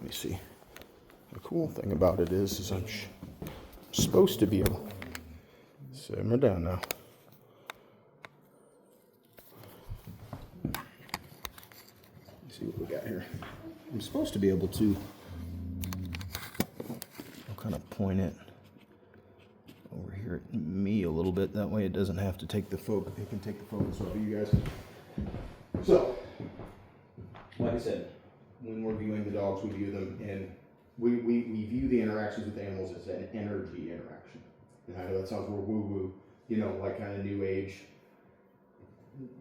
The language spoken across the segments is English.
me see. The cool thing about it is I'm supposed to be able. Simmer down now. Let's see what we got here. I'm supposed to be able to. I'll kind of point it over here at me a little bit. That way it doesn't have to take the focus. It can take the focus off of you guys. So, like I said, when we're viewing the dogs, we view them in. We view the interactions with animals as an energy interaction. And I know that sounds more woo-woo, like kind of new age,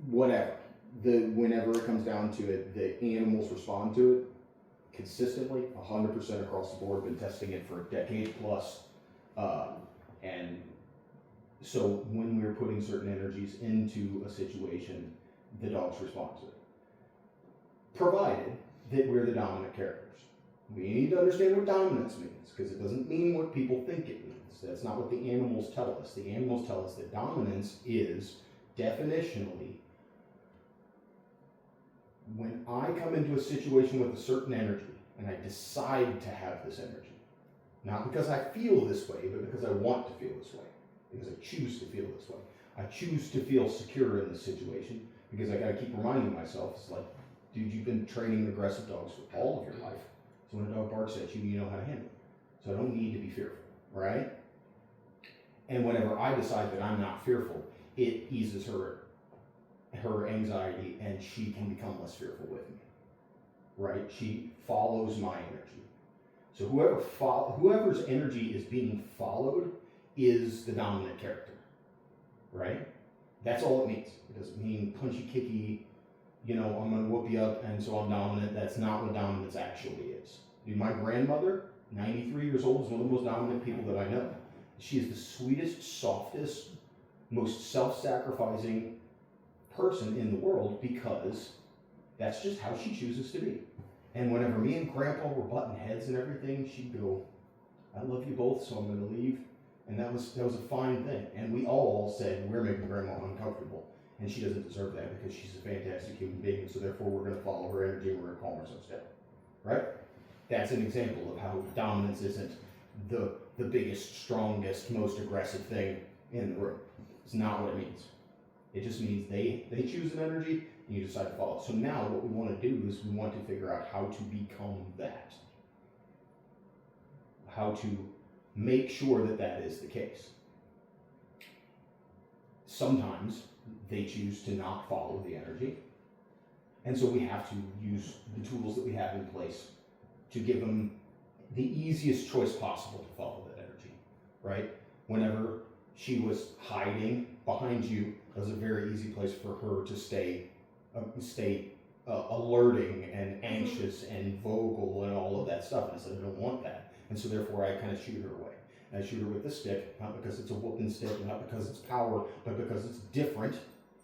whatever. Whenever it comes down to it, the animals respond to it consistently, 100% across the board. Been testing it for a decade plus. And so when we're putting certain energies into a situation, the dogs respond to it. Provided that we're the dominant characters. We need to understand what dominance means, because it doesn't mean what people think it means. That's not what the animals tell us. The animals tell us that dominance is definitionally when I come into a situation with a certain energy and I decide to have this energy. Not because I feel this way, but because I want to feel this way. Because I choose to feel this way. I choose to feel secure in this situation because I got to keep reminding myself, it's like, dude, you've been training aggressive dogs for all of your life. So when a dog barks at you, you know how to handle it. So I don't need to be fearful, right? And whenever I decide that I'm not fearful, it eases her anxiety and she can become less fearful with me, right? She follows my energy. So whoever's energy is being followed is the dominant character, right? That's all it means. It doesn't mean punchy, kicky, I'm going to whoop you up and so I'm dominant. That's not what dominance actually is. Dude, my grandmother, 93 years old, is one of the most dominant people that I know. She is the sweetest, softest, most self-sacrificing person in the world because that's just how she chooses to be. And whenever me and Grandpa were butting heads and everything, she'd go, I love you both, so I'm going to leave. And that was a fine thing. And we all said, we're making Grandma uncomfortable. And she doesn't deserve that because she's a fantastic human being. And so therefore, we're going to follow her energy and we're going to calm ourselves down. Right? That's an example of how dominance isn't the biggest, strongest, most aggressive thing in the room. It's not what it means. It just means they choose an energy and you decide to follow. So now what we want to do is we want to figure out how to become that. How to make sure that that is the case. Sometimes they choose to not follow the energy. And so we have to use the tools that we have in place to give them the easiest choice possible to follow that energy, right? Whenever she was hiding behind you, that was a very easy place for her to stay alerting and anxious and vocal and all of that stuff. And I said, I don't want that. And so therefore I kind of shoot her away. And I shoot her with the stick, not because it's a whooping stick, not because it's power, but because it's different.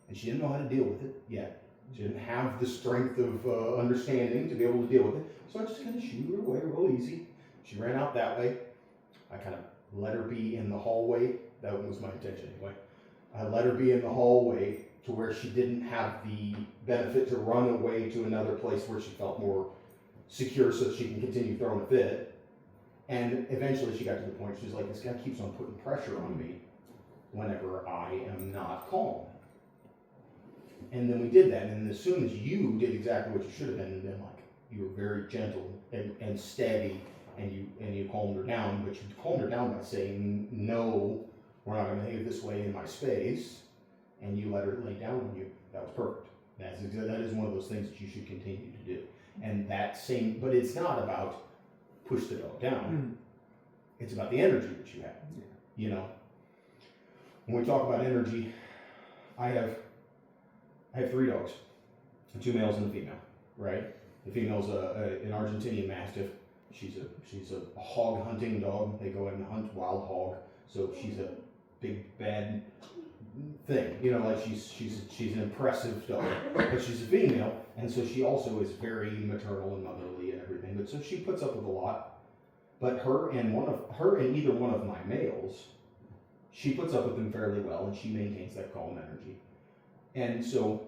And she didn't know how to deal with it yet. She didn't have the strength of understanding to be able to deal with it. So I just kind of shoot her away real easy. She ran out that way. I kind of let her be in the hallway. That was my intention anyway. I let her be in the hallway to where she didn't have the benefit to run away to another place where she felt more secure so that she can continue throwing a fit. And eventually she got to the point she's like, this guy keeps on putting pressure on me whenever I am not calm. And then we did that, and as soon as you did exactly what you should have been like, you were very gentle and steady, and you calmed her down, but you calmed her down by saying, no, we're not going to behave this way in my space, and you let her lay down on you. That was perfect. That is one of those things that you should continue to do. And but it's not about push the dog down. It's about the energy that you have. When we talk about energy, I have 3 dogs, 2 males and a female, right? The female's an Argentinian Mastiff. She's a hog hunting dog. They go out and hunt wild hog. So she's a big bad thing, like she's an impressive dog, but she's a female, and so she also is very maternal and motherly and everything. But so she puts up with a lot. But her and either one of my males, she puts up with them fairly well, and she maintains that calm energy. And so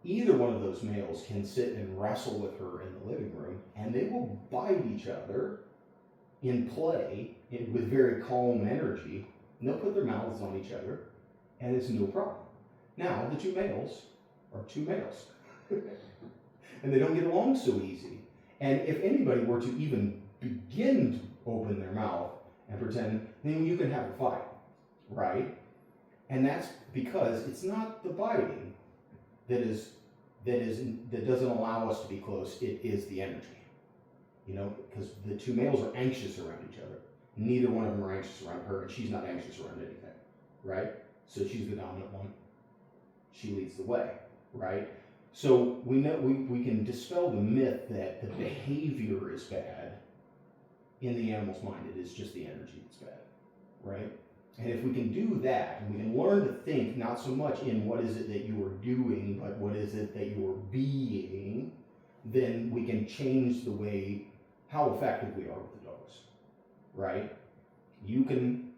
either one of those males can sit and wrestle with her in the living room, and they will bite each other in play with very calm energy, and they'll put their mouths on each other, and it's no problem. Now, the two males are two males, and they don't get along so easy. And if anybody were to even begin to open their mouth and pretend, then you can have a fight, right? And that's because it's not the biting that doesn't allow us to be close. It is the energy, because the two males are anxious around each other. Neither one of them are anxious around her, and she's not anxious around anything, right? So she's the dominant one. She leads the way, right? So we know we can dispel the myth that the behavior is bad. In the animal's mind, it is just the energy that's bad, right? And if we can do that, and we can learn to think not so much in what is it that you are doing, but what is it that you are being, then we can change the way, how effective we are with the dogs, right? You can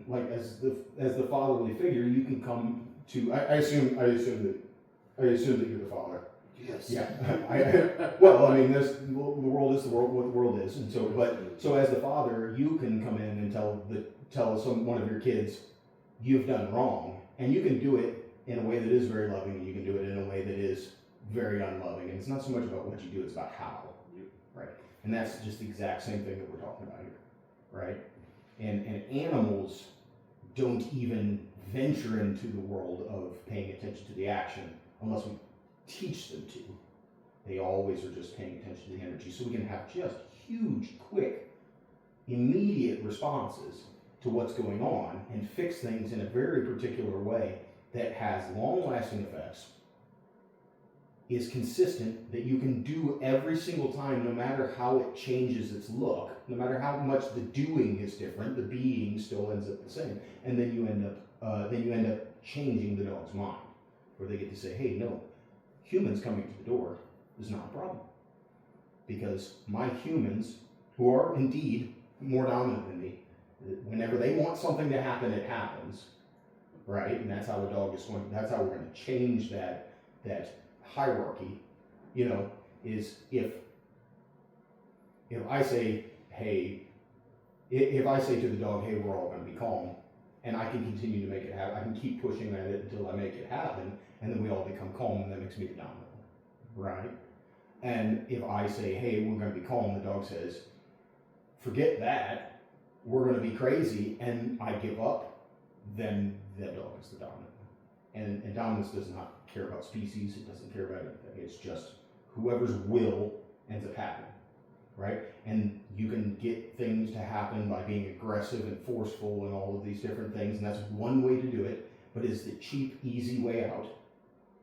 like as the fatherly figure, you can come to. I assume that you're the father. Yes. Yeah. Well, I mean, the world is what the world is, and so as the father, you can come in and tell one of your kids, you've done wrong, and you can do it in a way that is very loving, and you can do it in a way that is very unloving, and it's not so much about what you do; it's about how, right? And that's just the exact same thing that we're talking about here, right? And animals don't even venture into the world of paying attention to the action unless we teach them to. They always are just paying attention to the energy, so we can have just huge, quick, immediate responses to what's going on and fix things in a very particular way that has long-lasting effects, is consistent, that you can do every single time, no matter how it changes its look, no matter how much the doing is different, the being still ends up the same, and then you end up changing the dog's mind, where they get to say, hey, no, humans coming to the door is not a problem, because my humans, who are indeed more dominant than me, whenever they want something to happen, it happens, right? And that's how the dog is going. That's how we're going to change that hierarchy. Is if I say, hey, if I say to the dog, hey, we're all going to be calm, and I can continue to make it happen, I can keep pushing at it until I make it happen, and then we all become calm, and that makes me the dominant one, right? And if I say, hey, we're going to be calm, the dog says, forget that, we're going to be crazy, and I give up, then that dog is the dominant one. And dominance does not care about species, it doesn't care about anything, it's just whoever's will ends up happening, right? And you can get things to happen by being aggressive and forceful and all of these different things, and that's one way to do it, but it's the cheap, easy way out.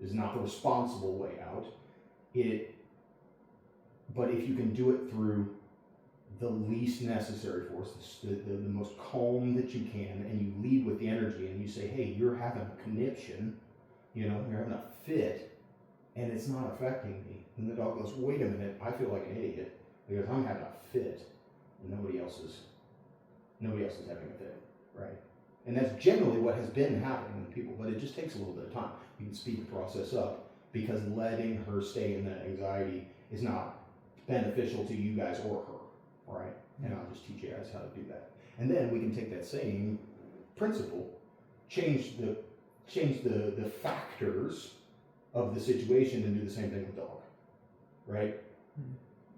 Is not the responsible way out. But if you can do it through the least necessary force, the most calm that you can, and you lead with the energy, and you say, hey, you're having a conniption, you're having a fit, and it's not affecting me. And the dog goes, wait a minute, I feel like an idiot because I'm having a fit, and nobody else is having a fit, right? And that's generally what has been happening with people, but it just takes a little bit of time. You can speed the process up, because letting her stay in that anxiety is not beneficial to you guys or her, right? And I'll just teach you guys how to do that. And then we can take that same principle, change the factors of the situation, and do the same thing with dog, right?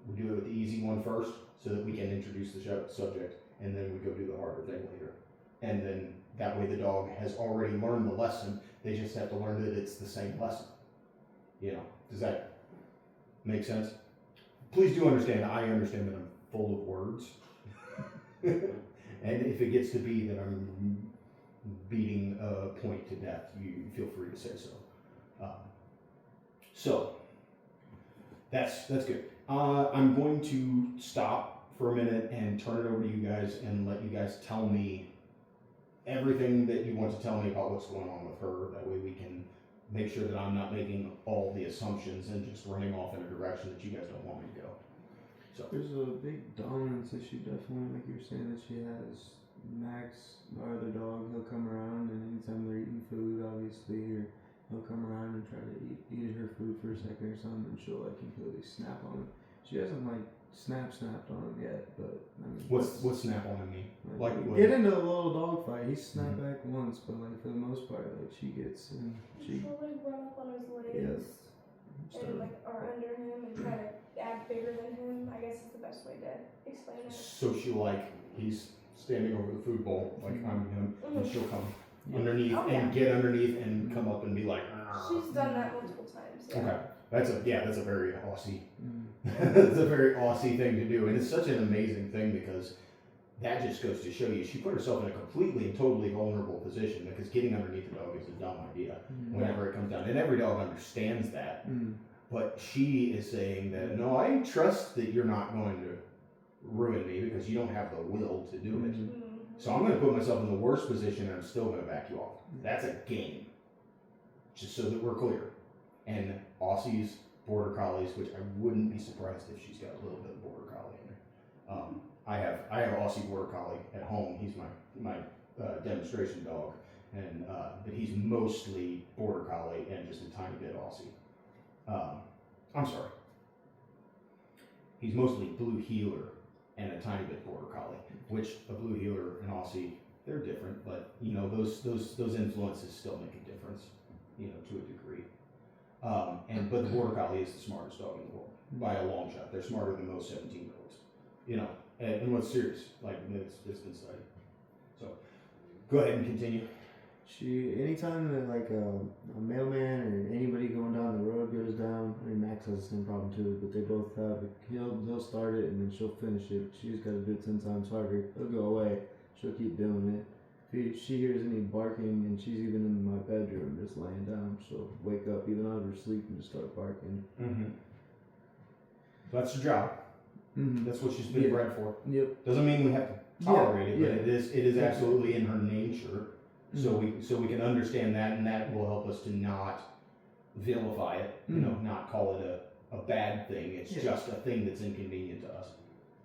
We do it with the easy one first, so that we can introduce the subject, and then we go do the harder thing later. And then that way the dog has already learned the lesson. They just have to learn that it's the same lesson. Does that make sense? Please do understand, I understand that I'm full of words. And if it gets to be that I'm beating a point to death, you feel free to say so. So that's good. I'm going to stop for a minute and turn it over to you guys and let you guys tell me everything that you want to tell me about what's going on with her. That way we can make sure that I'm not making all the assumptions and just running off in a direction that you guys don't want me to go. So there's a big dominance issue, definitely, like you're saying, that she has. Max, our other dog, he'll come around, and anytime they're eating food, obviously, or he'll come around and try to eat her food for a second or something, and she'll like completely snap on him. She hasn't like snapped on him yet, but I mean, What's snap on mean? Like what? get into a little dog fight. He snapped back once, but like for the most part, like she gets and She'll like run up on his legs yes, and like are under him and try to act bigger than him. I guess is the best way to explain it. So she like he's standing over the food bowl like I'm him, and she'll come underneath and get underneath and come up and be like. She's done that multiple times. Yeah. Okay, that's a very Aussie. That's a very Aussie thing to do, and it's such an amazing thing because that just goes to show you she put herself in a completely and totally vulnerable position because getting underneath the dog is a dumb idea whenever it comes down, and every dog understands that. But she is saying that no, I trust that you're not going to ruin me because you don't have the will to do it. So I'm going to put myself in the worst position, and I'm still going to back you off. That's a game. Just so that we're clear. And Aussies, Border Collies, which I wouldn't be surprised if she's got a little bit of Border Collie in her. I have an Aussie Border Collie at home. He's my demonstration dog, and but he's mostly Border Collie and just a tiny bit Aussie. I'm sorry. He's mostly Blue Heeler and a tiny bit Border Collie, which a Blue Heeler and Aussie, they're different, but you know those influences still make a difference. You know, to a degree. But the Border Collie is the smartest dog in the world by a long shot. They're smarter than most 17-year-olds. You know, and what's serious, like it's been studied. So, go ahead and continue. Anytime that like a mailman or anybody going down the road goes down, I mean Max has the same problem too, but they both have it. He'll start it and then she'll finish it. She's got to do it 10 times harder. He'll go away. She'll keep doing it. If she hears any barking and she's even in my bedroom just laying down, she'll wake up even out of her sleep and just start barking. So that's her job. That's what she's been bred for. Yep. Doesn't mean we have to tolerate it, but it is absolutely in her nature. So we can understand that, and that will help us to not vilify it. You know, not call it a bad thing. It's just a thing that's inconvenient to us.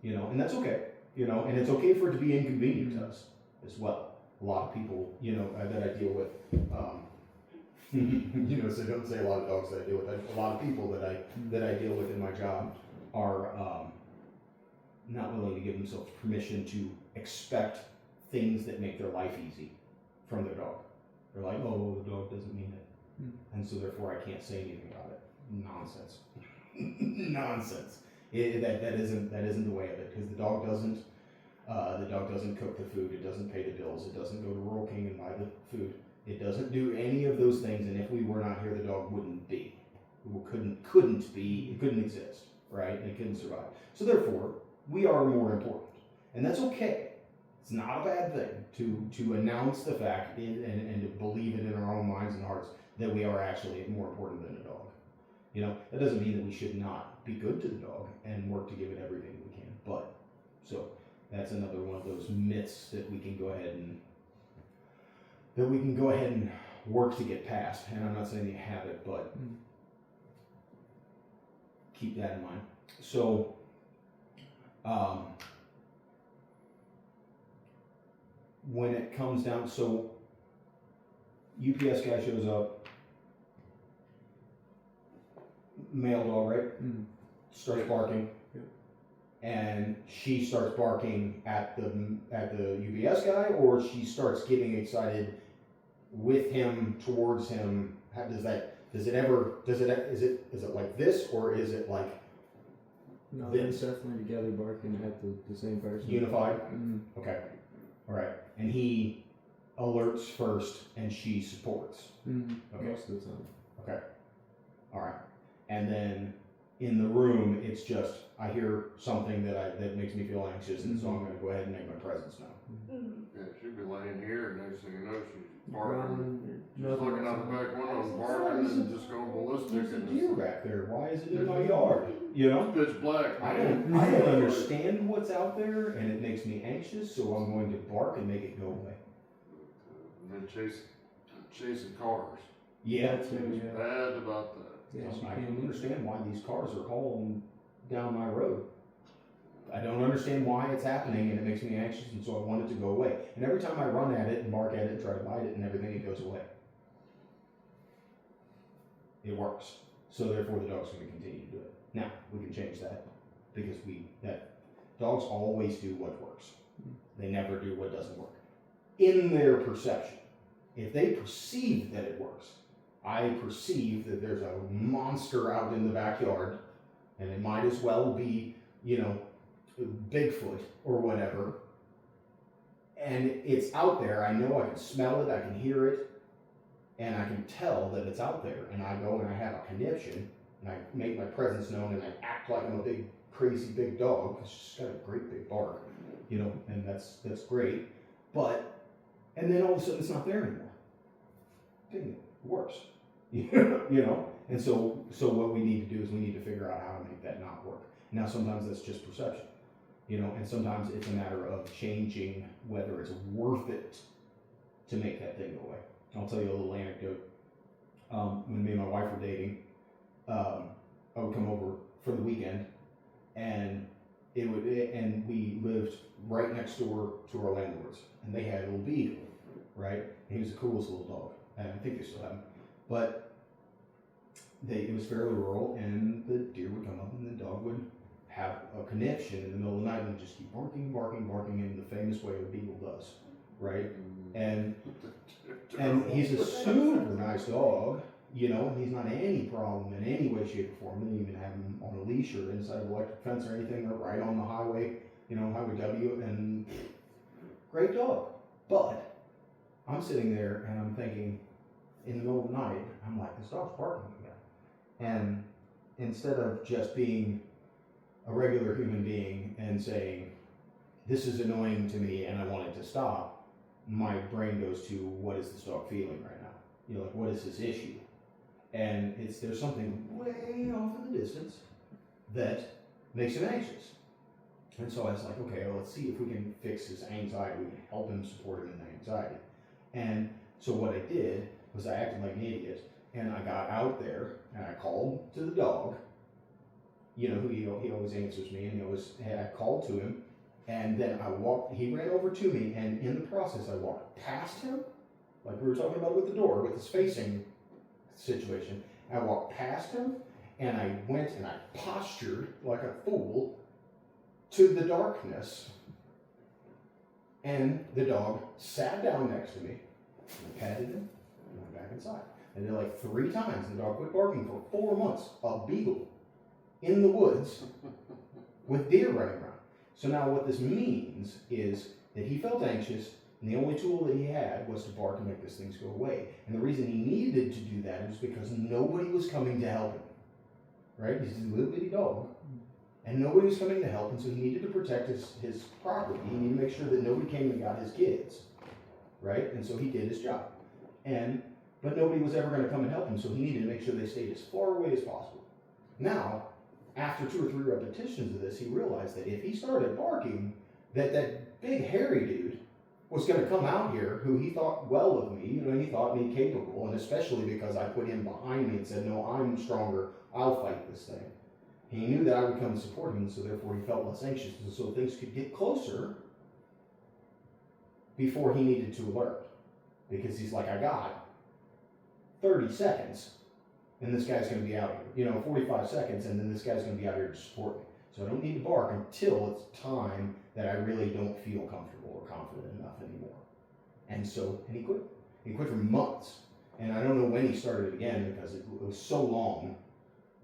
You know, and that's okay. You know, and it's okay for it to be inconvenient to us as well. A lot of people, you know, that I deal with, you know, so don't say a lot of dogs that I deal with. A lot of people that I deal with in my job are not willing to give themselves permission to expect things that make their life easy from their dog. They're like, oh, well, the dog doesn't mean it, and so therefore I can't say anything about it. Nonsense. Nonsense. That isn't the way of it, because the dog doesn't cook the food. It doesn't pay the bills. It doesn't go to Rural King and buy the food. It doesn't do any of those things. And if we were not here, the dog wouldn't be. It couldn't be. It couldn't exist, right? It couldn't survive. So therefore, we are more important, and that's okay. It's not a bad thing to announce the fact and to believe it in our own minds and hearts that we are actually more important than a dog. You know, that doesn't mean that we should not be good to the dog and work to give it everything we can. But so. That's another one of those myths that we can go ahead and work to get past. And I'm not saying you have it, but keep that in mind. So, when it comes down, so UPS guy shows up, male dog, right? Starts barking. And she starts barking at the UPS guy, or she starts getting excited with him, towards him. How is it like this, or is it like no, they're definitely together barking at the same person. Unified? Okay. All right. And he alerts first, and she supports. Okay. Most of the time. Okay. All right. And then in the room, it's just I hear something that makes me feel anxious, and so I'm going to go ahead and make my presence known. Yeah, she'd be laying here, and next thing you know, she's barking. She's Nothing looking out the back window and barking and just going ballistic. There's a And deer back there. Why is it in my yard? You know? it's pitch black. I don't understand what's out there, and it makes me anxious, so I'm going to bark and make it go away. And then chasing cars. Yeah. That's it, Bad about that. Yeah, I don't understand why these cars are hauling down my road. I don't understand why it's happening, and it makes me anxious, and so I want it to go away. And every time I run at it and bark at it and try to bite it and everything, it goes away. It works. So therefore the dog's going to continue to do it. Now, we can change that because dogs always do what works. They never do what doesn't work. In their perception. If they perceive that it works, I perceive that there's a monster out in the backyard, and it might as well be, Bigfoot or whatever, and it's out there. I know I can smell it, I can hear it, and I can tell that it's out there, and I go and I have a conniption, and I make my presence known, and I act like I'm a big, crazy big dog. It's just got a great big bark, and that's great. And then all of a sudden it's not there anymore. Dang, it works. And so what we need to do is we need to figure out how to make that not work. Now sometimes that's just perception, and sometimes it's a matter of changing whether it's worth it to make that thing go away. I'll tell you a little anecdote. When me and my wife were dating, I would come over for the weekend, and we lived right next door to our landlords, and they had a little beagle, right? And he was the coolest little dog, and I think they still have him. But it was fairly rural, and the deer would come up, and the dog would have a conniption in the middle of the night, and just keep barking, barking, barking in the famous way a beagle does, right? And he's a super nice dog, and he's not any problem in any way, shape, or form. They didn't even have him on a leash or inside of electric fence or anything. They're right on the highway, Highway W, and great dog. But I'm sitting there and I'm thinking, in the middle of the night, I'm like, this dog's barking again. And instead of just being a regular human being and saying, this is annoying to me and I want it to stop, my brain goes to, what is this dog feeling right now? What is his issue? And there's something way off in the distance that makes him anxious. And so I was like, okay, well, let's see if we can fix his anxiety. We can help him, support him in the anxiety. And so what I did was I acted like an idiot, and I got out there and I called to the dog. He always answers me, and I called to him, and then he ran over to me, and in the process I walked past him, like we were talking about with the door, with this facing situation. I walked past him, and I went and I postured like a fool to the darkness, and the dog sat down next to me, and I patted him, and went back inside. And then like 3 times, the dog quit barking for 4 months, a beagle, in the woods, with deer running around. So now what this means is that he felt anxious, and the only tool that he had was to bark and make these things go away. And the reason he needed to do that was because nobody was coming to help him. Right? He's a little bitty dog. And nobody was coming to help him, so he needed to protect his property. He needed to make sure that nobody came and got his kids. Right? And so he did his job. But nobody was ever going to come and help him, so he needed to make sure they stayed as far away as possible. Now, after 2 or 3 repetitions of this, he realized that if he started barking, that big hairy dude was going to come out here, who he thought well of me, he thought me capable, and especially because I put him behind me and said, no, I'm stronger, I'll fight this thing. He knew that I would come and support him, and so therefore he felt less anxious, and so things could get closer before he needed to alert. Because he's like, I got 30 seconds, and this guy's going to be out here. 45 seconds, and then this guy's going to be out here to support me. So I don't need to bark until it's time that I really don't feel comfortable or confident enough anymore. And he quit. He quit for months. And I don't know when he started again, because it was so long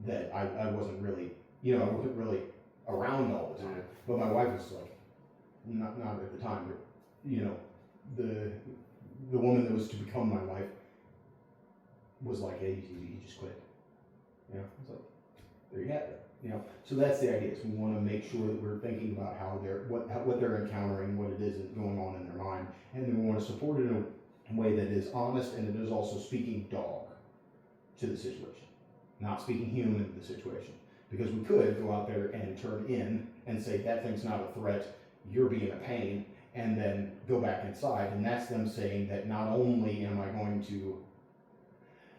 that I wasn't really, I wasn't really around all the time. But my wife was like, not at the time, but, the woman that was to become my wife was like, hey, he just quit. It's like, there you have it. So that's the idea. So we want to make sure that we're thinking about what they're encountering, what it is that's going on in their mind, and then we want to support it in a way that is honest and that is also speaking dog to the situation, not speaking human to the situation. Because we could go out there and turn in and say that thing's not a threat, you're being a pain, and then go back inside, and that's them saying that not only am I going to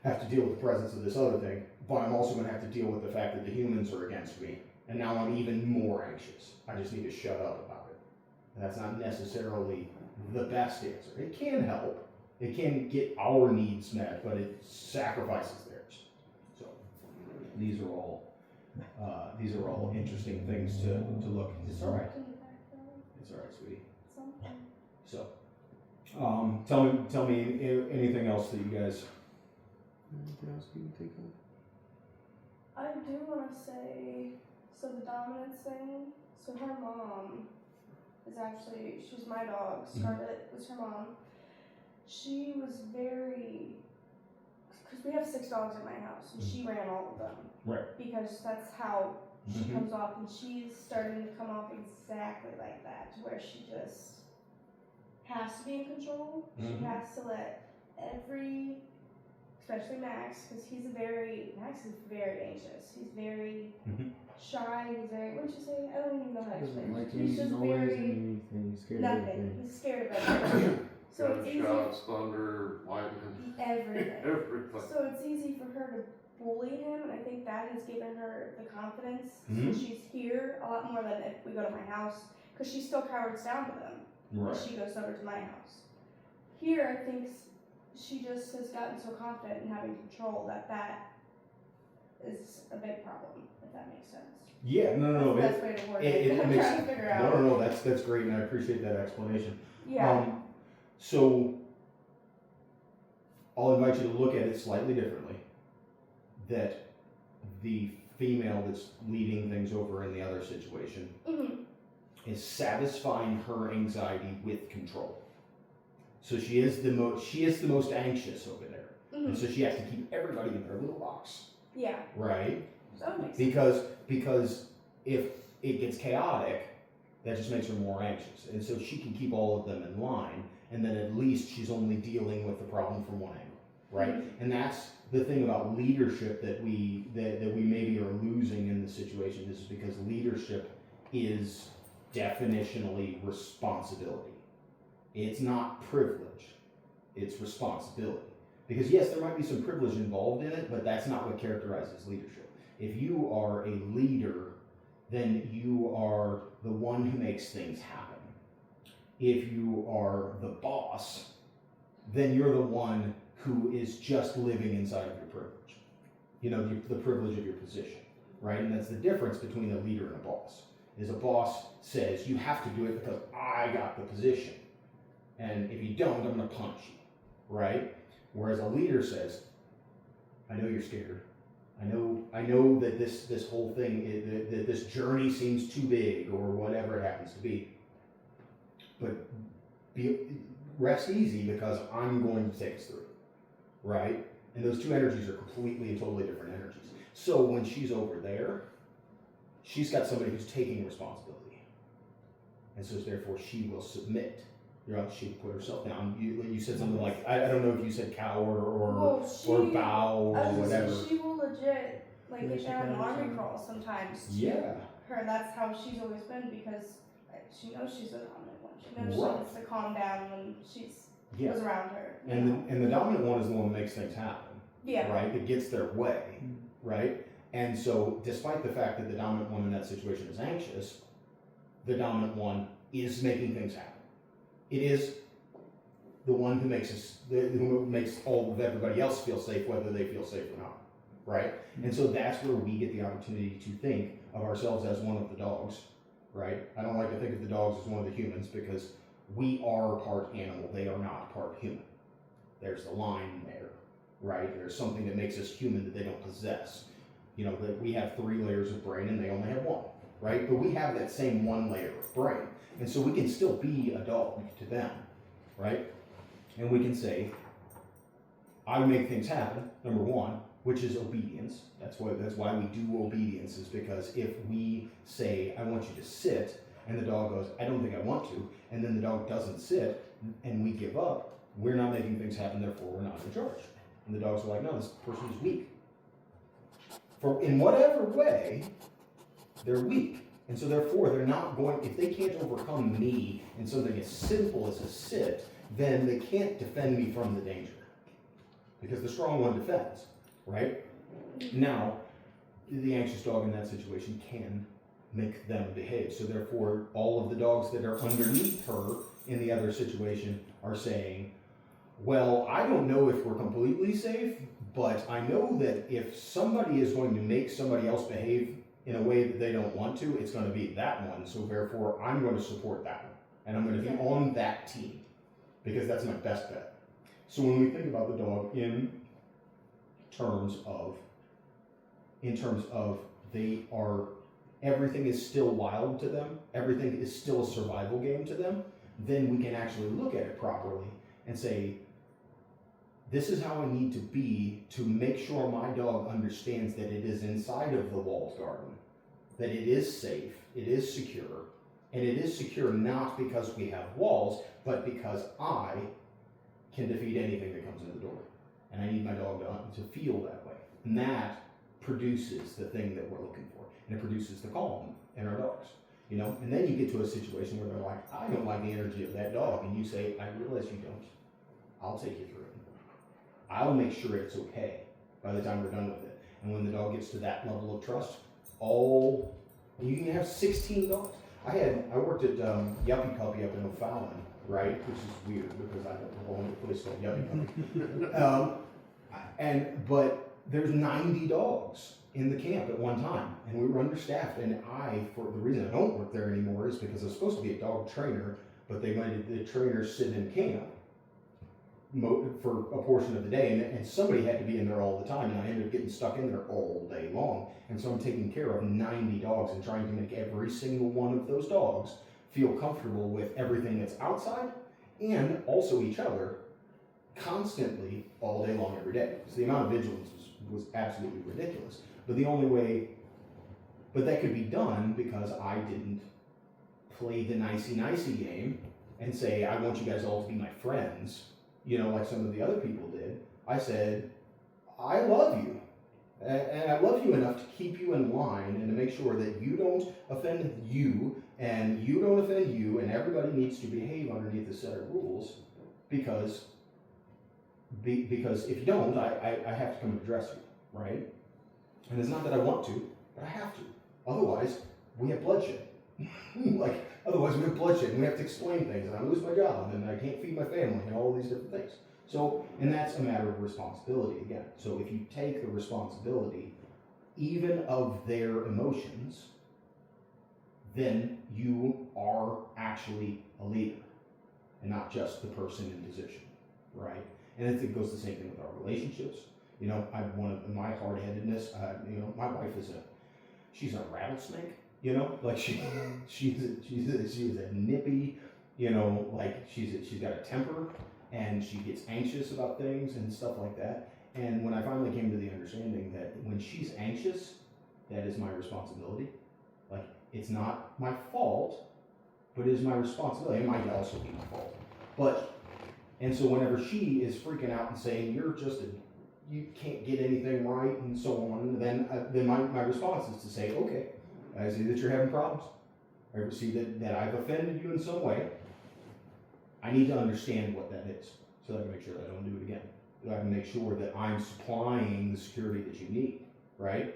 have to deal with the presence of this other thing, but I'm also going to have to deal with the fact that the humans are against me, and now I'm even more anxious. I just need to shut up about it. And that's not necessarily the best answer. It can help. It can get our needs met, but it sacrifices theirs. these are all interesting things to look. It's all right. It's all right, sweetie. Something. So, tell me anything else that you guys. Anything else you can think of? I do want to say, so the dominance thing, so her mom is actually, she's my dog, Scarlett was her mom. She was very, because we have 6 dogs in my house, and she ran all of them. Right. Because that's how she comes off, and she's starting to come off exactly like that, to where she just has to be in control. She has to let every, especially Max, because Max is very anxious. He's very shy. He's very, what'd you say? I don't even know how to explain it. Like He's just noise very, and anything. He's scared of nothing. everything. He's scared of everything. So it's easy. Gunshots, thunder, lightning, Everything. everything. So it's easy for her to bully him, and I think that has given her the confidence when she's here a lot more than if we go to my house, because she still cowers down to them when she goes over to my house. Here, I think she just has gotten so confident in having control that is a big problem, if that makes sense. Yeah, no. That's the best way to word it. It I'm makes, trying to figure out. no, that's great, and I appreciate that explanation. Yeah. So I'll invite you to look at it slightly differently. That the female that's leading things over in the other situation is satisfying her anxiety with control. So she is the most anxious over there, and so she has to keep everybody in their little box. Yeah. Right. So it makes sense. Because if it gets chaotic, that just makes her more anxious, and so she can keep all of them in line, and then at least she's only dealing with the problem from one angle, right? And that's the thing about leadership that we maybe are losing in the situation, is because leadership is definitionally responsibility. It's not privilege, it's responsibility. Because yes, there might be some privilege involved in it, but that's not what characterizes leadership. If you are a leader, then you are the one who makes things happen. If you are the boss, then you're the one who is just living inside of your privilege. You know, the privilege of your position, right? And that's the difference between a leader and a boss. Is a boss says, you have to do it because I got the position. And if you don't, I'm gonna punch you, right? Whereas a leader says, I know you're scared. I know that this whole thing, that this journey seems too big, or whatever it happens to be. But rest easy, because I'm going to take us through, right? And those two energies are completely and totally different energies. So when she's over there, she's got somebody who's taking responsibility, and so therefore she will submit. She will put herself down. You said something like, I don't know if you said cower or bow or whatever. She will legit get she down an can, army crawl sometimes. Yeah. Her, that's how she's always been, because she knows she's the dominant one. She knows Right. she needs to calm down when she's goes around her. And the dominant one is the one that makes things happen. Yeah. Right? That gets their way. Right? And so despite the fact that the dominant one in that situation is anxious, the dominant one is making things happen. It is the one who who makes all of everybody else feel safe, whether they feel safe or not, right? And so that's where we get the opportunity to think of ourselves as one of the dogs, right? I don't like to think of the dogs as one of the humans, because we are part animal, they are not part human. There's the line there, right? There's something that makes us human that they don't possess. You know, that we have 3 layers of brain and they only have 1, right? But we have that same 1 layer of brain. And so we can still be a dog to them, right? And we can say, I make things happen, number 1, which is obedience. That's why we do obedience, is because if we say, I want you to sit, and the dog goes, I don't think I want to, and then the dog doesn't sit, and we give up, we're not making things happen, therefore we're not in charge. And the dogs are like, no, this person is weak. For in whatever way, they're weak. And so therefore, they're not going, if they can't overcome me in something as simple as a sit, then they can't defend me from the danger. Because the strong one defends, right? Now, the anxious dog in that situation can make them behave. So therefore, all of the dogs that are underneath her in the other situation are saying, well, I don't know if we're completely safe, But I know that if somebody is going to make somebody else behave in a way that they don't want to, it's going to be that one. So therefore, I'm going to support that one. And I'm going to be on that team because that's my best bet. So when we think about the dog in terms of they are, everything is still wild to them, everything is still a survival game to them, then we can actually look at it properly and say, this is how I need to be to make sure my dog understands that it is inside of the walled garden, that it is safe, it is secure, and it is secure not because we have walls, but because I can defeat anything that comes in the door. And I need my dog to feel that way. And that produces the thing that we're looking for. And it produces the calm in our dogs. You know, and then you get to a situation where they're like, I don't like the energy of that dog. And you say, I realize you don't. I'll take you through it. I'll make sure it's okay by the time we're done with it. And when the dog gets to that level of trust, you can have 16 dogs. I worked at Yuppie Puppy up in O'Fallon, right? Which is weird because I don't belong to a place called Yuppie Puppy. But there's 90 dogs in the camp at one time, and we were understaffed. And for the reason I don't work there anymore is because I was supposed to be a dog trainer, but they made the trainers sit in camp for a portion of the day, and somebody had to be in there all the time, and I ended up getting stuck in there all day long. And so I'm taking care of 90 dogs and trying to make every single one of those dogs feel comfortable with everything that's outside and also each other constantly all day long every day. So the amount of vigilance was absolutely ridiculous. But that could be done because I didn't play the nicey game and say, I want you guys all to be my friends, you know, like some of the other people did. I said, I love you. And I love you enough to keep you in line and to make sure that you don't offend you and you don't offend you, and everybody needs to behave underneath a set of rules because if you don't, I have to come and address you, right? And it's not that I want to, but I have to. Otherwise, we have bloodshed. Otherwise we have bloodshed and we have to explain things, and I lose my job and I can't feed my family and all these different things. So, and that's a matter of responsibility again. So if you take the responsibility, even of their emotions, then you are actually a leader and not just the person in position, right? And I think it goes the same thing with our relationships. You know, my hard-headedness, you know, my wife she's a rattlesnake, you know, like she's a nippy, you know, like she's got a temper, and she gets anxious about things and stuff like that. And when I finally came to the understanding that when she's anxious, that is my responsibility. Like, it's not my fault, but it is my responsibility. It might also be my fault. And so whenever she is freaking out and saying, you can't get anything right and so on, then my response is to say, okay, I see that you're having problems. I see that I've offended you in some way. I need to understand what that is so that I can make sure that I don't do it again. So I can make sure that I'm supplying the security that you need, right?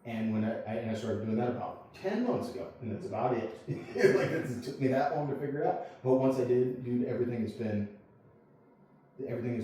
And when I started doing that about 10 months ago, and that's about it. It took me that long to figure it out. But once I did, dude, everything has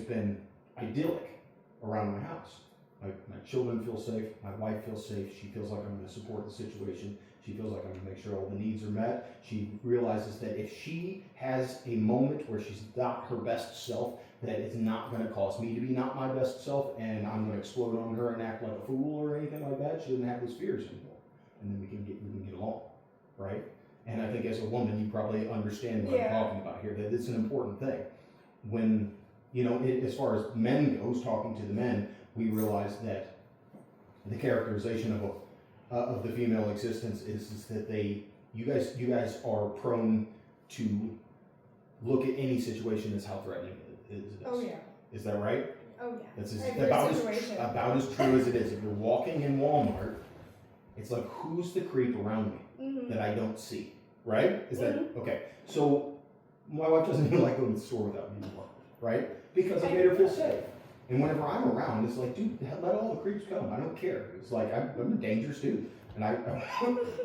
been idyllic around my house. My children feel safe. My wife feels safe. She feels like I'm going to support the situation. She feels like I'm going to make sure all the needs are met. She realizes that if she has a moment where she's not her best self, that it's not going to cause me to be not my best self, and I'm going to explode on her and act like a fool or anything like that. She doesn't have those fears anymore, and then we can get along, right? And I think as a woman, you probably understand what I'm talking about here. That it's an important thing. When as far as men goes, talking to the men, we realize that the characterization of the female existence is that you guys are prone to look at any situation as how threatening it is. Oh yeah. Is that right? Oh yeah. That's about as true as it is. If you're walking in Walmart, it's like, who's the creep around me that I don't see? Right? Is that okay? So my wife doesn't even like going to the store without me anymore, right? Because I made her feel safe. And whenever I'm around, it's like, dude, let all the creeps come. I don't care. It's like I'm a dangerous dude, and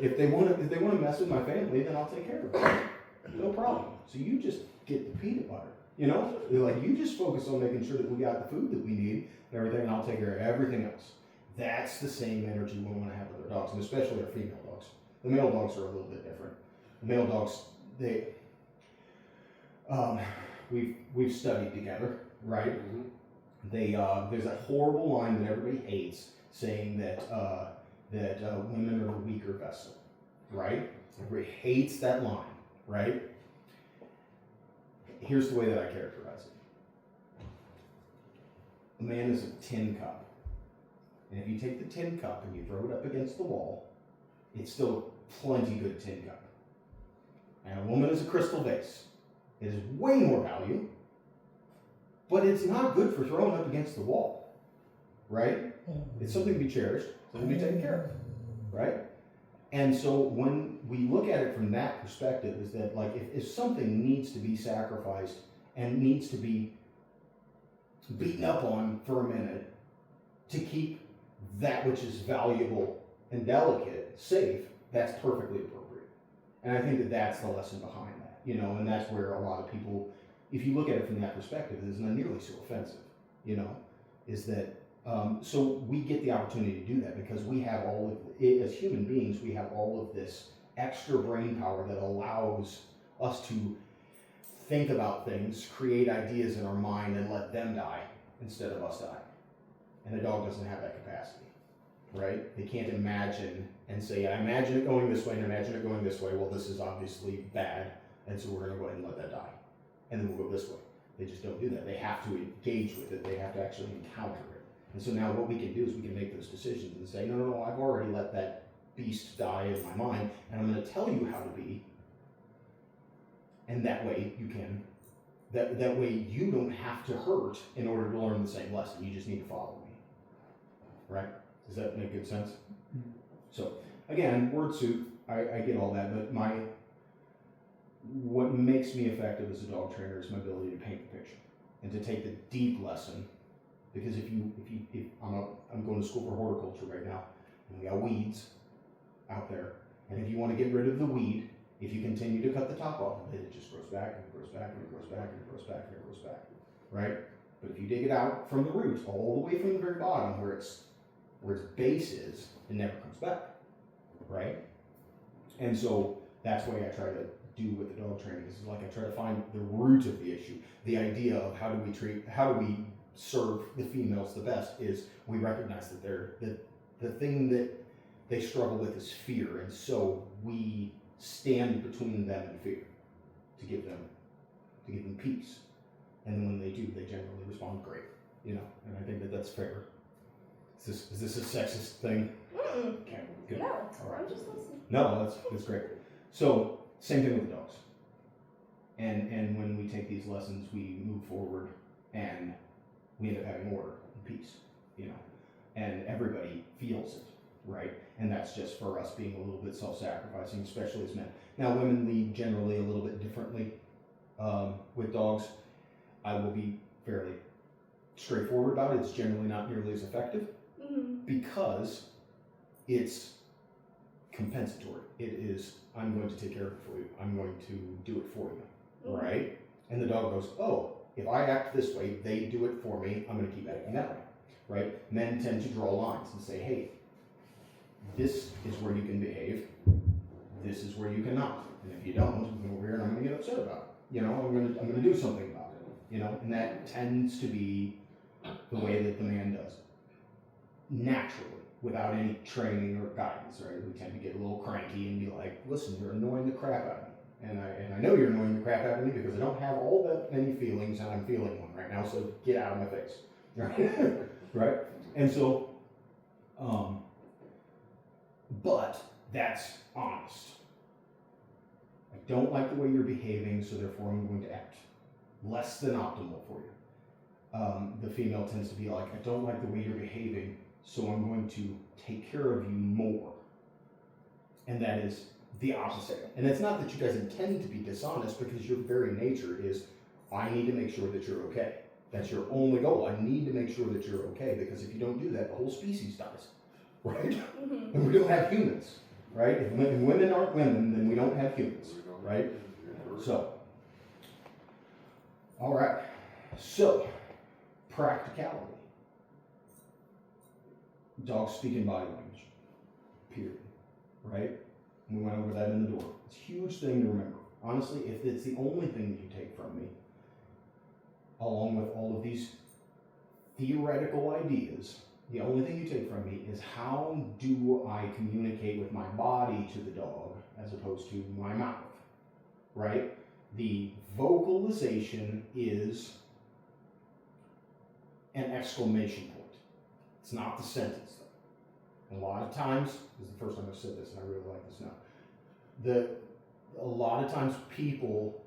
if they want to mess with my family, then I'll take care of it. No problem. So you just get the peanut butter. You know, they're like, you just focus on making sure that we got the food that we need and everything, and I'll take care of everything else. That's the same energy we want to have with our dogs, and especially our female dogs. The male dogs are a little bit different. The male dogs, we've studied together, right? Mm-hmm. There's a horrible line that everybody hates, saying that women are the weaker vessel, right? Everybody hates that line, right? Here's the way that I characterize it. A man is a tin cup. And if you take the tin cup and you throw it up against the wall, it's still a plenty good tin cup. And a woman is a crystal vase. It is way more value, but it's not good for throwing up against the wall, right? It's something to be cherished, something to be taken care of, right? And so when we look at it from that perspective, is that like if something needs to be sacrificed and needs to be beaten up on for a minute to keep that which is valuable and delicate safe, that's perfectly appropriate. And I think that that's the lesson behind that, you know, and that's where a lot of people, if you look at it from that perspective, it's not nearly so offensive, you know, is that so we get the opportunity to do that because we have all of it, as human beings, we have all of this extra brain power that allows us to think about things, create ideas in our mind, and let them die instead of us die. And a dog doesn't have that capacity, right? They can't imagine and say, I imagine it going this way and imagine it going this way. Well, this is obviously bad, and so we're going to go ahead and let that die. And then we'll go this way. They just don't do that. They have to engage with it. They have to actually encounter it. And so now what we can do is we can make those decisions and say, no, I've already let that beast die in my mind, and I'm going to tell you how to be. And that way you can, that way you don't have to hurt in order to learn the same lesson. You just need to follow me. Right? Does that make good sense? Mm-hmm. So again, word soup, I get all that, but what makes me effective as a dog trainer is my ability to paint the picture and to take the deep lesson. Because if I'm going to school for horticulture right now, and we got weeds out there, and if you want to get rid of the weed, if you continue to cut the top off of it, it just grows back and it grows back and it grows back and it grows back and it grows back, right? But if you dig it out from the roots, all the way from the very bottom, where its base is, it never comes back, right? And so that's why I try to do with the dog training. Is like I try to find the root of the issue, the idea of how do we serve the females the best is we recognize that the thing that they struggle with is fear, and so we stand between them and fear to give them peace. And then when they do, they generally respond great, you know. And I think that that's fair. Is this a sexist thing? Okay, good. No, all right. I'm just listening. No, that's great. So same thing with the dogs. And when we take these lessons, we move forward and we end up having order and peace, you know, and everybody feels it, right? And that's just for us being a little bit self-sacrificing, especially as men. Now, women lead generally a little bit differently with dogs. I will be fairly straightforward about it. It's generally not nearly as effective because it's compensatory. It is, I'm going to take care of it for you. I'm going to do it for you, right? And the dog goes, oh, if I act this way, they do it for me, I'm going to keep acting that way, right? Men tend to draw lines and say, hey, this is where you can behave, this is where you cannot. And if you don't, I'm going over here and I'm going to get upset about it. You know, I'm going to do something about it, you know? And that tends to be the way that the man does it. Naturally, without any training or guidance, right? We tend to get a little cranky and be like, listen, you're annoying the crap out of me. And I know you're annoying the crap out of me because I don't have all that many feelings and I'm feeling one right now, so get out of my face. Right? Right? And so, but that's honest. I don't like the way you're behaving, so therefore I'm going to act less than optimal for you. The female tends to be like, I don't like the way you're behaving, so I'm going to take care of you more. And that is the opposite. And it's not that you guys intend to be dishonest, because your very nature is, I need to make sure that you're okay. That's your only goal. I need to make sure that you're okay, because if you don't do that, the whole species dies, right? And we don't have humans, right? If women aren't women, then we don't have humans, right? So, All right. So, practicality. Dogs speak in body language. Period. Right? We went over that in the door. It's a huge thing to remember. Honestly, if it's the only thing that you take from me, along with all of these theoretical ideas, the only thing you take from me is how do I communicate with my body to the dog as opposed to my mouth, right? The vocalization is an exclamation point. It's not the sentence, though. A lot of times, this is the first time I've said this, and I really like this now. A lot of times people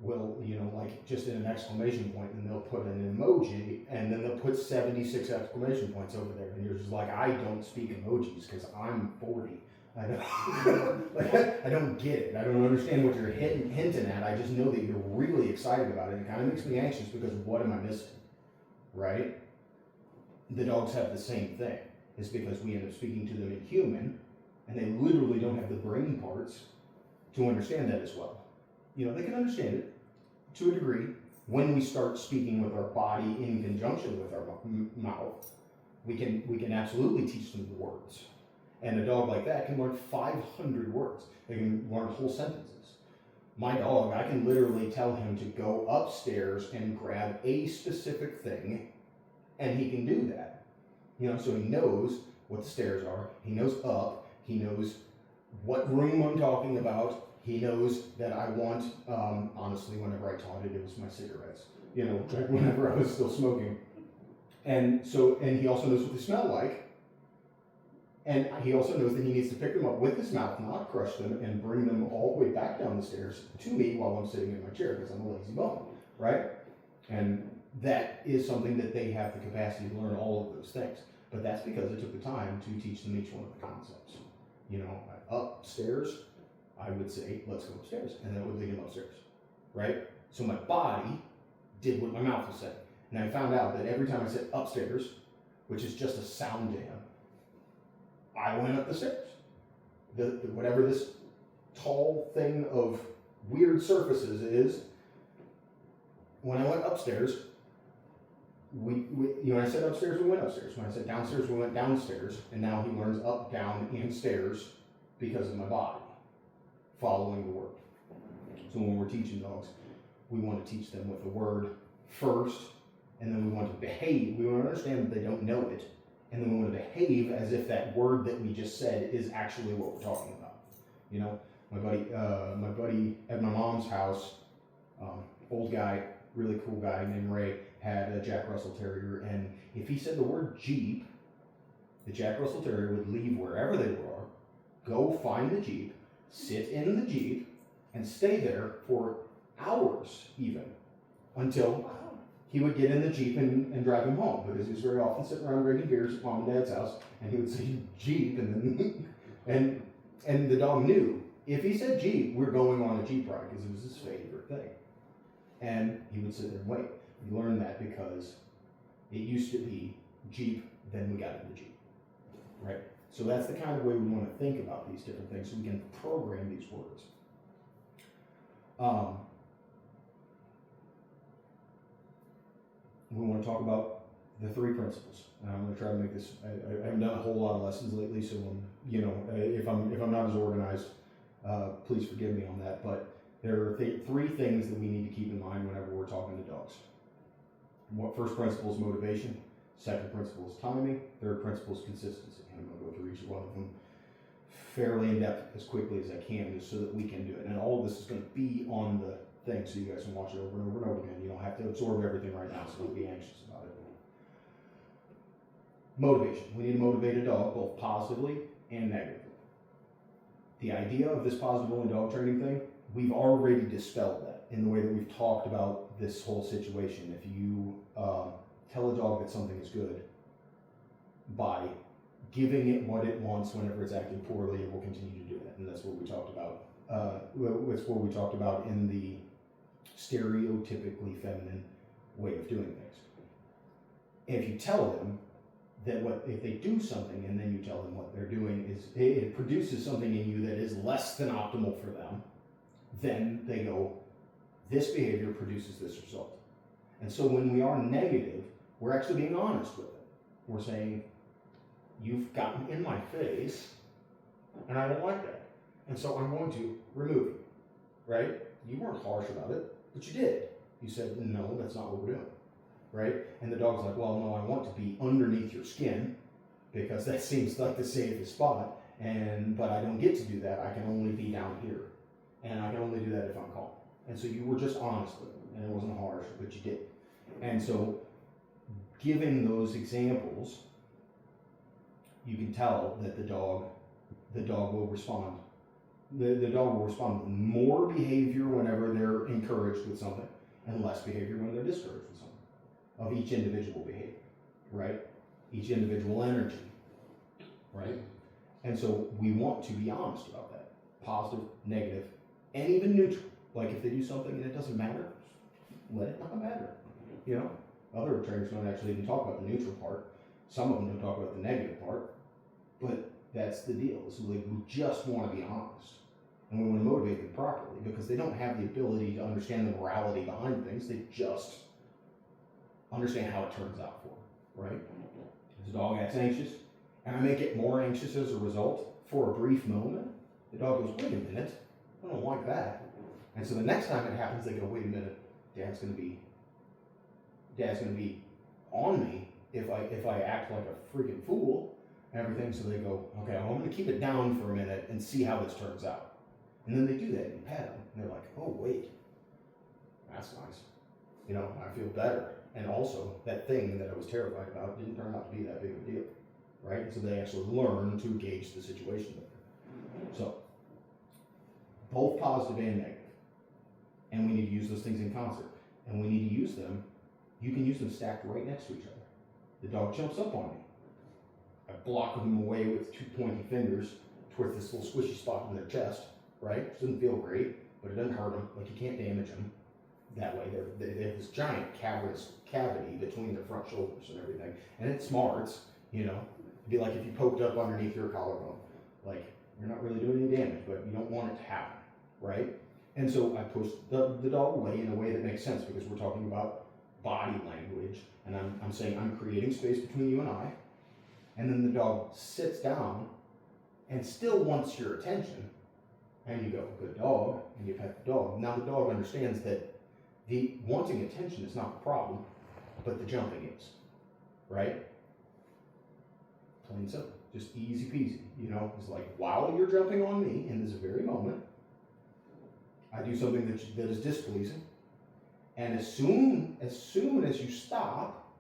will, like just in an exclamation point, and they'll put an emoji, and then they'll put 76 exclamation points over there, and you're just like, I don't speak emojis because I'm 40. I don't get it. I don't understand what you're hinting at. I just know that you're really excited about it. It kind of makes me anxious because what am I missing, right? The dogs have the same thing. It's because we end up speaking to them in human, and they literally don't have the brain parts to understand that as well. They can understand it to a degree. When we start speaking with our body in conjunction with our mouth, we can absolutely teach them the words. And a dog like that can learn 500 words. They can learn whole sentences. My dog, I can literally tell him to go upstairs and grab a specific thing, and he can do that. So he knows what the stairs are. He knows up. He knows what room I'm talking about. He knows that I want, honestly, whenever I taught it, it was my cigarettes, whenever I was still smoking. And he also knows what they smell like. And he also knows that he needs to pick them up with his mouth, not crush them, and bring them all the way back down the stairs to me while I'm sitting in my chair because I'm a lazy bum, right? And that is something that they have the capacity to learn all of those things. But that's because it took the time to teach them each one of the concepts. Upstairs, I would say, let's go upstairs, and then I would lead him upstairs, right? So my body did what my mouth was saying. And I found out that every time I said upstairs, which is just a sound to him, I went up the stairs. Whatever this tall thing of weird surfaces is, when I went upstairs, when I said upstairs, we went upstairs. When I said downstairs, we went downstairs. And now he learns up, down, and stairs because of my body following the word. So when we're teaching dogs, we want to teach them with the word first, and then we want to behave. We want to understand that they don't know it, and then we want to behave as if that word that we just said is actually what we're talking about. My buddy at my mom's house, old guy, really cool guy named Ray, had a Jack Russell Terrier, and if he said the word Jeep, the Jack Russell Terrier would leave wherever they were, go find the Jeep, sit in the Jeep, and stay there for hours even, until he would get in the Jeep and drive him home, because he was very often sitting around drinking beers at mom and dad's house, and he would say Jeep, and then and the dog knew if he said Jeep, we're going on a Jeep ride, because it was his favorite thing. And he would sit there and wait. We learned that because it used to be Jeep, then we got in the Jeep, right? So that's the kind of way we want to think about these different things, so we can program these words. We want to talk about the 3 principles. And I'm going to try to make this. I haven't done a whole lot of lessons lately, so if I'm not as organized, please forgive me on that. But there are 3 things that we need to keep in mind whenever we're talking to dogs. First principle is motivation. Second principle is timing. Third principle is consistency. I'm going to go through each one of them fairly in depth as quickly as I can, just so that we can do it. And all of this is going to be on the thing, so you guys can watch it over and over and over again. You don't have to absorb everything right now, so don't be anxious about it. Motivation. We need to motivate a dog both positively and negatively. The idea of this positive only dog training thing, we've already dispelled that in the way that we've talked about this whole situation. If you tell a dog that something is good by giving it what it wants whenever it's acting poorly, it will continue to do that. And that's what we talked about. That's what we talked about in the stereotypically feminine way of doing things. If you tell them that if they do something and then you tell them what they're doing is it produces something in you that is less than optimal for them, then they go, this behavior produces this result. And so when we are negative, we're actually being honest with it. We're saying, you've gotten in my face, and I don't like that. And so I'm going to remove you, right? You weren't harsh about it, but you did. You said, no, that's not what we're doing, right? And the dog's like, well, no, I want to be underneath your skin because that seems like the safest spot, but I don't get to do that. I can only be down here, and I can only do that if I'm calm. And so you were just honest with it, and it wasn't harsh, but you did. And so giving those examples, you can tell that the dog will respond. The dog will respond with more behavior whenever they're encouraged with something, and less behavior when they're discouraged with something, of each individual behavior, right? Each individual energy, right? And so we want to be honest about that. Positive, negative, and even neutral. Like if they do something and it doesn't matter, let it not matter. You know? Other trainers don't actually even talk about the neutral part. Some of them don't talk about the negative part. But that's the deal. So like we just want to be honest. And we want to motivate them properly because they don't have the ability to understand the morality behind things. They just understand how it turns out for them, right? This dog acts anxious, and I make it more anxious as a result for a brief moment. The dog goes, wait a minute, I don't like that. And so the next time it happens, they go, wait a minute, Dad's gonna be on me if I act like a freaking fool and everything. So they go, okay, well, I'm gonna keep it down for a minute and see how this turns out. And then they do that and you pet them, and they're like, oh wait, that's nice. You know, I feel better. And also, that thing that I was terrified about didn't turn out to be that big of a deal, right? And so they actually learn to gauge the situation better. So, both positive and negative. And we need to use those things in concert. And we need to use them, you can use them stacked right next to each other. The dog jumps up on me. I block them away with two pointy fingers towards this little squishy spot in their chest, right? It doesn't feel great, but it doesn't hurt them. Like, you can't damage them that way. They have this giant cavity between their front shoulders and everything. And it smarts, you know. It'd be like if you poked up underneath your collarbone. Like, you're not really doing any damage, but you don't want it to happen, right? And so I push the dog away in a way that makes sense because we're talking about body language. And I'm saying I'm creating space between you and I. And then the dog sits down and still wants your attention. And you go, good dog, and you pet the dog. Now the dog understands that the wanting attention is not the problem, but the jumping is, right? Plain and simple, just easy peasy, you know? It's like, while you're jumping on me in this very moment, I do something that is displeasing, and as soon as you stop,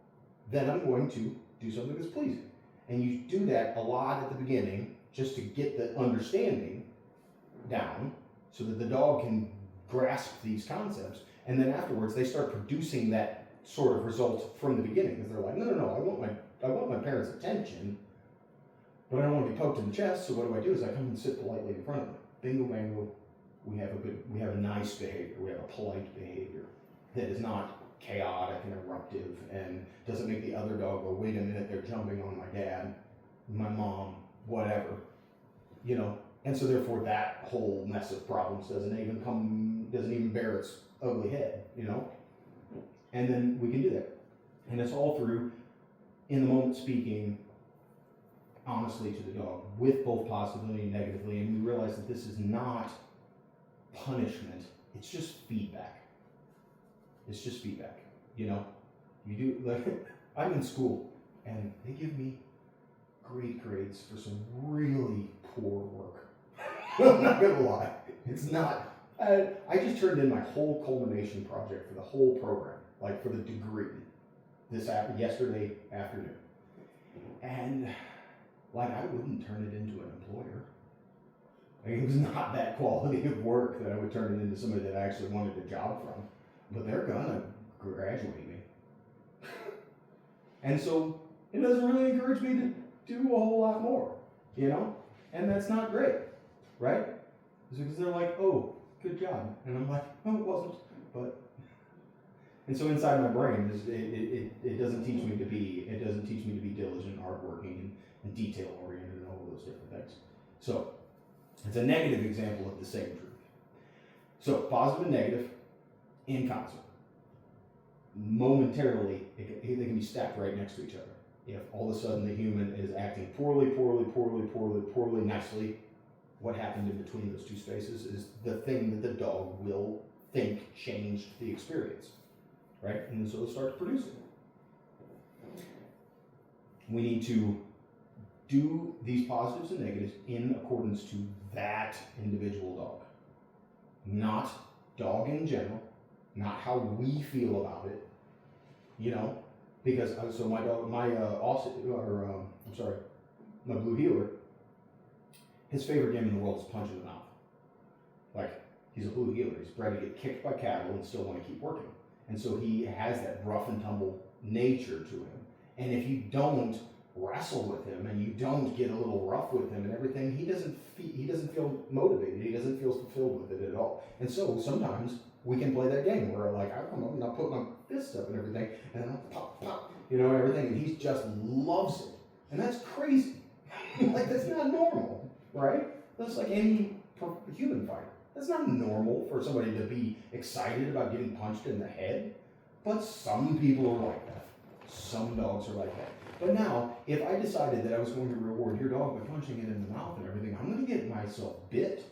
then I'm going to do something that's pleasing. And you do that a lot at the beginning, just to get the understanding down, so that the dog can grasp these concepts. And then afterwards, they start producing that sort of result from the beginning, because they're like, no, I want my parents' attention, but I don't want to be poked in the chest. So what do? Is I come and sit politely in front of them. Bingo, bango. We have a nice behavior. We have a polite behavior that is not chaotic and eruptive and doesn't make the other dog go, wait a minute, they're jumping on my dad, my mom, whatever, you know. And so therefore, that whole mess of problems doesn't even bear its ugly head, you know? And then we can do that. And it's all through, in the moment, speaking honestly to the dog, with both positively and negatively, and we realize that this is not punishment, it's just feedback. It's just feedback, you know? You do, like, I'm in school, and they give me great grades for some really poor work. I'm not gonna lie, it's not. I just turned in my whole culmination project for the whole program, like for the degree, yesterday afternoon. And like, I wouldn't turn it into an employer. Like, it was not that quality of work that I would turn it into somebody that I actually wanted a job from. But they're gonna graduate me. And so it doesn't really encourage me to do a whole lot more, you know? And that's not great, right? It's because they're like, oh, good job. And I'm like, no, it wasn't. But, and so inside my brain, it doesn't teach me to be diligent, hardworking, and detail oriented, and all of those different things. So it's a negative example of the same truth. So positive and negative, in concert. Momentarily, they can be stacked right next to each other. If all of a sudden the human is acting poorly, nicely, what happened in between those two spaces is the thing that the dog will think changed the experience, right? And so they'll start to produce it. We need to do these positives and negatives in accordance to that individual dog, not dog in general, not how we feel about it, you know, because so my dog, my my blue heeler, his favorite game in the world is punch in the mouth. Like, he's a blue heeler, he's bred to get kicked by cattle and still want to keep working, and so he has that rough and tumble nature to him. And if you don't wrestle with him and you don't get a little rough with him and everything, he doesn't feel motivated. He doesn't feel fulfilled with it at all. And so sometimes we can play that game where like I'm not put my fists up and everything, and then I'll pop, you know, and everything, and he just loves it, and that's crazy. Like, that's not normal, right? That's like any human fight. That's not normal for somebody to be excited about getting punched in the head. But some people are like that. Some dogs are like that. But now, if I decided that I was going to reward your dog by punching it in the mouth and everything, I'm going to get myself bit,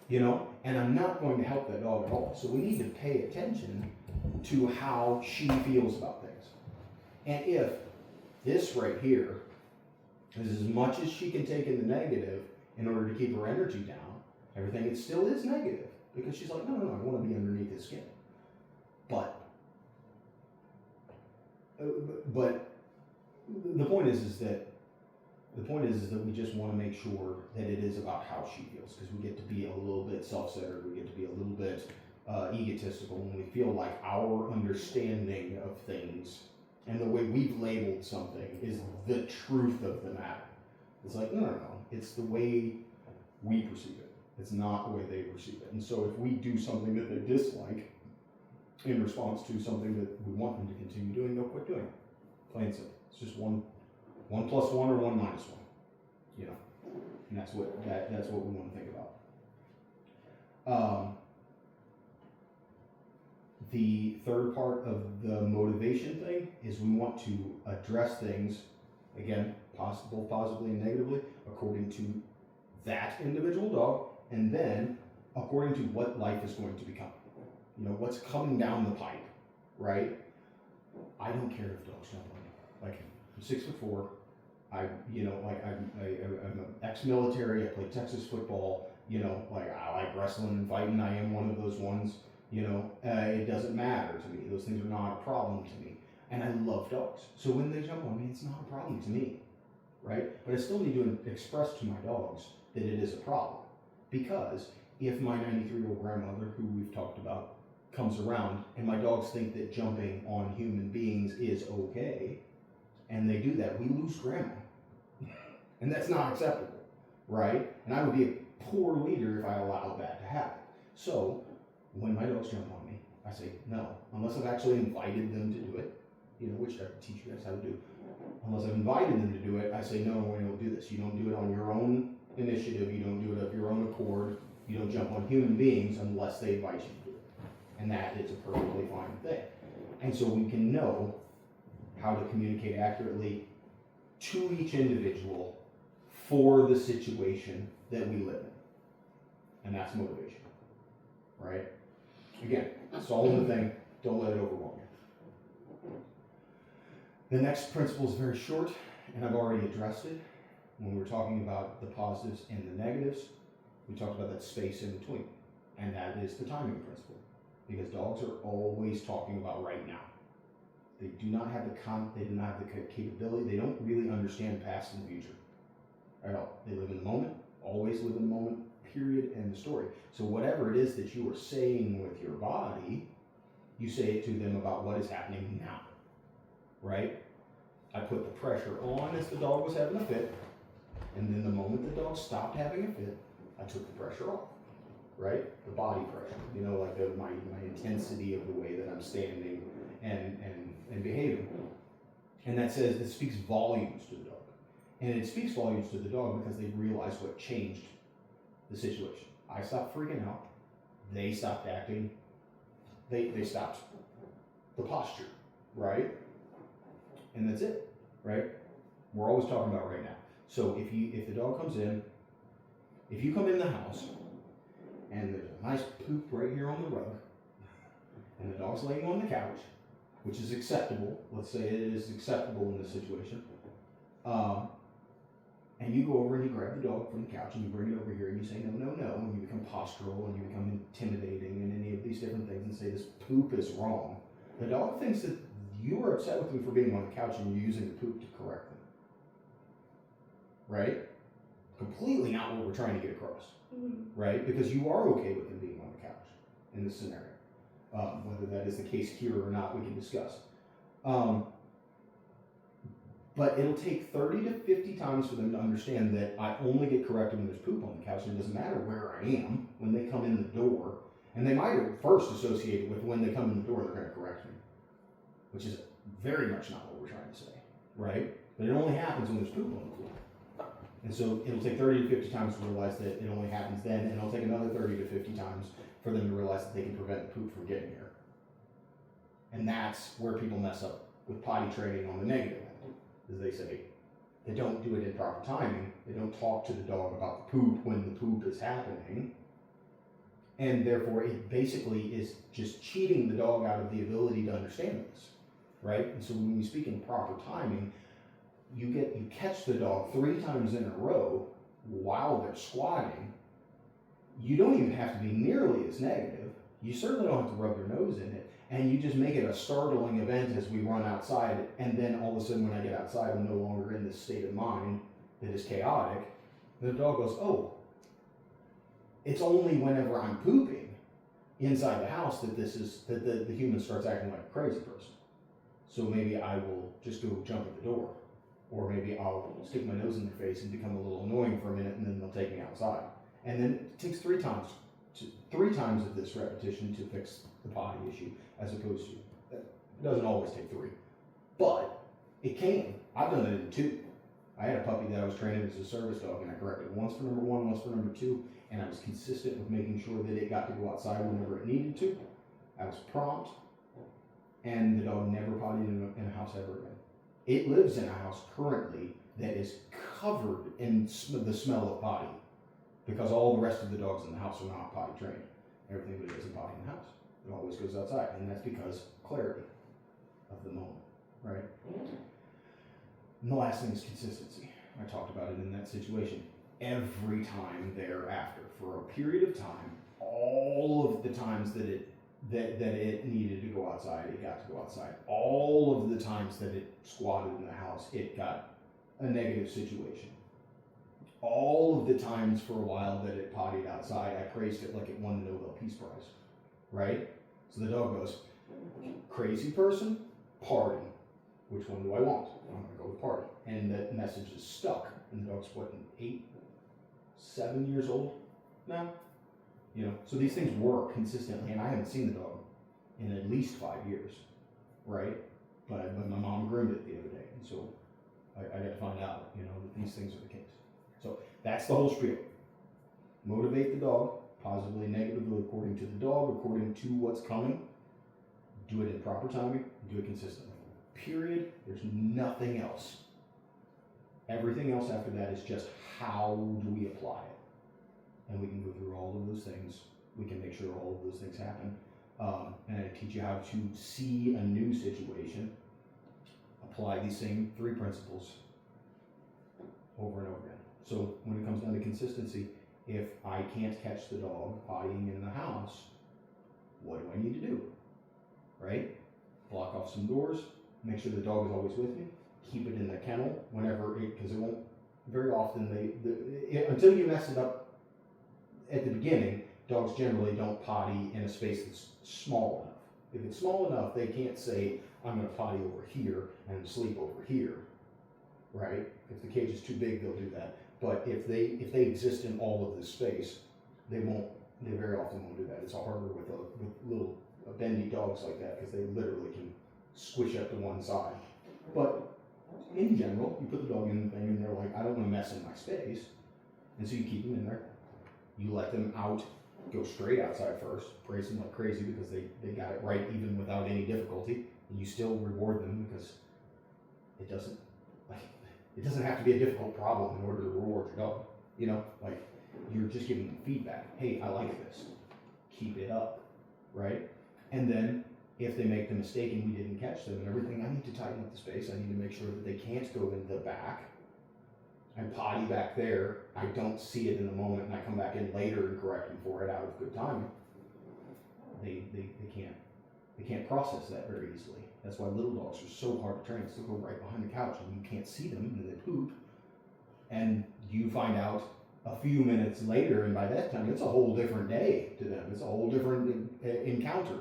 you know, and I'm not going to help that dog at all. So we need to pay attention to how she feels about things. And if this right here is as much as she can take in the negative in order to keep her energy down, everything, it still is negative, because she's like, no, I want to be underneath his skin. But the point is that we just want to make sure that it is about how she feels, because we get to be a little bit self-centered, we get to be a little bit egotistical when we feel like our understanding of things and the way we've labeled something is the truth of the matter. It's like, no, it's the way we perceive it. It's not the way they perceive it. And so if we do something that they dislike in response to something that we want them to continue doing, they'll quit doing it. Plain and simple. It's just one plus one or 1 minus 1, you know, and that's what we want to think about. The third part of the motivation thing is we want to address things, again, both positively and negatively, according to that individual dog, and then according to what life is going to become. You know, what's coming down the pipe, right? I don't care if dogs jump on me. Like, I'm 6'4". I'm an ex-military. I played Texas football. You know, like, I like wrestling and fighting. I am one of those ones. You know, it doesn't matter to me. Those things are not a problem to me. And I love dogs. So when they jump on me, it's not a problem to me, right? But I still need to express to my dogs that it is a problem. Because if my 93-year-old grandmother, who we've talked about, comes around and my dogs think that jumping on human beings is okay, and they do that, we lose grandma. And that's not acceptable, right? And I would be a poor leader if I allowed that to happen. So when my dogs jump on me, I say no, unless I've actually invited them to do it, you know, which I can teach you guys how to do. Unless I've invited them to do it, I say, no, we don't do this. You don't do it on your own initiative. You don't do it of your own accord. You don't jump on human beings unless they invite you to do it. And that is a perfectly fine thing. And so we can know how to communicate accurately to each individual for the situation that we live in. And that's motivation, right? Again, solve the thing, don't let it overwhelm you. The next principle is very short, and I've already addressed it. When we were talking about the positives and the negatives, we talked about that space in between, and that is the timing principle. Because dogs are always talking about right now. They do not have the capability. They don't really understand past and future at all. They live in the moment, always live in the moment, period, end of story. So whatever it is that you are saying with your body, you say it to them about what is happening now, right? I put the pressure on as the dog was having a fit, and then the moment the dog stopped having a fit, I took the pressure off, right? The body pressure, you know, like my intensity of the way that I'm standing and behaving. And that speaks volumes to the dog. And it speaks volumes to the dog because they realize what changed the situation. I stopped freaking out. They stopped acting they stopped the posture, right? And that's it, right? We're always talking about right now. So if the dog comes in, if you come in the house and there's a nice poop right here on the rug, and the dog's laying on the couch, which is acceptable. Let's say it is acceptable in this situation. And you go over and you grab the dog from the couch and you bring it over here and you say no, no, no, and you become postural and you become intimidating and any of these different things and say this poop is wrong. The dog thinks that you are upset with them for being on the couch and you're using the poop to correct them. Right? Completely not what we're trying to get across. Mm-hmm. Right? Because you are okay with them being on the couch in this scenario. Whether that is the case here or not, we can discuss. But it'll take 30 to 50 times for them to understand that I only get corrected when there's poop on the couch, and it doesn't matter where I am when they come in the door. And they might at first associate it with when they come in the door, they're going to correct me, which is very much not what we're trying to say, right? But it only happens when there's poop on the floor. And so it'll take 30 to 50 times to realize that it only happens then, and it'll take another 30 to 50 times for them to realize that they can prevent the poop from getting here. And that's where people mess up with potty training on the negative end, is they say they don't do it in proper timing, they don't talk to the dog about the poop when the poop is happening, and therefore it basically is just cheating the dog out of the ability to understand this, right? And so when you speak in proper timing, you catch the dog 3 times in a row while they're squatting. You don't even have to be nearly as negative. You certainly don't have to rub your nose in it. And you just make it a startling event as we run outside. And then all of a sudden when I get outside, I'm no longer in this state of mind that is chaotic. The dog goes, oh, it's only whenever I'm pooping inside the house that the human starts acting like a crazy person. So maybe I will just go jump at the door. Or maybe I'll stick my nose in their face and become a little annoying for a minute, and then they'll take me outside. And then it takes 3 times of this repetition to fix the potty issue, as opposed to, it doesn't always take 3, but it can. I've done it in 2. I had a puppy that I was training as a service dog, and I corrected once for number 1, once for number 2, and I was consistent with making sure that it got to go outside whenever it needed to. I was prompt, and the dog never pottied in a house ever again. It lives in a house currently that is covered in the smell of potty, because all the rest of the dogs in the house are not potty trained. Everything but it isn't potty in the house. It always goes outside, and that's because clarity of the moment, right? And the last thing is consistency. I talked about it in that situation. Every time thereafter, for a period of time, all of the times that it needed to go outside, it got to go outside. All of the times that it squatted in the house, it got a negative situation. All of the times for a while that it pottied outside, I praised it like it won the Nobel Peace Prize, right? So the dog goes, crazy person, party. Which one do I want? I'm going to go with party. And that message is stuck. And the dog's what, 8, 7 years old now? You know, so these things work consistently, and I haven't seen the dog in at least 5 years, right? But my mom groomed it the other day, and so I got to find out, you know, that these things are the case. So that's the whole spiel. Motivate the dog, positively, negatively, according to the dog, according to what's coming. Do it in proper timing, do it consistently. Period. There's nothing else. Everything else after that is just how do we apply it. And we can go through all of those things. We can make sure all of those things happen. And I teach you how to see a new situation, apply these same 3 principles over and over again. So when it comes down to consistency, if I can't catch the dog pottying in the house, what do I need to do? Right? Block off some doors, make sure the dog is always with me, keep it in the kennel because it won't, very often, until you mess it up at the beginning, dogs generally don't potty in a space that's small enough. If it's small enough, they can't say, I'm going to potty over here and sleep over here, right? If the cage is too big, they'll do that. But if they exist in all of this space, they very often won't do that. It's harder with little bendy dogs like that because they literally can squish up to one side. But in general, you put the dog in the thing and they're like, I don't want to mess in my space. And so you keep them in there. You let them out go straight outside first, praise them like crazy because they got it right even without any difficulty, and you still reward them because it doesn't have to be a difficult problem in order to reward your dog. You know, like you're just giving them feedback. Hey, I like this. Keep it up, right? And then if they make the mistake and we didn't catch them and everything, I need to tighten up the space. I need to make sure that they can't go in the back and potty back there. I don't see it in the moment, and I come back in later and correct them for it out of good timing. They can't process that very easily. That's why little dogs are so hard to train. They go right behind the couch and you can't see them, and they poop, and you find out a few minutes later, and by that time it's a whole different day to them. It's a whole different encounter,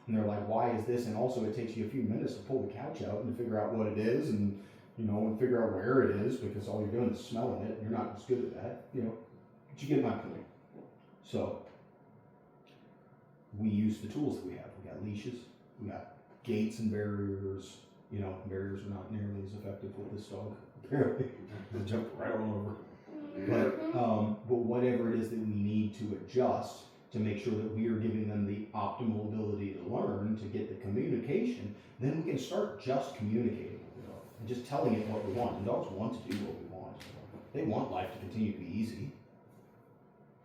and they're like, why is this? And also it takes you a few minutes to pull the couch out and figure out what it is, and and figure out where it is, because all you're doing is smelling it, and you're not as good at that, but you get my point. So we use the tools that we have. We got leashes, we got gates and barriers. Barriers are not nearly as effective with this dog, apparently. They jump right on over. But whatever it is that we need to adjust to make sure that we are giving them the optimal ability to learn, to get the communication, then we can start just communicating with the dog and just telling it what we want. And dogs want to do what we want. They want life to continue to be easy.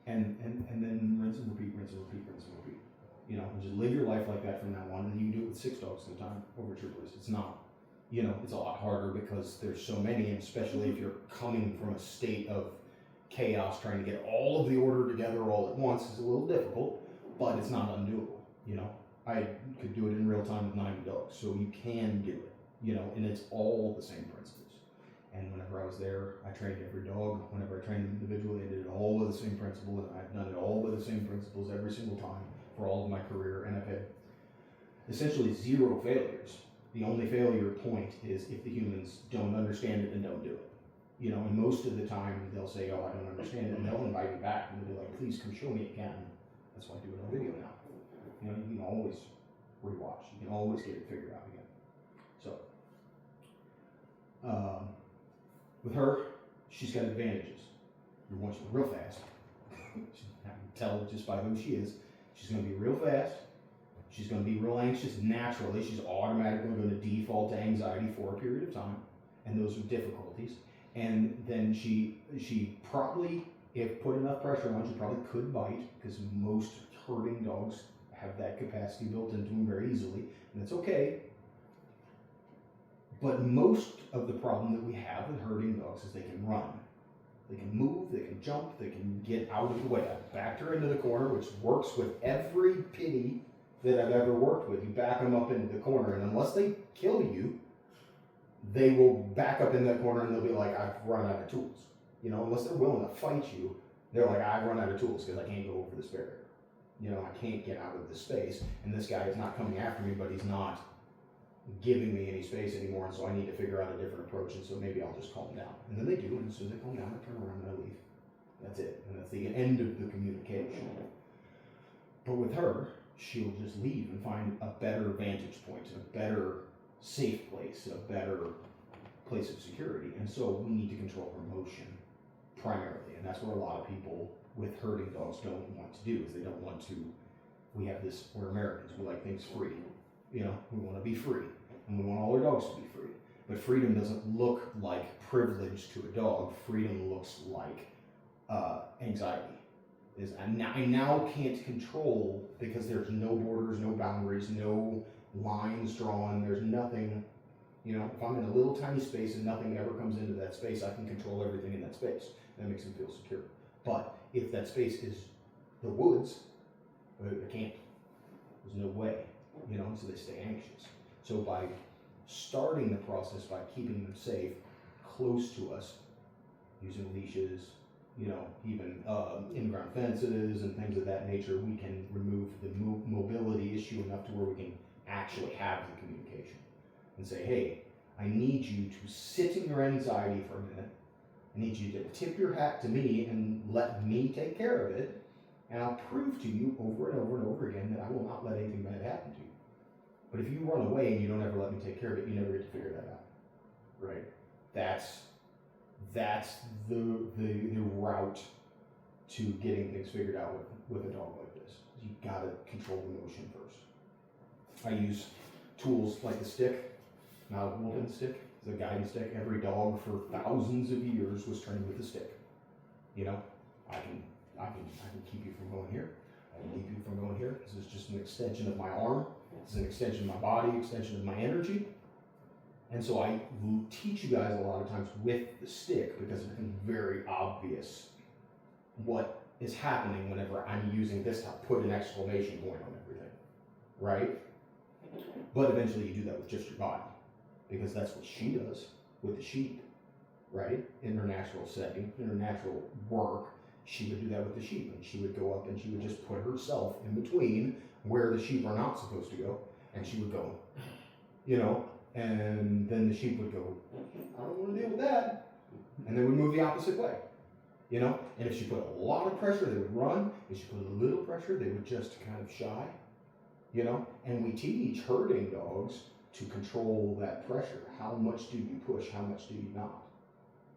And then rinse and repeat, rinse and repeat, rinse and repeat. And just live your life like that from now on, and you can do it with 6 dogs at a time over at your place. It's not, it's a lot harder because there's so many, and especially if you're coming from a state of chaos, trying to get all of the order together all at once is a little difficult, but it's not undoable. I could do it in real time with 90 dogs, so you can do it, and it's all the same principles. And whenever I was there, I trained every dog. Whenever I trained them individually, I did it all with the same principle, and I've done it all with the same principles every single time for all of my career, and I've had essentially 0 failures. The only failure point is if the humans don't understand it and don't do it. And most of the time they'll say, oh, I don't understand it, and they'll invite me back, and they'll be like, please come show me again. That's why I do it on video now. You can always rewatch. You can always get it figured out again. So, with her, she's got advantages. You want her real fast. I can tell just by who she is. She's going to be real fast. She's going to be real anxious naturally. She's automatically going to default to anxiety for a period of time, and those are difficulties. And then she probably, if put enough pressure on, she probably could bite, because most herding dogs have that capacity built into them very easily, and it's okay. But most of the problem that we have with herding dogs is they can run. They can move, they can jump, they can get out of the way. I backed her into the corner, which works with every pitty that I've ever worked with. You back them up into the corner, and unless they kill you, they will back up in that corner and they'll be like, I've run out of tools. Unless they're willing to fight you, they're like, I've run out of tools because I can't go over this barrier. I can't get out of this space, and this guy is not coming after me, but he's not giving me any space anymore, and so I need to figure out a different approach, and so maybe I'll just calm down. And then they do, and as soon as they calm down, I turn around and I leave. That's it, and that's the end of the communication. But with her, she'll just leave and find a better vantage point, a better safe place, a better place of security. And so we need to control her motion primarily, and that's what a lot of people with herding dogs don't want to do, is they don't want to, we're Americans, we like things free. We want to be free, and we want all our dogs to be free. But freedom doesn't look like privilege to a dog. Freedom looks like anxiety. I now can't control, because there's no borders, no boundaries, no lines drawn, there's nothing. If I'm in a little tiny space and nothing ever comes into that space, I can control everything in that space. That makes them feel secure. But if that space is the woods, I can't. There's no way. So they stay anxious. So by starting the process by keeping them safe, close to us, using leashes, even in-ground fences and things of that nature, we can remove the mobility issue enough to where we can actually have the communication and say, hey, I need you to sit in your anxiety for a minute. I need you to tip your hat to me and let me take care of it. And I'll prove to you over and over and over again that I will not let anything bad happen to you. But if you run away and you don't ever let me take care of it, you never get to figure that out, right? That's the route to getting things figured out with a dog like this. You gotta control the motion first. I use tools like the stick, not a whooping stick, it's a guiding stick. Every dog for thousands of years was trained with a stick. You know, I can keep you from going here. I can keep you from going here. This is just an extension of my arm. It's an extension of my body, extension of my energy. And so I teach you guys a lot of times with the stick because it becomes very obvious what is happening whenever I'm using this to put an exclamation point on everything, right? But eventually you do that with just your body because that's what she does with the sheep, right? In her natural setting, in her natural work, she would do that with the sheep, and she would go up and she would just put herself in between where the sheep are not supposed to go, and she would go, you know, and then the sheep would go, I don't want to deal with that, and they would move the opposite way, you know, and if she put a lot of pressure, they would run. If she put a little pressure, they would just kind of shy, you know, and we teach herding dogs to control that pressure. How much do you push? How much do you not?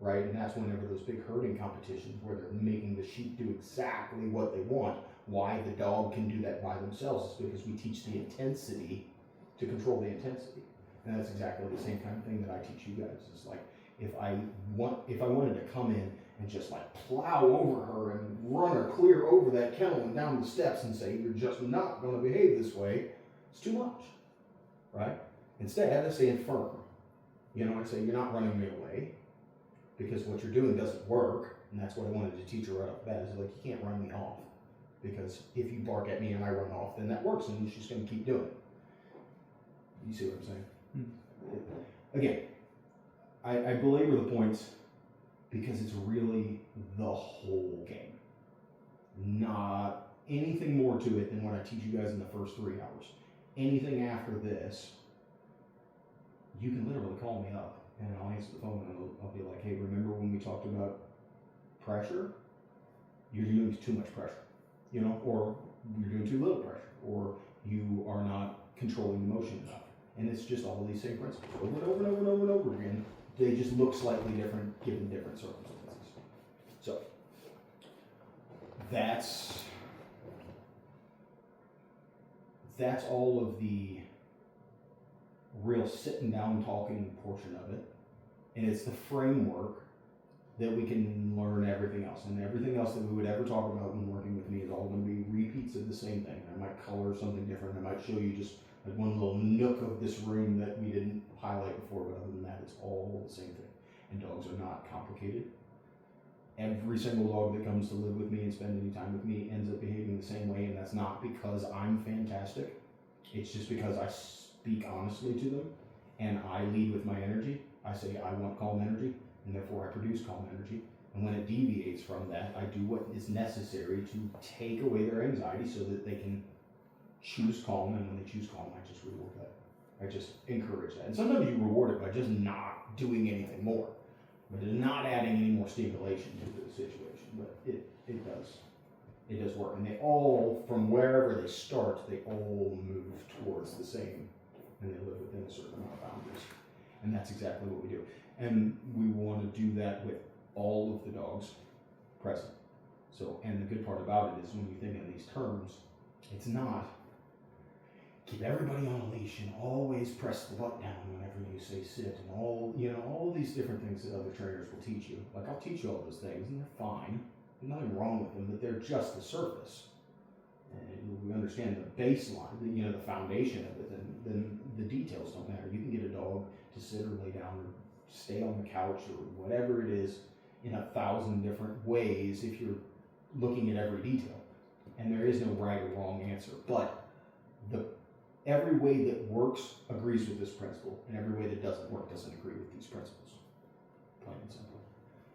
Right? And that's whenever those big herding competitions where they're making the sheep do exactly what they want. Why the dog can do that by themselves is because we teach the intensity to control the intensity. And that's exactly the same kind of thing that I teach you guys. It's like if I wanted to come in and just like plow over her and run her clear over that kennel and down the steps and say, you're just not going to behave this way, it's too much, right? Instead, I say firm. You know, I say, you're not running me away because what you're doing doesn't work. And that's what I wanted to teach her right off the bat is like, you can't run me off because if you bark at me and I run off, then that works and she's going to keep doing it. You see what I'm saying? Again, I belabor the points because it's really the whole game. Not anything more to it than what I teach you guys in the first 3 hours. Anything after this, you can literally call me up and I'll answer the phone and I'll be like, hey, remember when we talked about pressure? You're doing too much pressure, you know, or you're doing too little pressure, or you are not controlling the motion enough. And it's just all these same principles over and over and over and over and over again. They just look slightly different given different circumstances. So that's all of the real sitting down talking portion of it. And it's the framework that we can learn everything else. And everything else that we would ever talk about when working with me is all going to be repeats of the same thing. I might color something different. I might show you just like one little nook of this room that we didn't highlight before, but other than that, it's all the same thing. And dogs are not complicated. Every single dog that comes to live with me and spend any time with me ends up behaving the same way, and that's not because I'm fantastic. It's just because I speak honestly to them, and I lead with my energy. I say I want calm energy, and therefore I produce calm energy. And when it deviates from that, I do what is necessary to take away their anxiety so that they can choose calm, and when they choose calm, I just reward that. I just encourage that. And sometimes you reward it by just not doing anything more, but not adding any more stimulation to the situation. But it does work. And they all, from wherever they start, they all move towards the same, and they live within a certain amount of boundaries. And that's exactly what we do. And we want to do that with all of the dogs present. So, and the good part about it is when you think in these terms, it's not keep everybody on a leash and always press the butt down whenever you say sit and all these different things that other trainers will teach you. Like I'll teach you all those things and they're fine. There's nothing wrong with them, but they're just the surface. And we understand the baseline, the foundation of it, then the details don't matter. You can get a dog to sit or lay down or stay on the couch or whatever it is in 1,000 different ways if you're looking at every detail. And there is no right or wrong answer, but every way that works agrees with this principle, and every way that doesn't work doesn't agree with these principles. Plain and simple.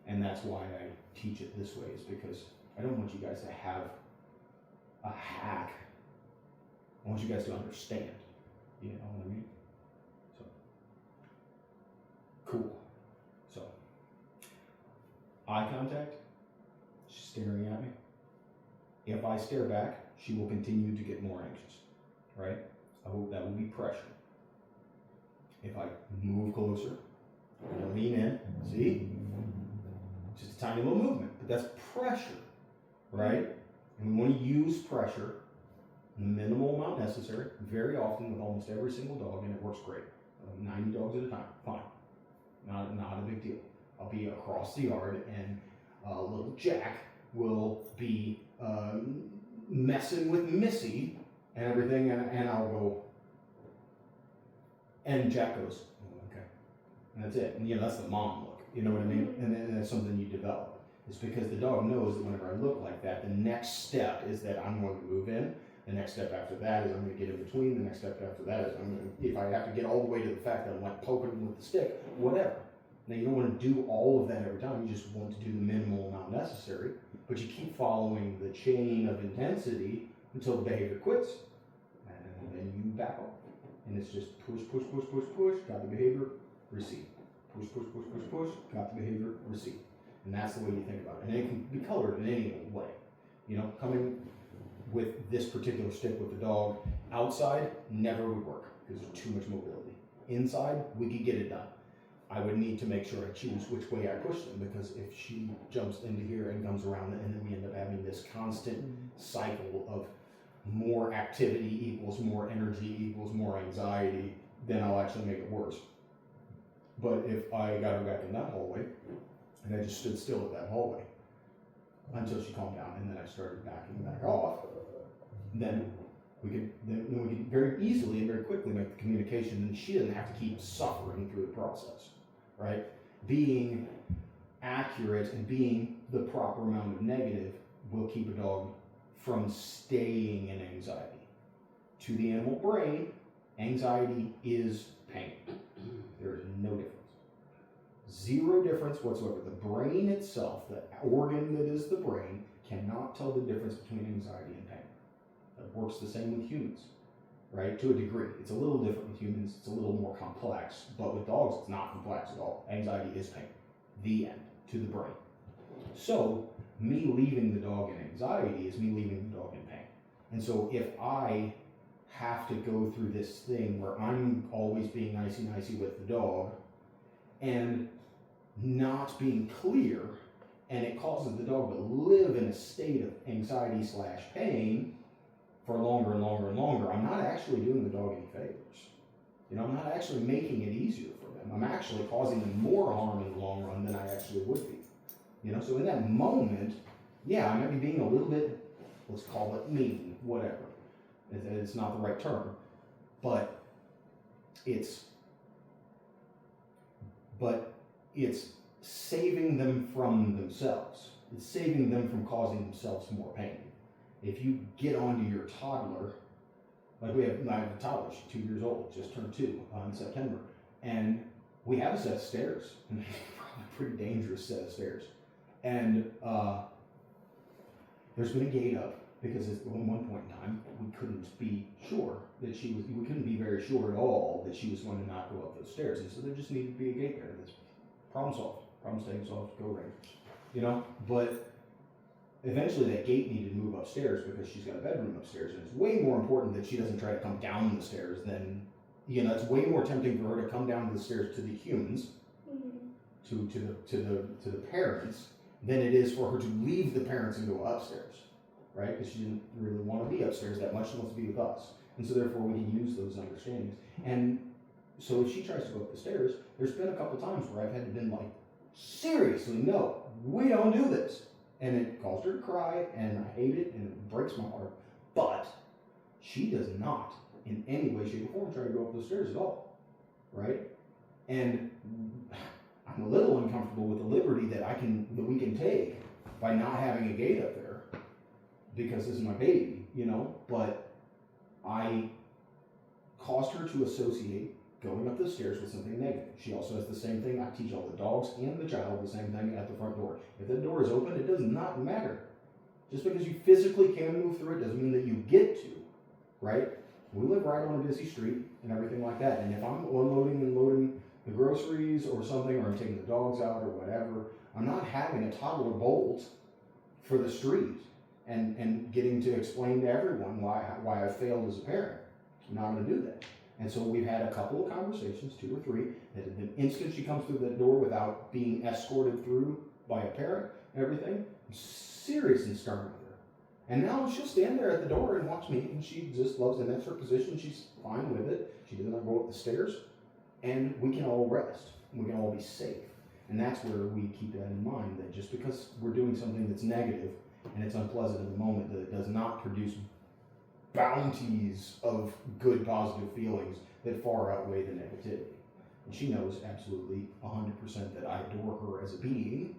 And that's why I teach it this way, is because I don't want you guys to have a hack. I want you guys to understand. You know what I mean? So, cool. So, eye contact, she's staring at me. If I stare back, she will continue to get more anxious, right? I hope that will be pressure. If I move closer, I'm gonna lean in, see? Just a tiny little movement, but that's pressure, right? And we want to use pressure, the minimal amount necessary, very often with almost every single dog, and it works great. 90 dogs at a time, fine. Not a big deal. I'll be across the yard, and little Jack will be messing with Missy and everything, and I'll go, and Jack goes, oh, okay. And that's it. And that's the mom look. You know what I mean? And then that's something you develop. It's because the dog knows that whenever I look like that, the next step is that I'm going to move in. The next step after that is I'm going to get in between. The next step after that is I'm going to, if I have to get all the way to the fact that I'm like poking him with the stick, whatever. Now you don't want to do all of that every time. You just want to do the minimal amount necessary, but you keep following the chain of intensity until the behavior quits, and then you back off. And it's just push, push, push, push, push, got the behavior, recede. Push, push, push, push, push, got the behavior, recede. And that's the way you think about it. And it can be colored in any old way. Coming with this particular stick with the dog outside never would work because there's too much mobility. Inside, we could get it done. I would need to make sure I choose which way I push them, because if she jumps into here and comes around, and then we end up having this constant cycle of more activity equals more energy equals more anxiety, then I'll actually make it worse. But if I got her back in that hallway, and I just stood still at that hallway until she calmed down, and then I started backing back off, then we could very easily and very quickly make the communication, and she doesn't have to keep suffering through the process, right? Being accurate and being the proper amount of negative will keep a dog from staying in anxiety. To the animal brain, anxiety is pain. There is no difference. Zero difference whatsoever. The brain itself, the organ that is the brain, cannot tell the difference between anxiety and pain. It works the same with humans, right? To a degree. It's a little different with humans. It's a little more complex. But with dogs, it's not complex at all. Anxiety is pain. The end. To the brain. So, me leaving the dog in anxiety is me leaving the dog in pain. And so if I have to go through this thing where I'm always being nicey-nicey with the dog and not being clear, and it causes the dog to live in a state of anxiety/pain for longer and longer and longer, I'm not actually doing the dog any favors. I'm not actually making it easier for them. I'm actually causing them more harm in the long run than I actually would be. So in that moment, yeah, I might be being a little bit, let's call it mean, whatever. It's not the right term, but it's saving them from themselves. It's saving them from causing themselves more pain. If you get onto your toddler, like I have a toddler, she's 2 years old, just turned 2 in September, and we have a set of stairs, and probably a pretty dangerous set of stairs. And there's been a gate up because at one point in time we couldn't be sure that we couldn't be very sure at all that she was going to not go up those stairs, and so there just needed to be a gate there. That's problem solved. Problem staying solved. Go Rangers. But eventually that gate needed to move upstairs because she's got a bedroom upstairs, and it's way more important that she doesn't try to come down the stairs than it's way more tempting for her to come down the stairs to the humans, to the parents, than it is for her to leave the parents and go upstairs, right? Because she didn't really want to be upstairs that much. She wants to be with us. And so therefore we can use those understandings. And so if she tries to go up the stairs, there's been a couple times where I've had to been like, seriously, no, we don't do this. And it caused her to cry, and I hate it, and it breaks my heart. But she does not, in any way, shape, or form, try to go up those stairs at all, right? And I'm a little uncomfortable with the liberty that we can take by not having a gate up there, because this is my baby, but I caused her to associate going up the stairs with something negative. She also has the same thing. I teach all the dogs and the child the same thing at the front door. If the door is open, it does not matter. Just because you physically can move through it doesn't mean that you get to, right? We live right on a busy street and everything like that. And if I'm unloading and loading the groceries or something, or I'm taking the dogs out or whatever, I'm not having a toddler bolt for the street and getting to explain to everyone why I failed as a parent. I'm not going to do that. And so we've had a couple of conversations, 2 or 3, that the instant she comes through that door without being escorted through by a parent and everything, I'm serious and stern with her. And now she'll stand there at the door and watch me, and she just loves it. And that's her position. She's fine with it. She does not go up the stairs, and we can all rest. We can all be safe. And that's where we keep that in mind, that just because we're doing something that's negative and it's unpleasant in the moment, that it does not produce bounties of good, positive feelings that far outweigh the negativity. And she knows absolutely 100% that I adore her as a being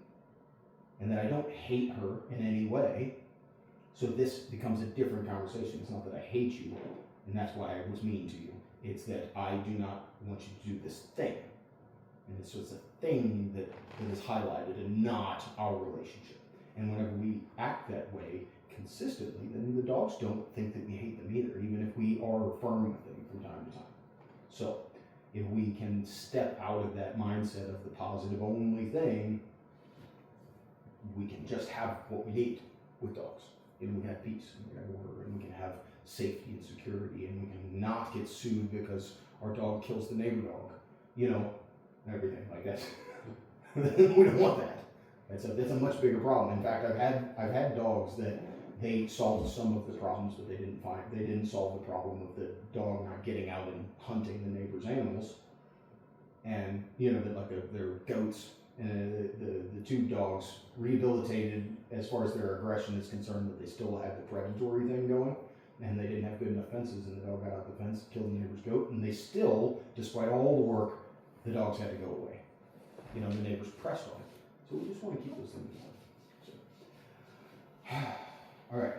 and that I don't hate her in any way. So this becomes a different conversation. It's not that I hate you, and that's why I was mean to you. It's that I do not want you to do this thing. And so it's a thing that is highlighted and not our relationship. And whenever we act that way consistently, then the dogs don't think that we hate them either, even if we are firm with them from time to time. So if we can step out of that mindset of the positive only thing, we can just have what we need with dogs. And we can have peace, and we can have order, and we can have safety and security, and we can not get sued because our dog kills the neighbor dog, you know, everything like that. We don't want that. That's a much bigger problem. In fact, I've had dogs that they solved some of the problems, but they didn't solve the problem of the dog not getting out and hunting the neighbor's animals. And you know that they're goats, and the two dogs rehabilitated as far as their aggression is concerned, but they still had the predatory thing going, and they didn't have good enough fences, and the dog got out the fence, killed the neighbor's goat, and they still, despite all the work, the dogs had to go away. You know, the neighbors pressed on it. So we just want to keep those things in mind. So. All right.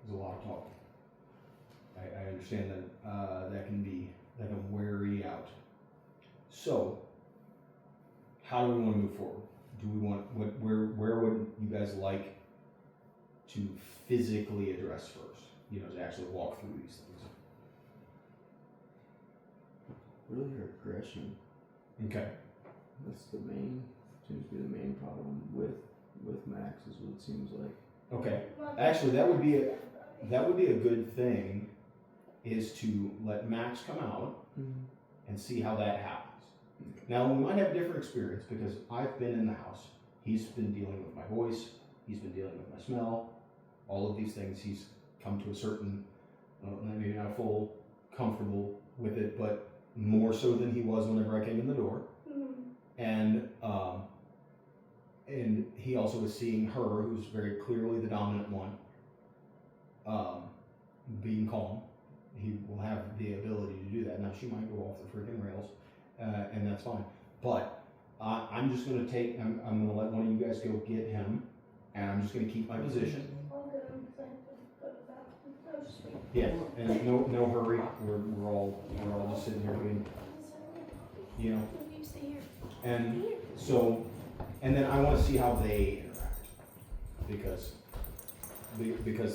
There's a lot of talking. I understand that that can wear you out. So, how do we want to move forward? Do we want where would you guys like to physically address first? You know, to actually walk through these things. Really, her aggression. Okay. That's seems to be the main problem with Max, is what it seems like. Okay. Actually, that would be a good thing, is to let Max come out and see how that happens. Now, we might have different experience because I've been in the house. He's been dealing with my voice. He's been dealing with my smell. All of these things, he's come to a certain, maybe not full comfortable with it, but more so than he was whenever I came in the door. And he also is seeing her, who's very clearly the dominant one, being calm. He will have the ability to do that. Now, she might go off the freaking rails, and that's fine. But I'm just going to I'm going to let one of you guys go get him, and I'm just going to keep my position. Yeah, and no hurry. We're all just sitting here being, you know. And so, and then I want to see how they interact, because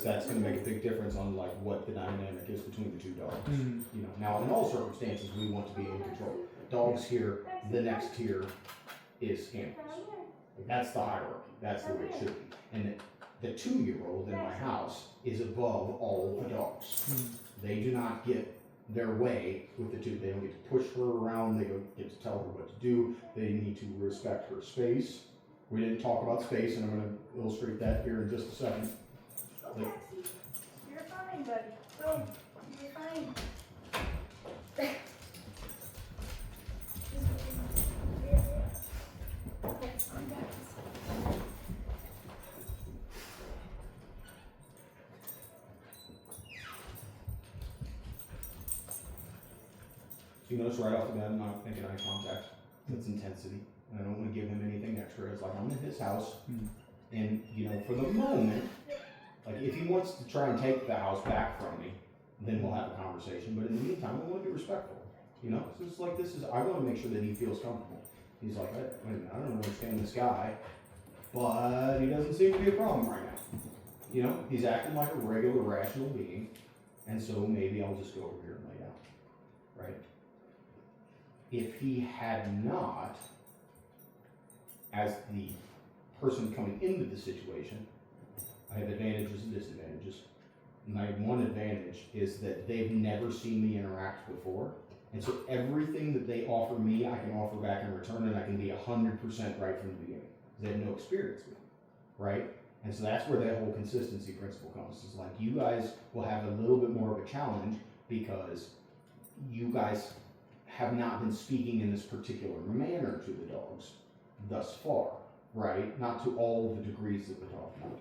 that's going to make a big difference on like what the dynamic is between the two dogs. You know, now in all circumstances we want to be in control. Dogs here, the next tier is animals. That's the hierarchy. That's the way it should be. And the 2-year-old in my house is above all the dogs. They do not get their way with the two. They don't get to push her around. They don't get to tell her what to do. They need to respect her space. We didn't talk about space, and I'm going to illustrate that here in just a second. Go, Taxi. You're fine, buddy. Go. You're fine. Okay, I'm back. So you notice right off the bat, I'm not making eye contact. That's intensity. And I don't want to give him anything extra. It's like I'm in his house. And, you know, for the moment, like if he wants to try and take the house back from me, then we'll have a conversation. But in the meantime, I want to be respectful. You know, so it's like I want to make sure that he feels comfortable. He's like, wait a minute, I don't understand this guy, but he doesn't seem to be a problem right now. You know, he's acting like a regular, rational being. And so maybe I'll just go over here and lay down. Right? If he had not, as the person coming into the situation, I have advantages and disadvantages. My one advantage is that they've never seen me interact before. And so everything that they offer me, I can offer back in return, and I can be 100% right from the beginning. They have no experience with it, right? And so that's where that whole consistency principle comes. It's like you guys will have a little bit more of a challenge because you guys have not been speaking in this particular manner to the dogs thus far, right? Not to all of the degrees that we're talking about.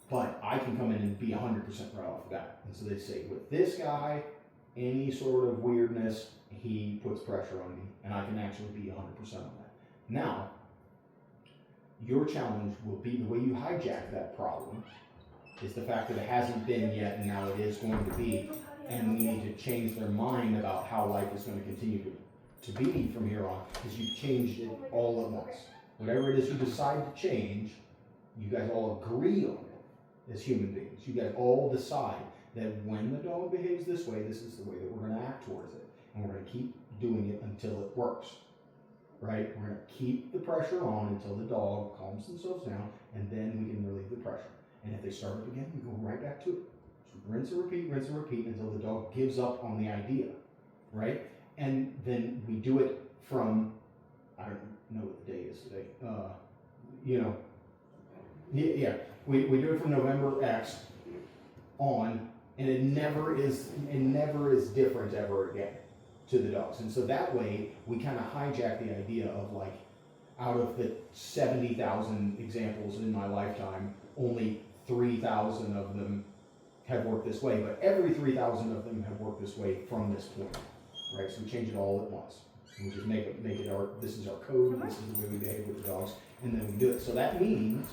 But I can come in and be 100% right off the bat. And so they say, with this guy, any sort of weirdness, he puts pressure on me, and I can actually be 100% on that. Now, your challenge will be the way you hijack that problem is the fact that it hasn't been yet, and now it is going to be, and we need to change their mind about how life is going to continue to be from here on, because you've changed it all at once. Whatever it is you decide to change, you guys all agree on it as human beings. You guys all decide that when the dog behaves this way, this is the way that we're going to act towards it. And we're going to keep doing it until it works, right? We're going to keep the pressure on until the dog calms themselves down, and then we can relieve the pressure. And if they start up again, we go right back to it. So rinse and repeat until the dog gives up on the idea, right? And then we do it from, I don't know what the day is today, we do it from November X on, and it never is different ever again to the dogs. And so that way we kind of hijack the idea of like, out of the 70,000 examples in my lifetime, only 3,000 of them have worked this way, but every 3,000 of them have worked this way from this point, right? So we change it all at once. We just make it our, this is our code, this is the way we behave with the dogs, and then we do it. So that means,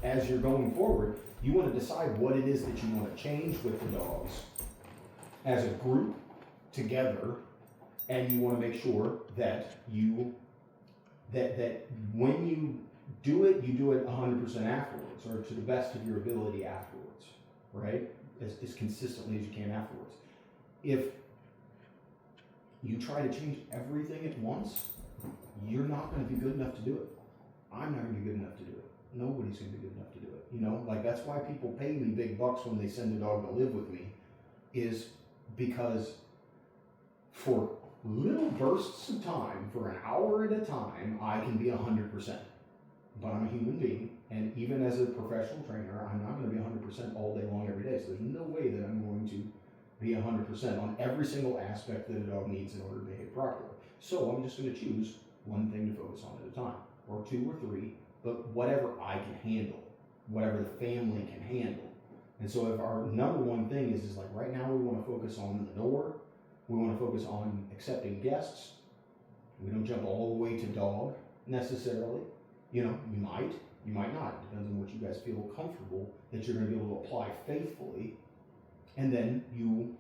as you're going forward, you want to decide what it is that you want to change with the dogs as a group together, and you want to make sure that that when you do it 100% afterwards, or to the best of your ability afterwards, right? As consistently as you can afterwards. If you try to change everything at once, you're not going to be good enough to do it. I'm not going to be good enough to do it. Nobody's going to be good enough to do it. You know, like that's why people pay me big bucks when they send a dog to live with me, is because for little bursts of time, for an hour at a time, I can be 100%. But I'm a human being, and even as a professional trainer, I'm not going to be 100% all day long every day. So there's no way that I'm going to be 100% on every single aspect that a dog needs in order to behave properly. So I'm just going to choose one thing to focus on at a time, or two or three, but whatever I can handle, whatever the family can handle. And so if our number one thing is like right now we want to focus on the door, we want to focus on accepting guests. We don't jump all the way to dog necessarily. You know, you might not. It depends on what you guys feel comfortable that you're going to be able to apply faithfully. And then you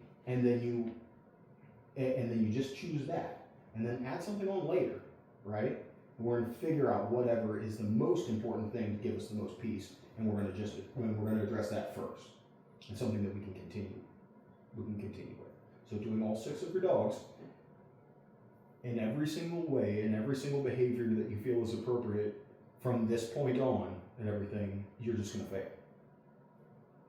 just choose that, and then add something on later, right? And we're going to figure out whatever is the most important thing to give us the most peace, and we're going to address that first. It's something that we can continue with. So doing all 6 of your dogs in every single way, in every single behavior that you feel is appropriate from this point on, and everything, you're just going to fail.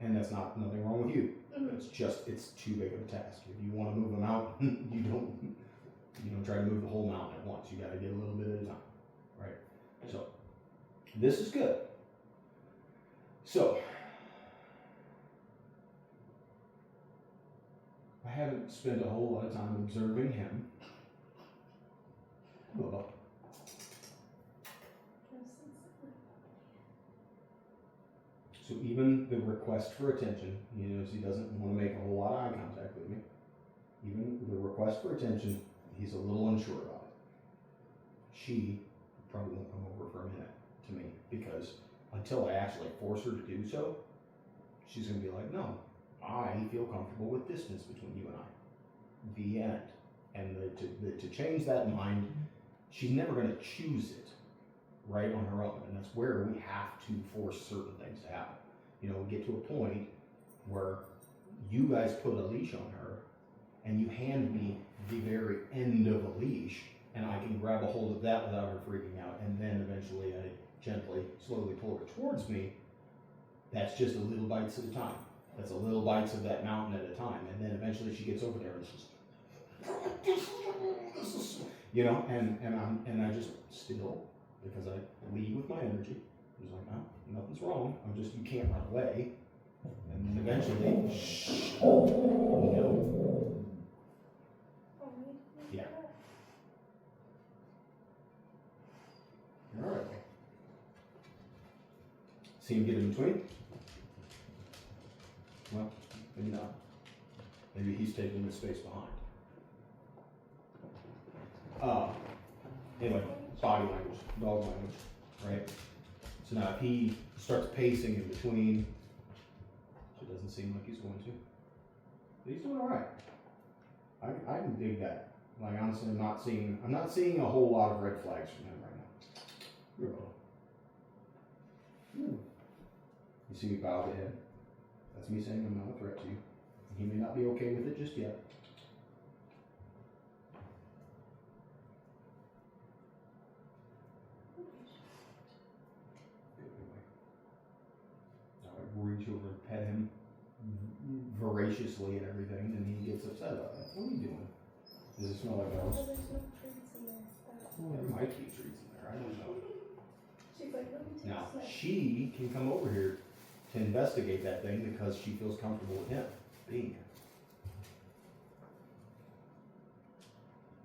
And that's nothing wrong with you. It's too big of a task. If you want to move them out, you don't try to move the whole mountain at once. You got to get a little bit at a time, right? So this is good. So I haven't spent a whole lot of time observing him. Well, so even the request for attention, he knows he doesn't want to make a whole lot of eye contact with me. Even the request for attention, he's a little unsure about it. She probably won't come over for a minute to me, because until I actually force her to do so, she's going to be like, no, I feel comfortable with distance between you and I. The end. And to change that mind, she's never going to choose it right on her own, and that's where we have to force certain things to happen. You know, we get to a point where you guys put a leash on her, and you hand me the very end of a leash, and I can grab a hold of that without her freaking out, and then eventually I gently, slowly pull her towards me. That's just a little bites at a time. That's a little bites of that mountain at a time, and then eventually she gets over there, and it's just, you know, and I just still, because I lead with my energy, She's like, no, nothing's wrong. You can't run away. And then eventually, shh, no. Yeah. All right. See him get in between? Well, maybe not. Maybe he's taking the space behind. Anyway, body language, dog language, right? So now if he starts pacing in between, it doesn't seem like he's going to. But he's doing all right. I can dig that. Like honestly, I'm not seeing a whole lot of red flags from him right now. You're welcome. You see me bow the head? That's me saying I'm not a threat to you. He may not be okay with it just yet. I reach over and pet him voraciously and everything, and he gets upset about that. What are you doing? Does it smell like dogs? There's no treats in there. Well, there might be treats in there. I don't know. She's like, let me taste Now, that. she can come over here to investigate that thing because she feels comfortable with him being here.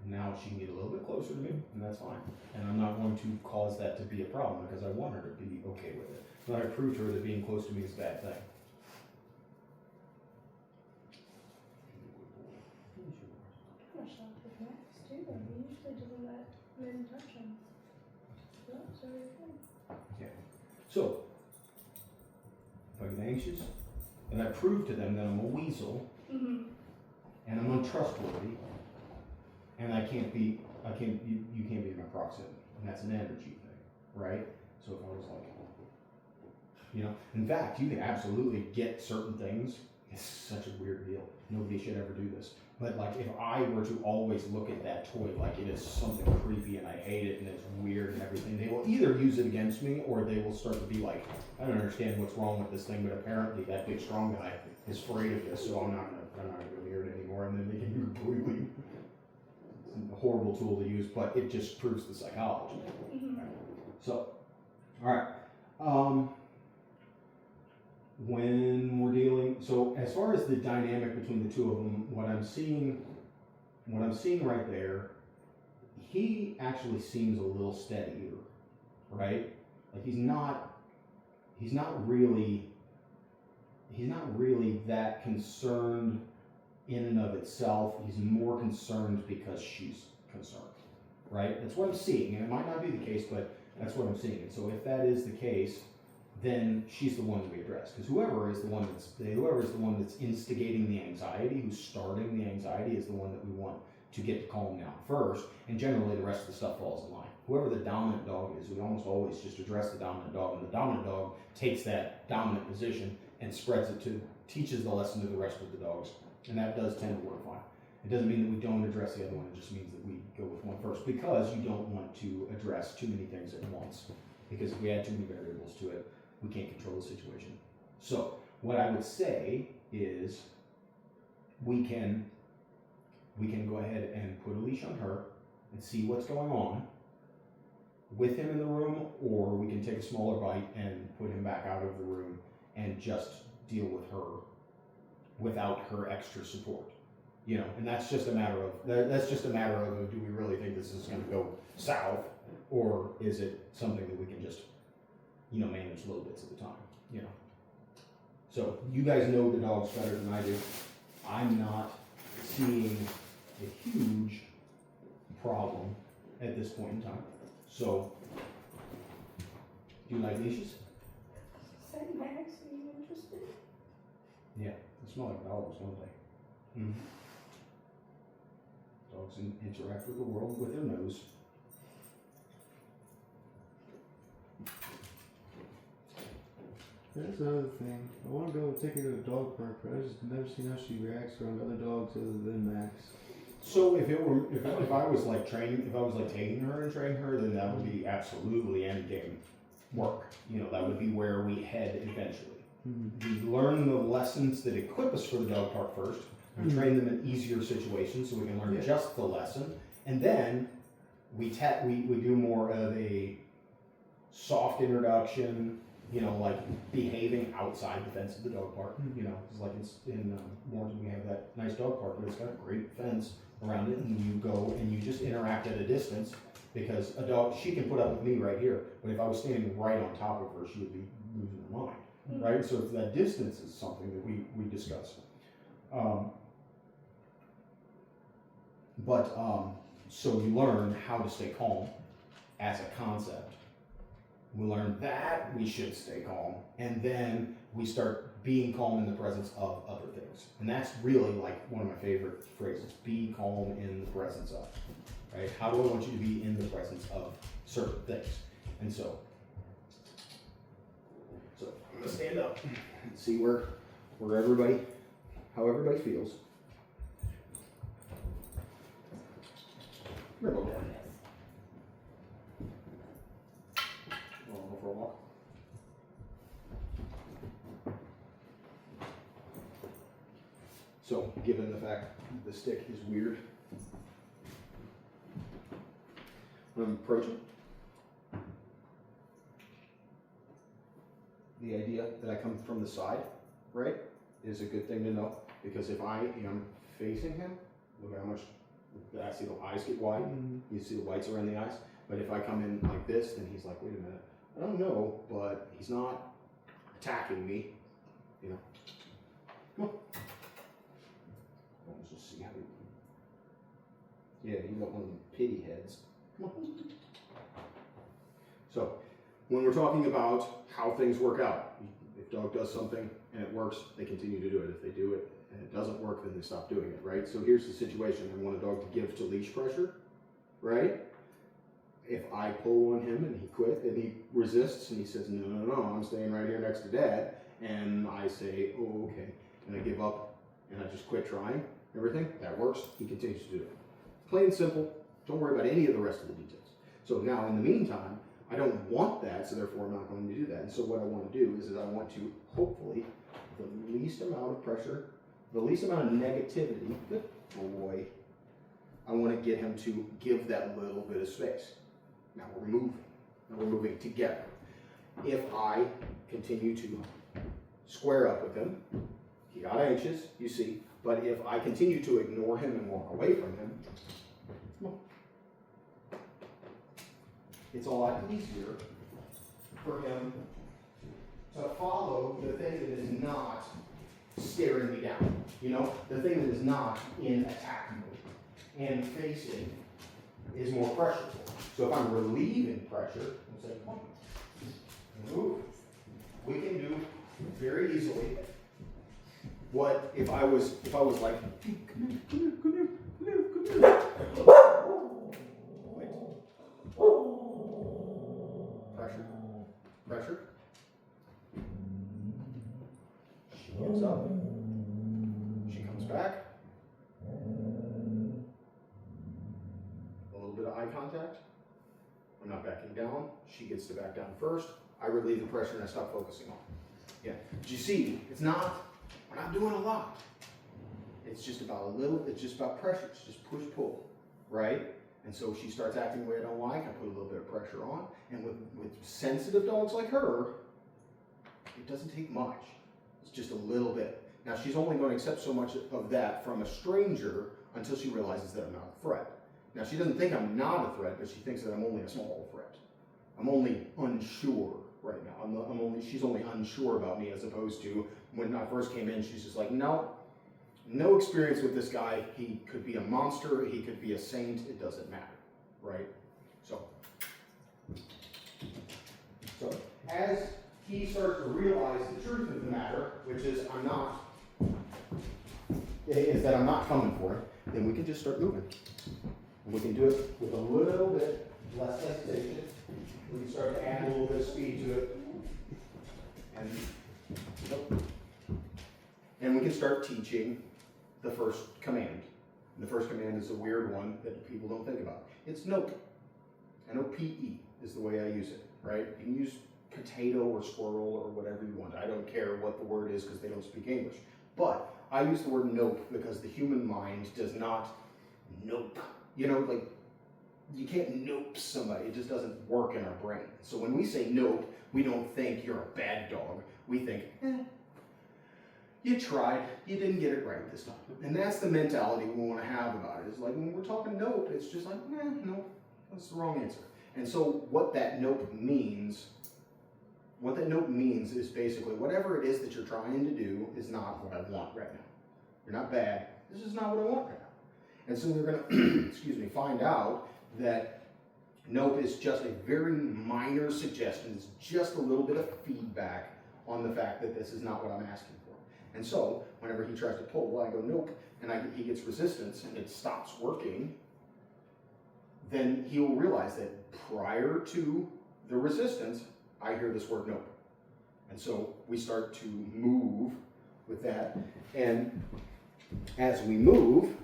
And now she can get a little bit closer to me, and that's fine. And I'm not going to cause that to be a problem because I want her to be okay with it. But I proved to her that being close to me is a bad thing. I'm gonna shop with Max too, though. He usually doesn't let men touch him. No, so you're good. So, if I get anxious, and I prove to them that I'm a weasel, and I'm untrustworthy, and you can't be in my proximity, and that's an energy thing, right? So if I was like, in fact, you can absolutely get certain things. It's such a weird deal. Nobody should ever do this. But like, if I were to always look at that toy like it is something creepy and I hate it and it's weird and everything, they will either use it against me or they will start to be like, I don't understand what's wrong with this thing, but apparently that big strong guy is afraid of this, so I'm not gonna go near it anymore. And then they can be completely a horrible tool to use, but it just proves the psychology. So, all right. When we're dealing, so as far as the dynamic between the two of them, what I'm seeing right there, he actually seems a little steadier, right? Like he's not really that concerned in and of itself. He's more concerned because she's concerned, right? That's what I'm seeing, and it might not be the case, but that's what I'm seeing. And so if that is the case, then she's the one that we address. Because whoever is the one that's instigating the anxiety, who's starting the anxiety, is the one that we want to get to calm down first, and generally the rest of the stuff falls in line. Whoever the dominant dog is, we almost always just address the dominant dog, and the dominant dog takes that dominant position and spreads it teaches the lesson to the rest of the dogs, and that does tend to work fine. It doesn't mean that we don't address the other one, it just means that we go with one first, because you don't want to address too many things at once, because if we add too many variables to it, we can't control the situation. So what I would say is we can go ahead and put a leash on her and see what's going on with him in the room, or we can take a smaller bite and put him back out of the room and just deal with her without her extra support. And that's just a matter of do we really think this is going to go south, or is it something that we can just manage little bits at a time, So you guys know the dogs better than I do. I'm not seeing a huge problem at this point in time. So, do you like leashes? Say, Max, are you interested? Yeah, they smell like dogs, don't they? Mm-hmm. Dogs interact with the world with their nose. That's another thing. I want to go take her to a dog park, but I just never seen how she reacts around other dogs other than Max. So if I was like taking her and training her, then that would be absolutely end game work. That would be where we head eventually. We learn the lessons that equip us for the dog park first, and train them in easier situations so we can learn just the lesson, and then we do more of a soft introduction, you know, like behaving outside the fence of the dog park. You know, it's like it's in Warrenton, we have that nice dog park, but it's got a great fence around it, and you go and you just interact at a distance, because a dog, she can put up with me right here, but if I was standing right on top of her, she would be losing her mind, right? So if that distance is something that we discuss. So you learn how to stay calm as a concept. We learn that we should stay calm, and then we start being calm in the presence of other things. And that's really like one of my favorite phrases, be calm in the presence of, right? How do I want you to be in the presence of certain things? And so I'm gonna stand up and see where everybody, how everybody feels. We're gonna go down. Wanna go for a walk? So, given the fact the stick is weird, I'm approaching. The idea that I come from the side, right, is a good thing to know, because if I am facing him, look at how much, I see the eyes get wide, you see the whites around the eyes, but if I come in like this, then he's like, wait a minute, I don't know, but he's not attacking me, you know. Come on. Let's just see how he, yeah, you got one of them pity heads. Come on. So, when we're talking about how things work out, if dog does something and it works, they continue to do it. If they do it and it doesn't work, then they stop doing it, right? So here's the situation. I want a dog to give to leash pressure, right? If I pull on him and he quit and he resists and he says, no, I'm staying right here next to Dad, and I say, oh, okay, and I give up and I just quit trying everything, that works, he continues to do it. Plain and simple, don't worry about any of the rest of the details. So now in the meantime, I don't want that, so therefore I'm not going to do that. And so what I want to do is I want to, hopefully, the least amount of pressure, the least amount of negativity, good boy, I want to get him to give that little bit of space. Now we're moving together. If I continue to square up with him, he got anxious, you see, but if I continue to ignore him and walk away from him, come on. It's a lot easier for him to follow the thing that is not staring me down, you know, the thing that is not in attack mode. And facing is more pressureful. So if I'm relieving pressure, I'm saying, come on, move. We can do very easily what if I was like, hey, come here. Pressure. She gets up. She comes back. A little bit of eye contact. I'm not backing down. She gets to back down first. I relieve the pressure and I stop focusing on it. Yeah. Do you see? We're not doing a lot. It's just about it's just about pressure. It's just push pull, right? And so she starts acting the way I don't like. I put a little bit of pressure on. And with sensitive dogs like her, it doesn't take much. It's just a little bit. Now she's only going to accept so much of that from a stranger until she realizes that I'm not a threat. Now she doesn't think I'm not a threat, but she thinks that I'm only a small threat. I'm only unsure right now. She's only unsure about me, as opposed to when I first came in, she's just like, no experience with this guy. He could be a monster, he could be a saint, it doesn't matter, right? So as he starts to realize the truth of the matter, which is that I'm not coming for him, then we can just start moving. And we can do it with a little bit less hesitation. We can start to add a little bit of speed to it. And we can start teaching the first command. And the first command is a weird one that people don't think about. It's nope. N-O-P-E is the way I use it, right? You can use potato or squirrel or whatever you want. I don't care what the word is because they don't speak English. But I use the word nope because the human mind does not nope. You know, like you can't nope somebody. It just doesn't work in our brain. So when we say nope, we don't think you're a bad dog. We think, you tried, you didn't get it right this time. And that's the mentality we want to have about it. It's like when we're talking nope, it's just like, nope, that's the wrong answer. And so what that nope means is basically whatever it is that you're trying to do is not what I want right now. You're not bad. This is not what I want right now. And so they're going to, find out that nope is just a very minor suggestion. It's just a little bit of feedback on the fact that this is not what I'm asking for. And so whenever he tries to pull, I go nope, and he gets resistance and it stops working, then he will realize that prior to the resistance, I hear this word nope. And so we start to move with that. And as we move,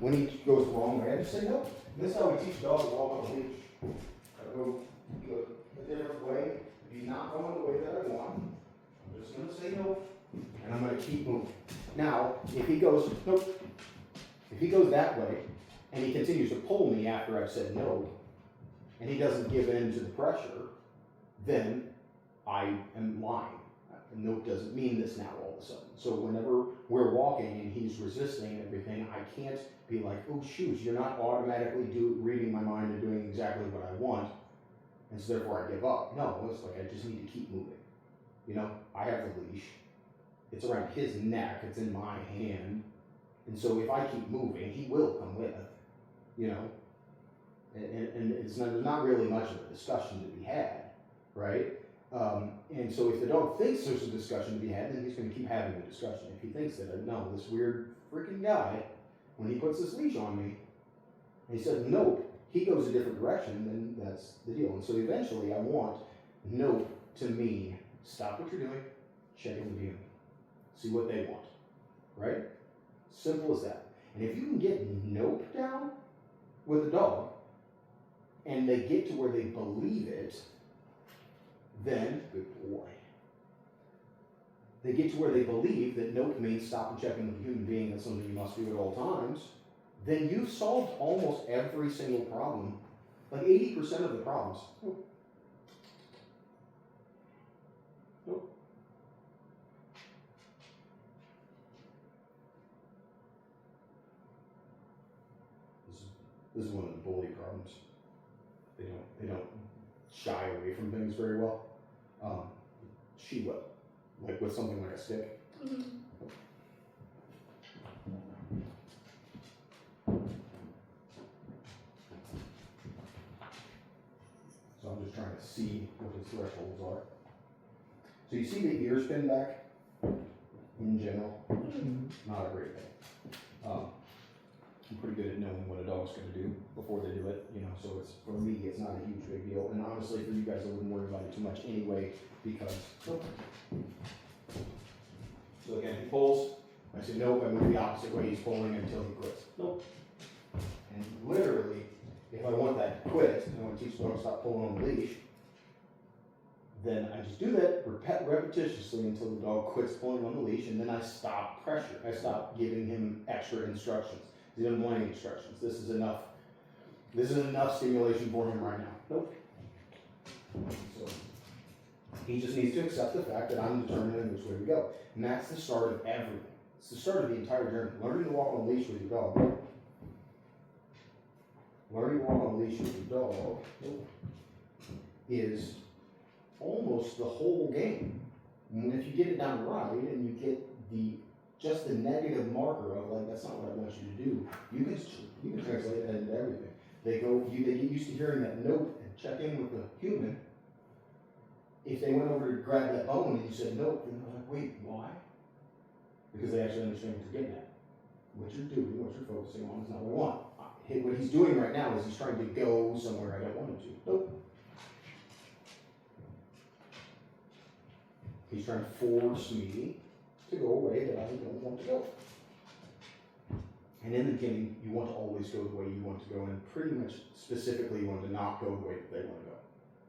when he goes the wrong way, I just say no. This is how we teach dogs to walk on a leash. I go a different way. If he's not going the way that I want, I'm just going to say no, and I'm going to keep moving. Now, if he goes nope, if he goes that way, and he continues to pull me after I've said no, and he doesn't give in to the pressure, then I am lying. Nope doesn't mean this now all of a sudden. So whenever we're walking and he's resisting everything, I can't be like, oh shoot, you're not automatically reading my mind and doing exactly what I want, and so therefore I give up. No, it's like I just need to keep moving. You know, I have the leash. It's around his neck. It's in my hand. And so if I keep moving, he will come with. You know, and there's not really much of a discussion to be had, right? And so if the dog thinks there's a discussion to be had, then he's going to keep having the discussion. If he thinks that, no, this weird freaking guy, when he puts this leash on me, and he says nope, he goes a different direction, then that's the deal. And so eventually I want nope to mean stop what you're doing, check in with you, see what they want, right? Simple as that. And if you can get nope down with a dog, and they get to where they believe it, then, good boy, they get to where they believe that nope means stop and check in with a human being, that's something you must do at all times, then you've solved almost every single problem, like 80% of the problems. Nope. Nope. This is one of the bully problems. They don't shy away from things very well. She will, like with something like a stick. Mm-hmm. So I'm just trying to see what his thresholds are. So you see the ear spin back in general, not a great thing. I'm pretty good at knowing what a dog's going to do before they do it, you know, so it's, for me, it's not a huge big deal. And honestly, for you guys, I wouldn't worry about it too much anyway, because, so again, he pulls, I say nope, I move the opposite way he's pulling until he quits. Nope. And literally, if I want that to quit, and I want to teach the dog to stop pulling on the leash, then I just do that repetitiously until the dog quits pulling on the leash, and then I stop pressure. I stop giving him extra instructions. He doesn't want any instructions. This is enough stimulation for him right now. Nope. So he just needs to accept the fact that I'm determining which way to go. And that's the start of everything. It's the start of the entire journey. Learning to walk on a leash with your dog. Learning to walk on a leash with your dog is almost the whole game. And if you get it down right and you get just the negative marker of like, that's not what I want you to do, you can translate that into everything. They get used to hearing that nope and check in with the human. If they went over to grab that bone and you said nope, then they're like, wait, why? Because they actually understand what you're getting at. What you're doing, what you're focusing on is not what I want. What he's doing right now is he's trying to go somewhere I don't want him to. Nope. He's trying to force me to go away that I don't want to go. And in the beginning, you want to always go the way you want to go, and pretty much specifically you want to not go the way that they want to go.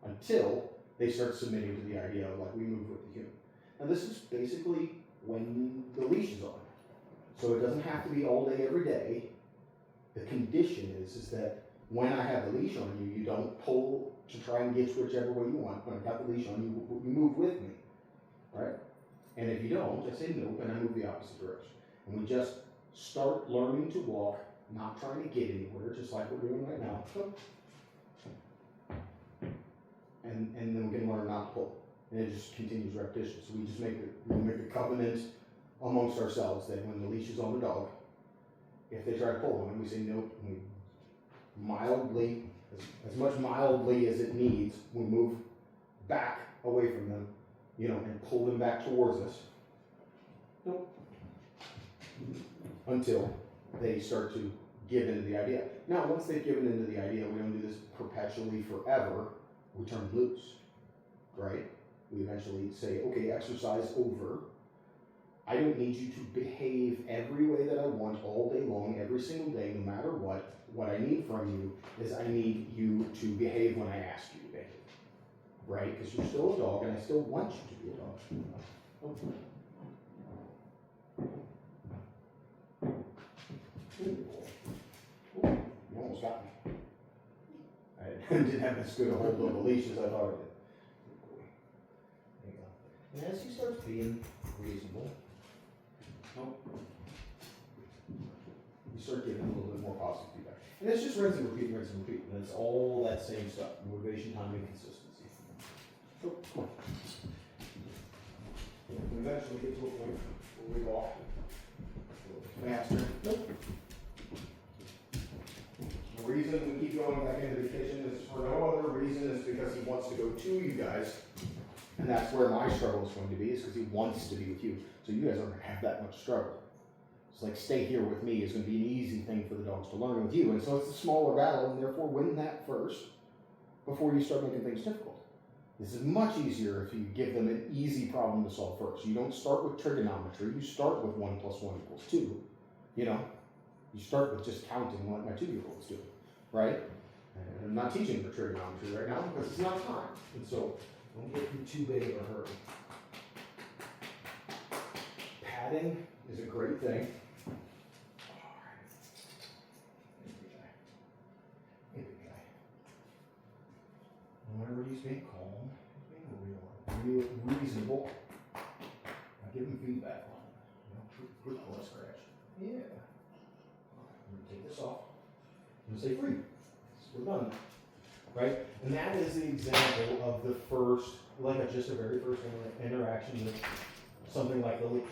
Until they start submitting to the idea of like, we move with the human. Now this is basically when the leash is on. So it doesn't have to be all day, every day. The condition is that When I have the leash on you, you don't pull to try and get whichever way you want. When I got the leash on you, you move with me, right? And if you don't, I say nope, and I move the opposite direction. And we just start learning to walk, not trying to get anywhere, just like we're doing right now. And then we can learn not to pull. And it just continues repetition. So we just make a covenant amongst ourselves that when the leash is on the dog, if they try to pull on him, we say nope. And we mildly, as much mildly as it needs, we move back away from them, and pull them back towards us. Nope. Until they start to give into the idea. Now, once they've given into the idea, we don't do this perpetually forever. We turn loose, right? We eventually say, okay, exercise over. I don't need you to behave every way that I want all day long, every single day, no matter what. What I need from you is I need you to behave when I ask you to behave, right? Because you're still a dog, and I still want you to be a dog. Ooh, you almost got me. I didn't have as good a hold of the leash as I thought I did. There you go. And as he starts being reasonable, you start giving a little bit more positive feedback. And it's just rinse and repeat, rinse and repeat. And it's all that same stuff. Motivation, time, and consistency. So, we eventually get to a point where we walk a little faster. Nope. The reason we keep going back into the kitchen is for no other reason is because he wants to go to you guys. And that's where my struggle is going to be, is because he wants to be with you. So you guys aren't going to have that much struggle. It's like stay here with me is going to be an easy thing for the dogs to learn with you. And so it's a smaller battle, and therefore win that first before you start making things difficult. This is much easier if you give them an easy problem to solve first. You don't start with trigonometry. You start with 1 + 1 = 2. You start with just counting like my 2-year-olds do, right? And I'm not teaching them trigonometry right now because it's not time. And so don't get in too big of a hurry. Padding is a great thing. Hey, big guy. Whenever he's being calm, he's being reasonable. I give him feedback on it. Good blood scratch. Yeah. I'm going to take this off. I'm going to say free. We're done. Right? And that is the example of the first, just a very first interaction with something like the leash.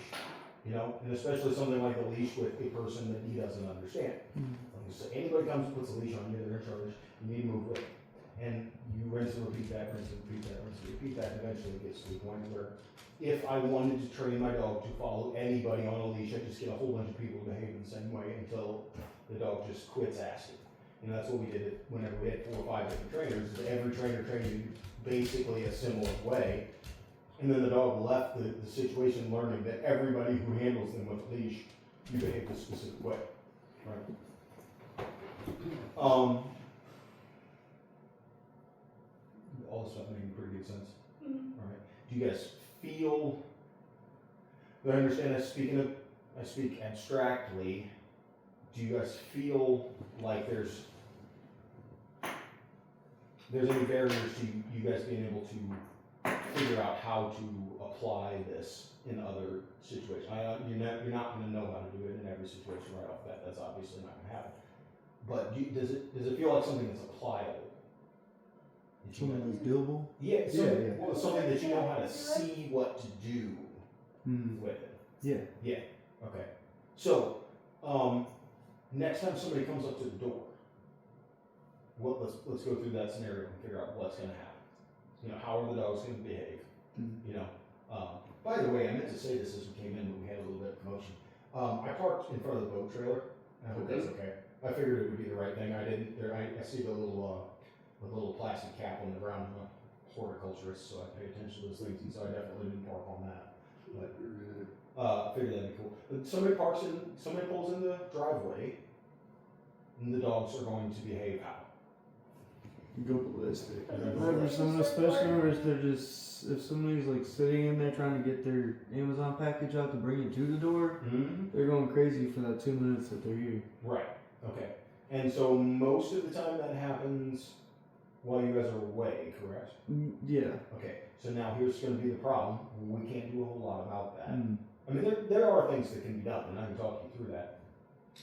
And especially something like the leash with a person that he doesn't understand. So anybody comes and puts a leash on you, they're in charge, you need to move with it. And you rinse and repeat that, rinse and repeat that, rinse and repeat that, and eventually it gets to the point where if I wanted to train my dog to follow anybody on a leash, I'd just get a whole bunch of people to behave in the same way until the dog just quits asking. That's what we did whenever we had 4 or 5 different trainers. Every trainer trained you basically a similar way. And then the dog left the situation learning that everybody who handles them with a leash, you behave a specific way. Right? All this stuff making pretty good sense. Mm-hmm. All right. Do you guys feel? Do I understand? I speak abstractly. Do you guys feel like there's any barriers to you guys being able to figure out how to apply this in other situations? You're not going to know how to do it in every situation right off the bat. That's obviously not going to happen. But does it feel like something that's applicable? Something that's doable? Yeah. Well, something that you know how to see what to do with it. Yeah. Yeah. Okay. So, next time somebody comes up to the door, let's go through that scenario and figure out what's going to happen. How are the dogs going to behave? By the way, I meant to say this as we came in, but we had a little bit of commotion. I parked in front of the boat trailer. I hope that's okay. I figured it would be the right thing. I didn't. I see the little plastic cap on the ground. I'm a horticulturist, so I pay attention to those things, and so I definitely didn't park on that. But figured that'd be cool. But somebody pulls in the driveway, and the dogs are going to behave how? Go ballistic. Especially if somebody's like sitting in there trying to get their Amazon package out to bring it to the door, they're going crazy for that 2 minutes that they're here. Right. Okay. And so most of the time that happens while you guys are away, correct? Yeah. Okay, so now here's going to be the problem. We can't do a whole lot about that. Mm. I mean, there are things that can be done, and I can talk you through that.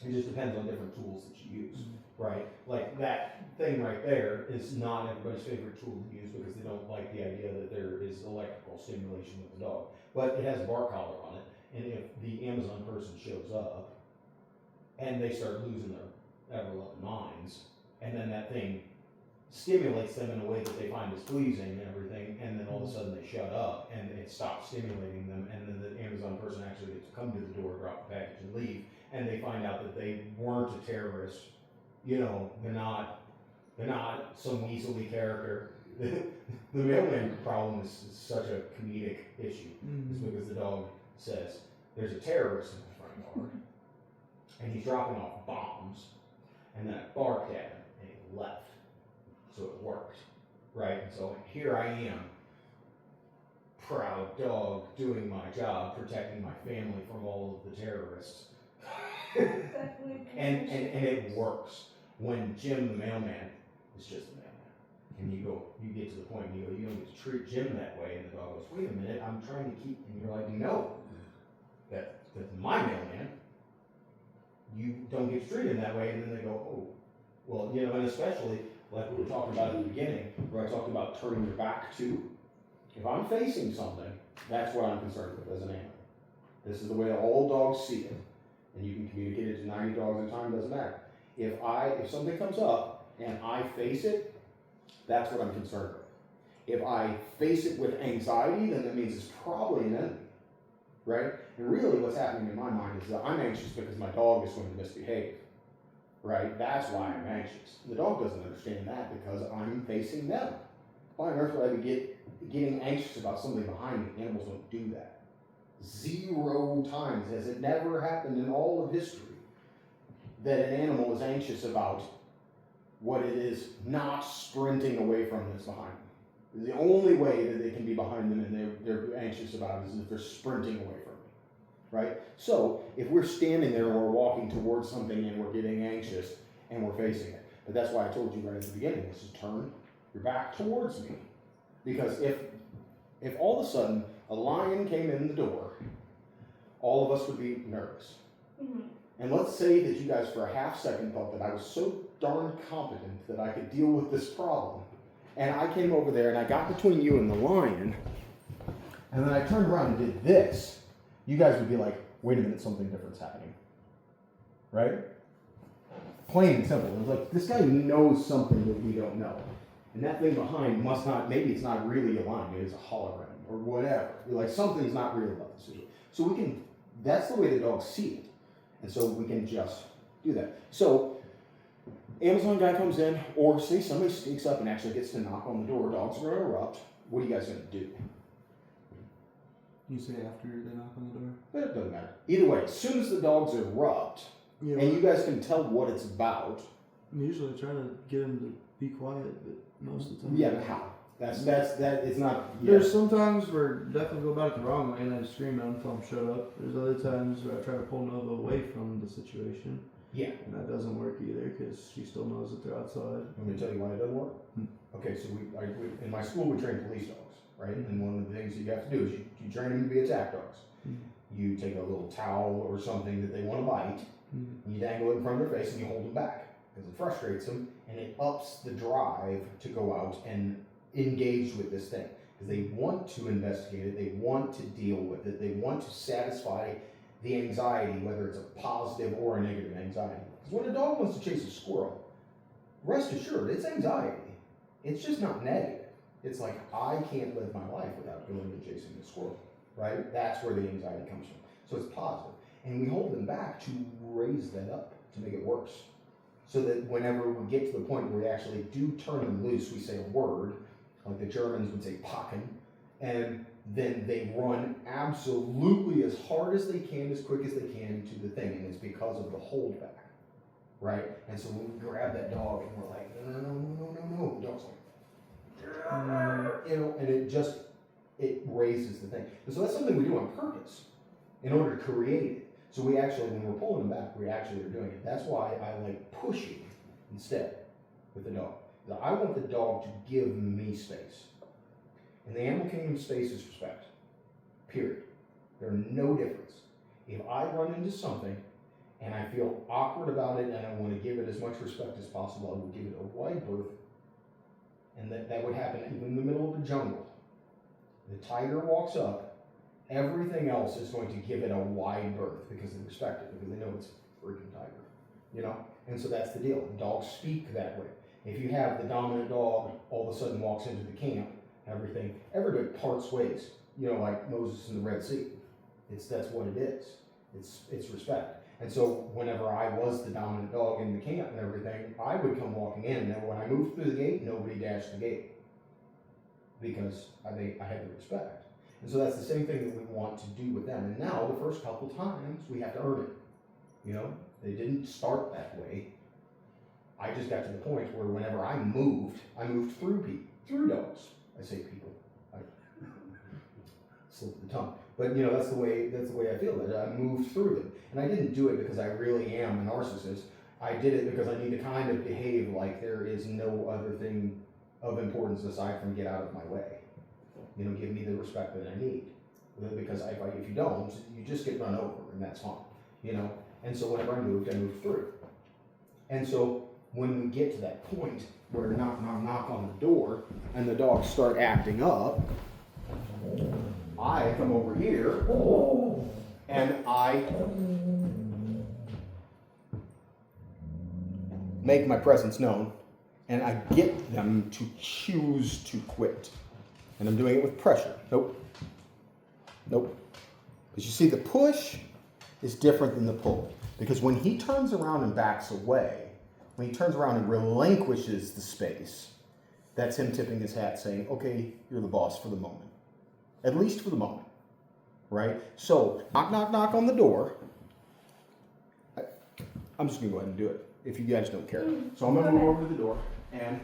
It just depends on different tools that you use, right? Like that thing right there is not everybody's favorite tool to use because they don't like the idea that there is electrical stimulation with the dog. But it has a bar collar on it, and if the Amazon person shows up and they start losing their ever-loving minds, and then that thing stimulates them in a way that they find is pleasing and everything, and then all of a sudden they shut up and it stops stimulating them, and then the Amazon person actually gets to come to the door, drop the package, and leave, and they find out that they weren't a terrorist. You know, they're not some weaselly character. The mailman problem is such a comedic issue. It's because the dog says there's a terrorist in the front yard, and he's dropping off bombs, and then I barked at him and he left. So it worked, right? And so here I am, proud dog, doing my job, protecting my family from all of the terrorists. and it works when Jim the mailman is just a mailman. And you get to the point and you go, you don't get to treat Jim that way, and the dog goes, wait a minute, I'm trying to keep, and you're like, no, that's my mailman. You don't get to treat him that way, and then they go, oh, well, you know, and especially like we were talking about at the beginning, where I talked about turning your back to. If I'm facing something, that's what I'm concerned with as an animal. This is the way all dogs see it. And you can communicate it to 90 dogs at a time, doesn't matter. If something comes up and I face it, that's what I'm concerned with. If I face it with anxiety, then that means it's probably an enemy, right? And really what's happening in my mind is that I'm anxious because my dog is going to misbehave. Right? That's why I'm anxious. The dog doesn't understand that because I'm facing them. Why on earth would I be getting anxious about something behind me? Animals don't do that. 0 times has it never happened in all of history that an animal is anxious about what it is not sprinting away from that's behind them. The only way that they can be behind them and they're anxious about it is if they're sprinting away from them. Right? So, if we're standing there and we're walking towards something and we're getting anxious and we're facing it. But that's why I told you right at the beginning, is to turn your back towards me. Because if all of a sudden a lion came in the door, all of us would be nervous. Mm-hmm. And let's say that you guys for a half second thought that I was so darn competent that I could deal with this problem. And I came over there and I got between you and the lion, and then I turned around and did this. You guys would be like, wait a minute, something different's happening. Right? Plain and simple. It was like, this guy knows something that we don't know. And that thing behind must not, maybe it's not really a lion, maybe it's a hologram or whatever. Like something's not real about the situation. So that's the way the dogs see it. And so we can just do that. So Amazon guy comes in, or say somebody sneaks up and actually gets to knock on the door, dogs are going to erupt. What are you guys going to do? You say after they knock on the door? But it doesn't matter. Either way, as soon as the dogs erupt, and you guys can tell what it's about. I'm usually trying to get them to be quiet, but most of the time. Yeah, but how? That's it's not. Yeah. There's sometimes where I definitely go about it the wrong way and I just scream at them until I'm shut up. There's other times where I try to pull Nova away from the situation. Yeah. And that doesn't work either because she still knows that they're outside. Let me tell you why it doesn't work. Okay, so we in my school we train police dogs, right? And one of the things that you have to do is you train them to be attack dogs. You take a little towel or something that they want to bite, and you dangle it in front of their face and you hold them back because it frustrates them and it ups the drive to go out and engage with this thing because they want to investigate it, they want to deal with it, they want to satisfy the anxiety, whether it's a positive or a negative anxiety. Because when a dog wants to chase a squirrel, rest assured, it's anxiety. It's just not negative. It's like, I can't live my life without going and chasing the squirrel, right? That's where the anxiety comes from. So it's positive. And we hold them back to raise that up, to make it worse. So that whenever we get to the point where we actually do turn them loose, we say a word, like the Germans would say packen, and then they run absolutely as hard as they can, as quick as they can to the thing, and it's because of the holdback, right? And so when we grab that dog and we're like, no, the dog's like, and it raises the thing. And so that's something we do on purpose in order to create it. So we actually, when we're pulling them back, we actually are doing it. That's why I like pushing instead with the dog. I want the dog to give me space. In the animal kingdom, space is respect. Period. There's no difference. If I run into something and I feel awkward about it and I want to give it as much respect as possible, I will give it a wide berth. And that would happen even in the middle of the jungle. The tiger walks up, everything else is going to give it a wide berth because they respect it, because they know it's a freaking tiger. You know? And so that's the deal. Dogs speak that way. If you have the dominant dog all of a sudden walks into the camp, everybody parts ways. You know, like Moses in the Red Sea. That's what it is. It's respect. And so whenever I was the dominant dog in the camp and everything, I would come walking in, and then when I moved through the gate, nobody dashed the gate. Because I had the respect. And so that's the same thing that we want to do with them. And now, the first couple times, we have to earn it. You know, they didn't start that way. I just got to the point where whenever I moved through dogs. I say people. I slip the tongue. But you know, that's the way I feel. That I moved through them. And I didn't do it because I really am a narcissist. I did it because I need to kind of behave like there is no other thing of importance aside from get out of my way. You know, give me the respect that I need. Because if you don't, you just get run over, and that's fine. You know. And so whenever I moved through. And so when we get to that point where knock on the door and the dogs start acting up, I come over here and I make my presence known, and I get them to choose to quit. And I'm doing it with pressure. Nope. Because you see, the push is different than the pull. Because when he turns around and backs away, when he turns around and relinquishes the space, that's him tipping his hat saying, okay, you're the boss for the moment. At least for the moment. Right? So, knock on the door. I'm just going to go ahead and do it, if you guys don't care. So I'm going to move over to the door and...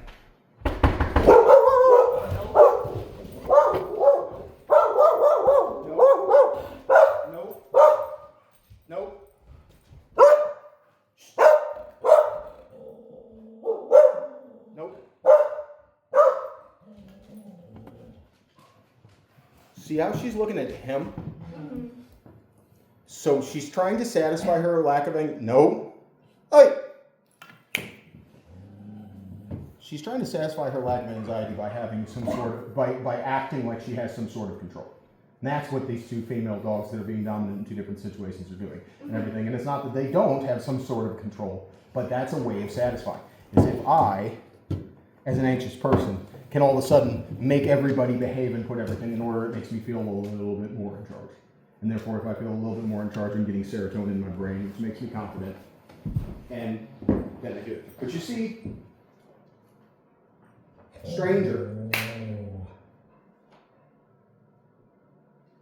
Nope. See how she's looking at him? Mm-hmm. So she's trying to satisfy her lack of anxiety. No. Hey. She's trying to satisfy her lack of anxiety by having some sort of, by acting like she has some sort of control. And that's what these two female dogs that are being dominant in two different situations are doing and everything. And it's not that they don't have some sort of control, but that's a way of satisfying. As if I, as an anxious person, can all of a sudden make everybody behave and put everything in order, it makes me feel a little bit more in charge. And therefore, if I feel a little bit more in charge, I'm getting serotonin in my brain, which makes me confident. And then I do it. But you see, stranger.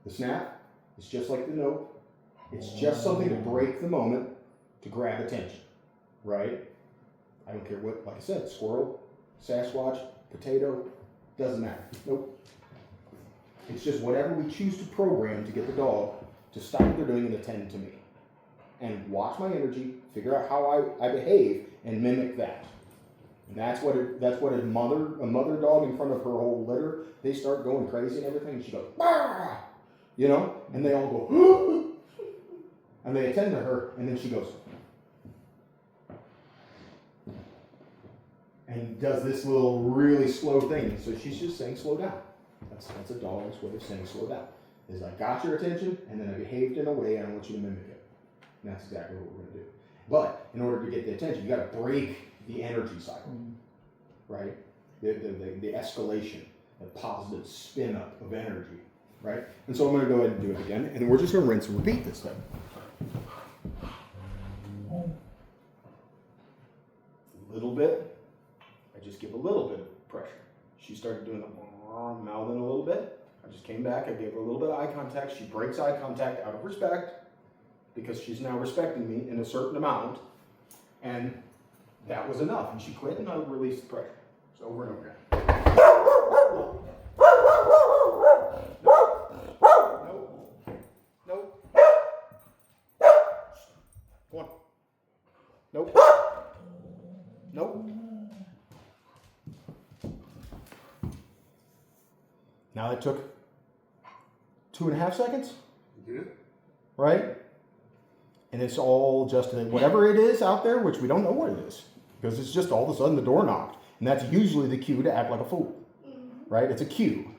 The snap is just like the note. It's just something to break the moment, to grab attention, right? I don't care what, like I said, squirrel, Sasquatch, potato, doesn't matter. Nope. It's just whatever we choose to program to get the dog to stop what they're doing and attend to me. And watch my energy, figure out how I behave, and mimic that. And that's what a mother dog in front of her whole litter, they start going crazy and everything, and she goes, bah! You know? And they all go, and they attend to her, and then she goes, and does this little really slow thing. So she's just saying slow down. That's a dog's way of saying slow down. Is I got your attention, and then I behaved in a way, and I want you to mimic it. And that's exactly what we're going to do. But in order to get the attention, you got to break the energy cycle, right? The escalation, the positive spin up of energy, right? And so I'm going to go ahead and do it again, and we're just going to rinse and repeat this thing. A little bit. I just give a little bit of pressure. She started doing the mouthing a little bit. I just came back. I gave her a little bit of eye contact. She breaks eye contact out of respect because she's now respecting me in a certain amount. And that was enough. And she quit, and I released the pressure. So over and over again. Nope. Nope. Nope. Now that took 2.5 seconds, Yeah. right? And it's all just whatever it is out there, which we don't know what it is, because it's just all of a sudden the door knocked, and that's usually the cue to act like a fool, right? It's a cue.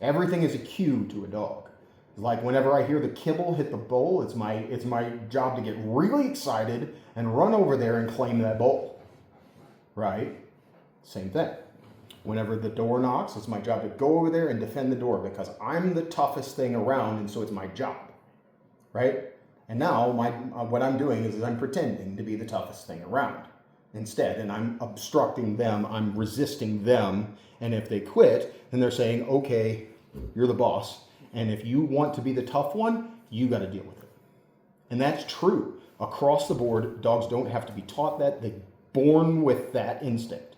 Everything is a cue to a dog. Like whenever I hear the kibble hit the bowl, it's my job to get really excited and run over there and claim that bowl, right? Same thing. Whenever the door knocks, it's my job to go over there and defend the door because I'm the toughest thing around, and so it's my job, right? And now what I'm doing is I'm pretending to be the toughest thing around instead, and I'm obstructing them, I'm resisting them, and if they quit, then they're saying, okay, you're the boss, and if you want to be the tough one, you got to deal with it. And that's true. Across the board, dogs don't have to be taught that. They're born with that instinct.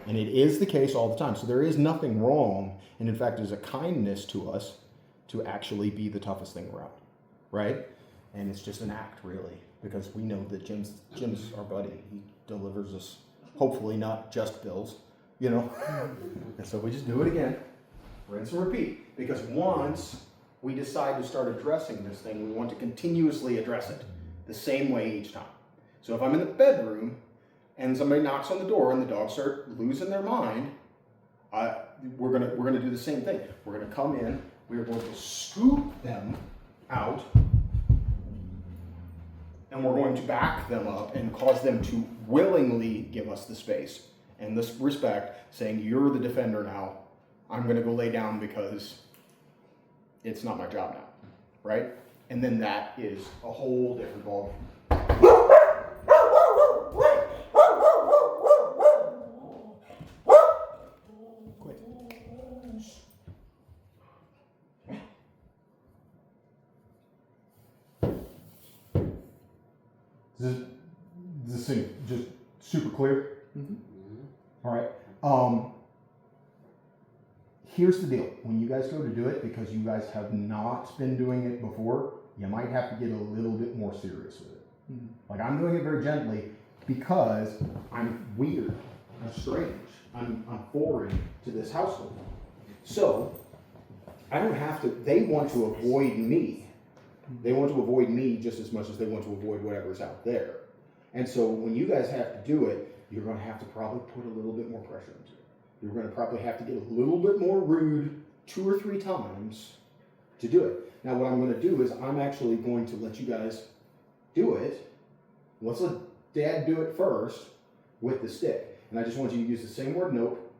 And it is the case all the time. So there is nothing wrong. And in fact, there's a kindness to us to actually be the toughest thing around, right? And it's just an act, really, because we know that Jim's our buddy. He delivers us, hopefully not just bills, you know? And so we just do it again. Rinse and repeat. Because once we decide to start addressing this thing, we want to continuously address it the same way each time. So if I'm in the bedroom and somebody knocks on the door and the dogs start losing their mind, we're gonna do the same thing. We're gonna come in, we're going to scoop them out, and we're going to back them up and cause them to willingly give us the space and this respect, saying, you're the defender now. I'm going to go lay down because it's not my job now, right? And then that is a whole different ballgame. Quit. Is this thing just super clear? Mm-hmm. All right. Here's the deal. When you guys go to do it, because you guys have not been doing it before, you might have to get a little bit more serious with it. Mm-hmm. Like I'm doing it very gently because I'm weird, I'm strange, I'm foreign to this household. So I don't have to, they want to avoid me. They want to avoid me just as much as they want to avoid whatever's out there. And so when you guys have to do it, you're going to have to probably put a little bit more pressure into it. You're going to probably have to get a little bit more rude 2 or 3 times to do it. Now what I'm going to do is I'm actually going to let you guys do it. Let's let Dad do it first with the stick. And I just want you to use the same word, nope.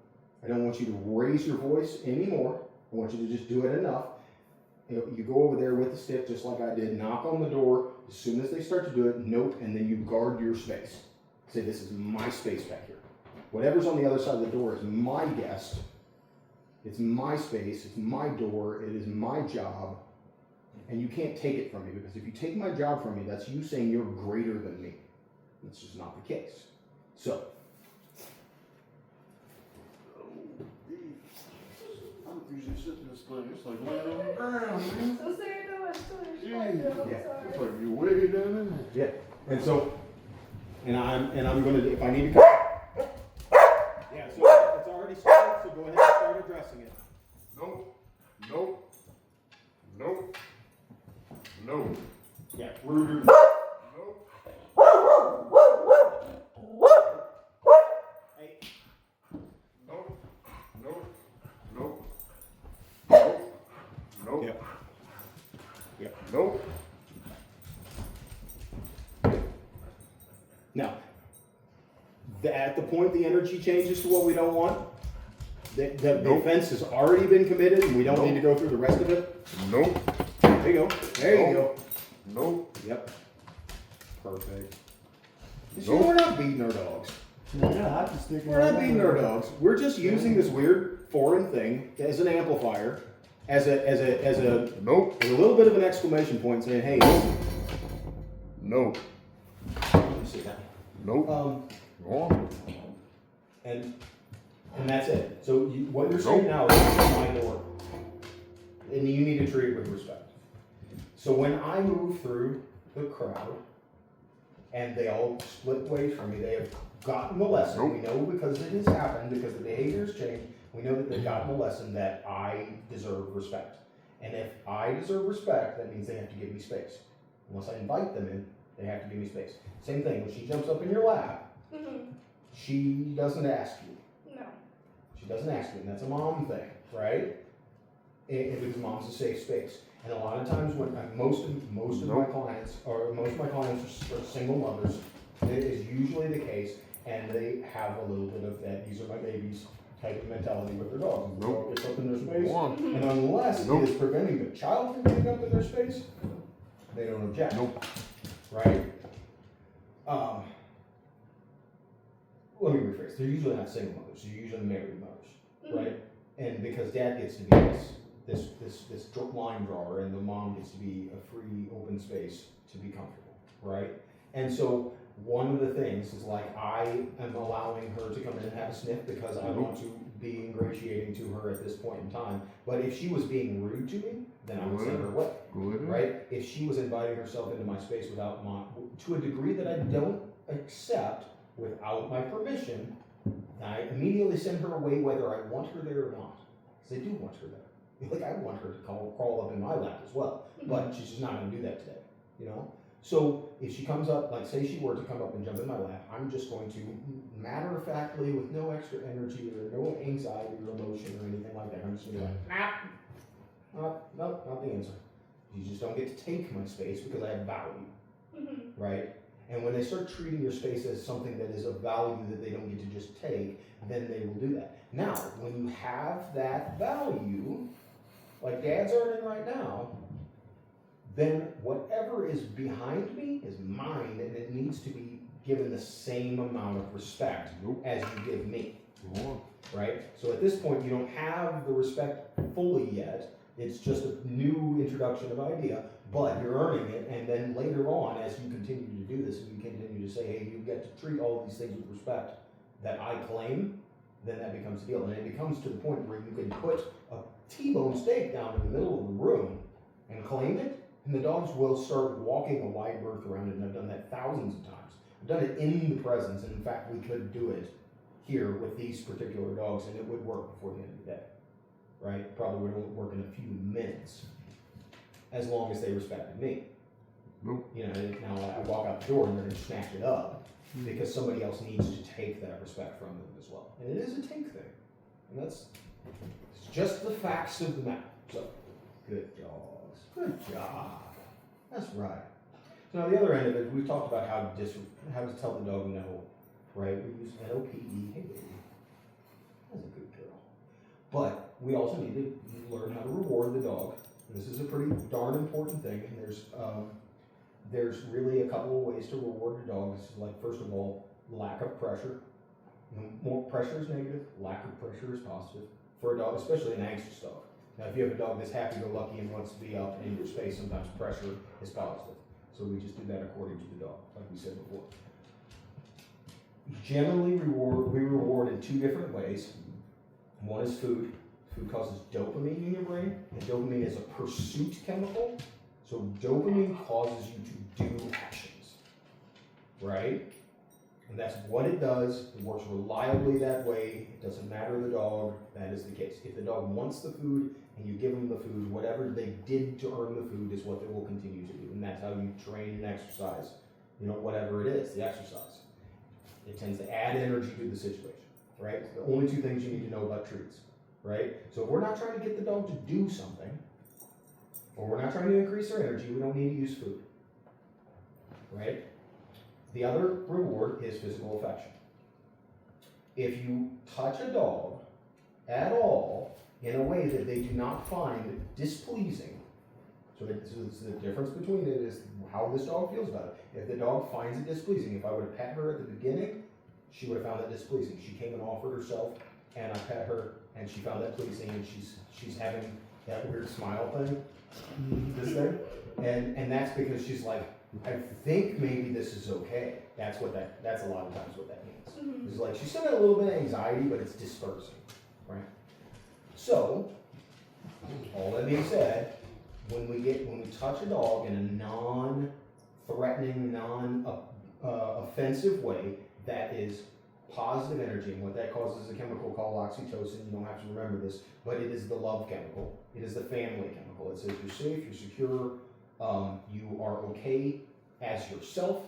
I don't want you to raise your voice anymore. I want you to just do it enough. You go over there with the stick just like I did, knock on the door. As soon as they start to do it, nope, and then you guard your space. Say, this is my space back here. Whatever's on the other side of the door is my guest. It's my space. It's my door. It is my job. And you can't take it from me, because if you take my job from me, that's you saying you're greater than me. That's just not the case. So. I don't usually sit in this thing. It's like laying on the ground, man. So say it no, it's good. Yeah. It's like you way down in there. Yeah. And so, and I'm going to, if I need to come. Yeah, so it's already started, so go ahead and start addressing it. Nope. Nope. Nope. Nope. Yeah, rude. Nope. Hey. Nope. Nope. Nope. Nope. Nope. Yep. Yep. Nope. Now, at the point the energy changes to what we don't want, the Nope. offense has already been committed, and we don't need to go through the rest of it. Nope. There you go. There you go. Nope. Yep. Perfect. You see, Nope. we're not beating our dogs. Yeah, I have to stick We're not beating our dogs. We're just using this weird foreign thing as an amplifier, as a Nope. little bit of an exclamation point, saying, "Hey, Nope. let me see that." Nope. Go on. And that's it. So what you're saying now is my door, and you need to treat it with respect. So when I move through the crowd, and they all split ways from me. They have gotten the lesson. Nope. We know because it has happened, because the behavior has changed. We know that they've gotten the lesson that I deserve respect. And if I deserve respect, that means they have to give me space. Unless I invite them in, they have to give me space. Same thing, when she jumps up in your lap, she doesn't ask you. No. She doesn't ask you, and that's a mom thing, right? Because mom's a safe space. And a lot of times when most of my clients, or most of my clients are single mothers, it is usually the case, and they have a little bit of that, these are my babies type of mentality with their dogs. The dog gets up in their space, and unless it is preventing the child from getting up in their space, they don't object. Right? Let me rephrase. They're usually not single mothers. They're usually married mothers, right? And because dad gets to be this line drawer, and the mom gets to be a free, open space to be comfortable, right? And so one of the things is like I am allowing her to come in and have a sniff because I want to be ingratiating to her at this point in time. But if she was being rude to me, then I would send her away, right? If she was inviting herself into my space to a degree that I don't accept without my permission, I immediately send her away whether I want her there or not. Because I do want her there. Like I want her to crawl up in my lap as well, but she's just not going to do that today, you know? So if she comes up, like say she were to come up and jump in my lap, I'm just going to matter-of-factly, with no extra energy or no anxiety or emotion or anything like that, I'm just going to be like, not the answer. You just don't get to take my space because I have value, right? And when they start treating your space as something that is of value that they don't get to just take, then they will do that. Now, when you have that value, like Dad's earning right now, then whatever is behind me is mine, and it needs to be given the same amount of respect as you give me, right? So at this point, you don't have the respect fully yet. It's just a new introduction of idea, but you're earning it, and then later on, as you continue to do this, and you continue to say, hey, you get to treat all of these things with respect that I claim, then that becomes a deal. And it becomes to the point where you can put a T-bone steak down in the middle of the room and claim it, and the dogs will start walking a wide berth around it, and I've done that thousands of times. I've done it in the presence, and in fact, we could do it here with these particular dogs, and it would work before the end of the day, right? Probably would work in a few minutes, as long as they respected me. You know, now I walk out the door and they're going to snatch it up because somebody else needs to take that respect from them as well. And it is a take thing, and it's just the facts of the matter. So, good dogs. Good job. That's right. So now the other end of it, we've talked about how to tell the dog no, right? We use NOPE. Hey, baby. That's a good girl. But we also need to learn how to reward the dog. This is a pretty darn important thing, and there's really a couple of ways to reward your dog. This is like, first of all, lack of pressure. More pressure is negative, lack of pressure is positive for a dog, especially an anxious dog. Now, if you have a dog that's happy-go-lucky and wants to be up in your space, sometimes pressure is positive. So we just do that according to the dog, like we said before. Generally, we reward in two different ways. One is food. Food causes dopamine in your brain, and dopamine is a pursuit chemical. So dopamine causes you to do actions, right? And that's what it does. It works reliably that way. It doesn't matter the dog. That is the case. If the dog wants the food and you give them the food, whatever they did to earn the food is what they will continue to do. And that's how you train and exercise, you know, whatever it is, the exercise. It tends to add energy to the situation, right? It's the only two things you need to know about treats, right? So if we're not trying to get the dog to do something, or we're not trying to increase their energy, we don't need to use food, right? The other reward is physical affection. If you touch a dog at all in a way that they do not find displeasing, so the difference between it is how this dog feels about it. If the dog finds it displeasing, if I would have pet her at the beginning, she would have found that displeasing. She came and offered herself, and I pet her, and she found that pleasing, and she's having that weird smile thing, this thing, and that's because she's like, I think maybe this is okay. That's a lot of times what that means. It's like she's still got a little bit of anxiety, but it's dispersing, right? So, all that being said, when we touch a dog in a non-threatening, offensive way that is positive energy, and what that causes is a chemical called oxytocin. You don't have to remember this, but it is the love chemical. It is the family chemical. It says you're safe, you're secure, you are okay as yourself.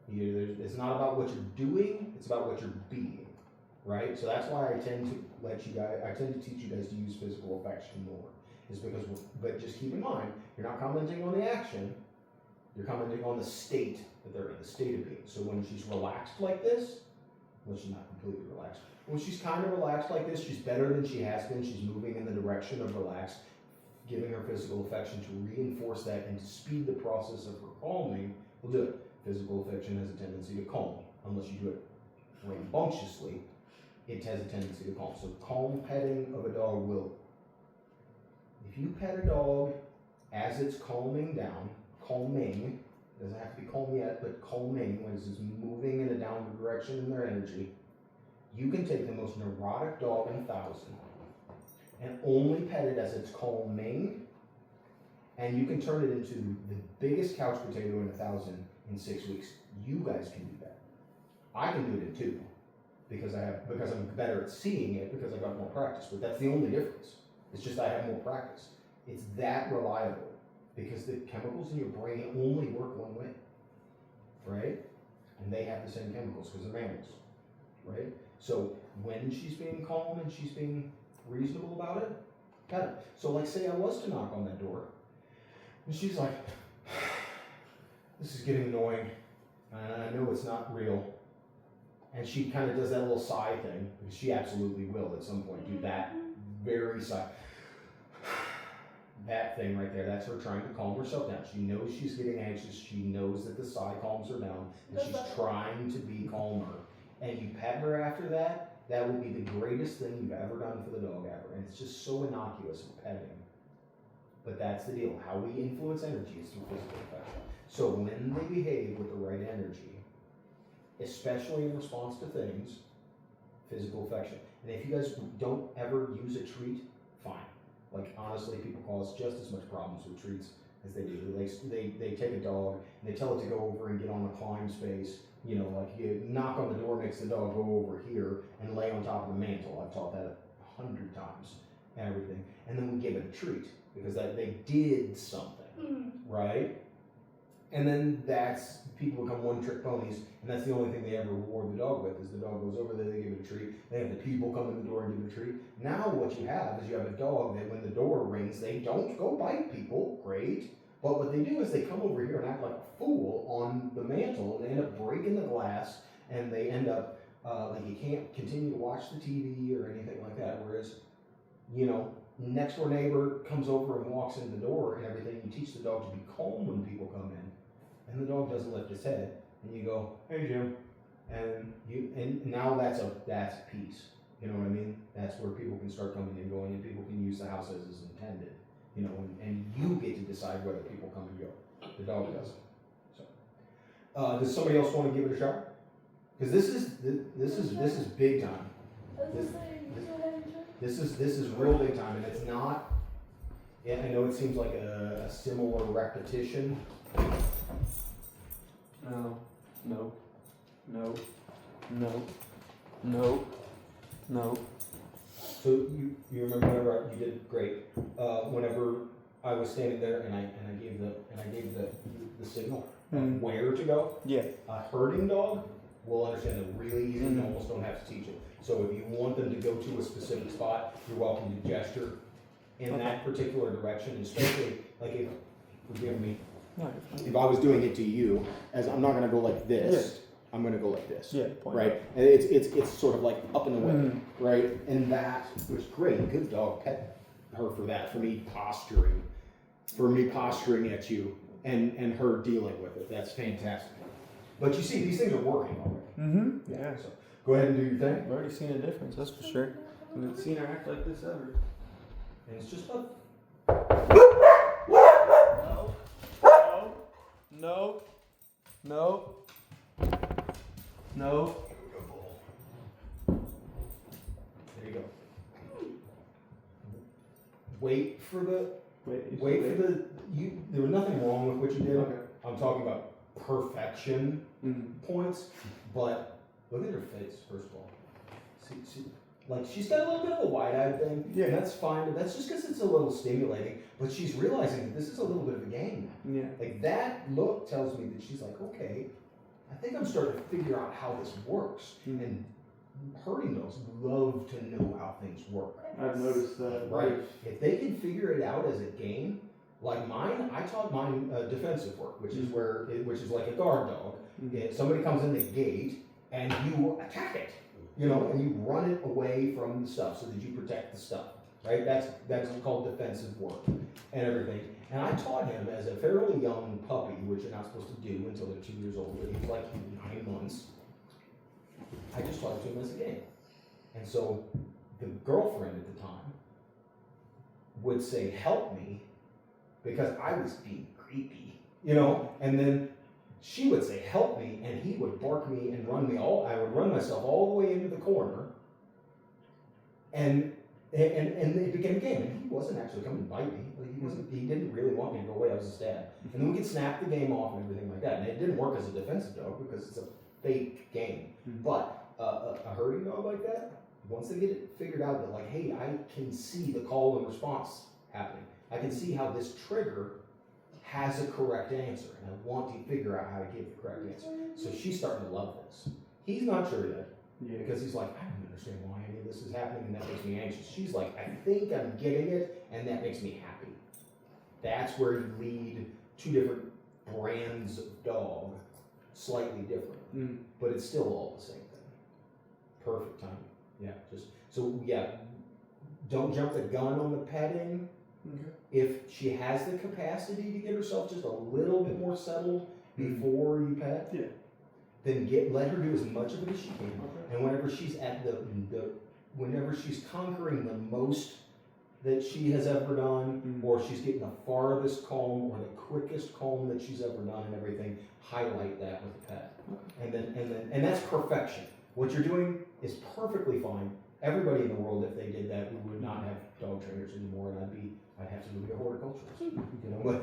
It's not about what you're doing, it's about what you're being, right? So that's why I tend to teach you guys to use physical affection more. Is because, but just keep in mind, you're not commenting on the action, you're commenting on the state that they're in, the state of being. So when she's relaxed like this, well, she's not completely relaxed. When she's kind of relaxed like this, she's better than she has been. She's moving in the direction of relaxed, giving her physical affection to reinforce that and to speed the process of her calming. We'll do it. Physical affection has a tendency to calm, unless you do it rambunctiously. It has a tendency to calm. So calm petting of a dog will. If you pet a dog as it's calming down, calming, it doesn't have to be calm yet, but calming, when it's moving in a downward direction in their energy, you can take the most neurotic dog in 1,000 and only pet it as it's calming, and you can turn it into the biggest couch potato in 1,000 in 6 weeks. You guys can do that. I can do it in 2 because I'm better at seeing it because I've got more practice, but that's the only difference. It's just I have more practice. It's that reliable because the chemicals in your brain only work one way, right? And they have the same chemicals because they're mammals, right? So when she's being calm and she's being reasonable about it, got it. So like say I was to knock on that door, and she's like, this is getting annoying, and I know it's not real. And she kind of does that little sigh thing, because she absolutely will at some point do that very sigh. That thing right there, that's her trying to calm herself down. She knows she's getting anxious. She knows that the sigh calms her down, and she's trying to be calmer. And you pet her after that, that will be the greatest thing you've ever done for the dog ever. And it's just so innocuous of petting. But that's the deal. How we influence energy is through physical affection. So when they behave with the right energy, especially in response to things, physical affection. And if you guys don't ever use a treat, fine. Like honestly, people cause just as much problems with treats as they do. They take a dog and they tell it to go over and get on the climb space. You know, like you knock on the door, makes the dog go over here and lay on top of the mantle. I've taught that 100 times and everything. And then we give it a treat because they did something, right? And then people become one-trick ponies, and that's the only thing they ever reward the dog with is the dog goes over there, they give it a treat, they have the people come in the door and give it a treat. Now what you have is you have a dog that when the door rings, they don't go bite people, great, but what they do is they come over here and act like a fool on the mantle, and they end up breaking the glass, and they end up, like you can't continue to watch the TV or anything like that, whereas, you know, next door neighbor comes over and walks in the door and everything, you teach the dog to be calm when people come in. And the dog doesn't lift his head, and you go, "Hey, Jim," and now that's peace. You know what I mean? That's where people can start coming and going, and people can use the house as is intended. You know, and you get to decide whether people come and go. The dog doesn't. So, does somebody else want to give it a shot? Because this is big time. This is real big time, and it's not. Yeah, I know it seems like a similar repetition. No. So you remember whenever you did great. Whenever I was standing there and I gave the signal of where to go. Yeah. A herding dog will understand it really easy. You almost don't have to teach it. So if you want them to go to a specific spot, you're welcome to gesture in that particular direction, especially like if, forgive me, if I was doing it to you, as I'm not going to go like this, I'm going to go like this, right? And it's sort of like up and away, right? And that was great. Good dog, pet her for that, for me posturing at you and her dealing with it. That's fantastic. But you see, these things are working already. Yeah. So go ahead and do your thing. I've already seen a difference, that's for sure. I haven't seen her act like this ever. And it's just up. No. There you go. Wait for the. There was nothing wrong with what you did. Okay. I'm talking about perfection points, but look at her face, first of all. See, like, she's got a little bit of a wide-eyed thing. Yeah. And that's fine, but that's just because it's a little stimulating. But she's realizing that this is a little bit of a game now. Yeah. Like, that look tells me that she's like, okay, I think I'm starting to figure out how this works. And herding dogs love to know how things work. I've noticed that. Right. If they can figure it out as a game, like mine, I taught mine defensive work, which is which is like a guard dog. If somebody comes in the gate and you attack it, you know, and you run it away from the stuff so that you protect the stuff, right? That's called defensive work and everything. And I taught him as a fairly young puppy, which you're not supposed to do until they're 2 years old. He was like 9 months. I just taught it to him as a game. And so the girlfriend at the time would say, "Help me," because I was being creepy, you know, and then she would say, "Help me," and he would bark me and I would run myself all the way into the corner, and it became a game, and he wasn't actually coming to bite me. Like, he didn't really want me to go away. I was his dad. And then we could snap the game off and everything like that. And it didn't work as a defensive dog because it's a fake game. But a herding dog like that, once they get it figured out that, like, hey, I can see the call and response happening. I can see how this trigger has a correct answer, and I want to figure out how to give the correct answer. So she's starting to love this. He's not sure yet, because he's like, I don't understand why any of this is happening, and that makes me anxious. She's like, I think I'm getting it, and that makes me happy. That's where you lead two different brands of dog, slightly different, but it's still all the same thing. Perfect timing. Don't jump the gun on the petting. If she has the capacity to get herself just a little bit more settled before you pet, then let her do as much of it as she can. And whenever she's at whenever she's conquering the most that she has ever done, or she's getting the farthest calm or the quickest calm that she's ever done and everything, highlight that with the pet. And that's perfection. What you're doing is perfectly fine. Everybody in the world, if they did that, we would not have dog trainers anymore, and I'd have to go be a horticulturist. You know, but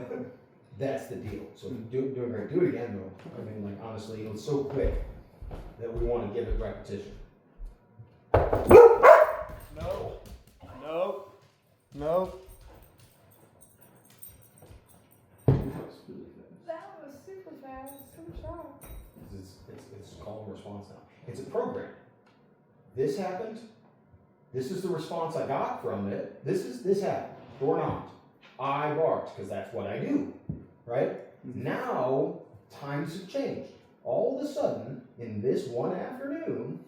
that's the deal. So doing great. Do it again, though. I mean, like, honestly, it was so quick that we want to give it repetition. No. That was super fast. Good job. It's call and response now. It's a program. This happened. This is the response I got from it. This happened or not. I barked because that's what I do, right? Now times have changed. All of a sudden, in this one afternoon,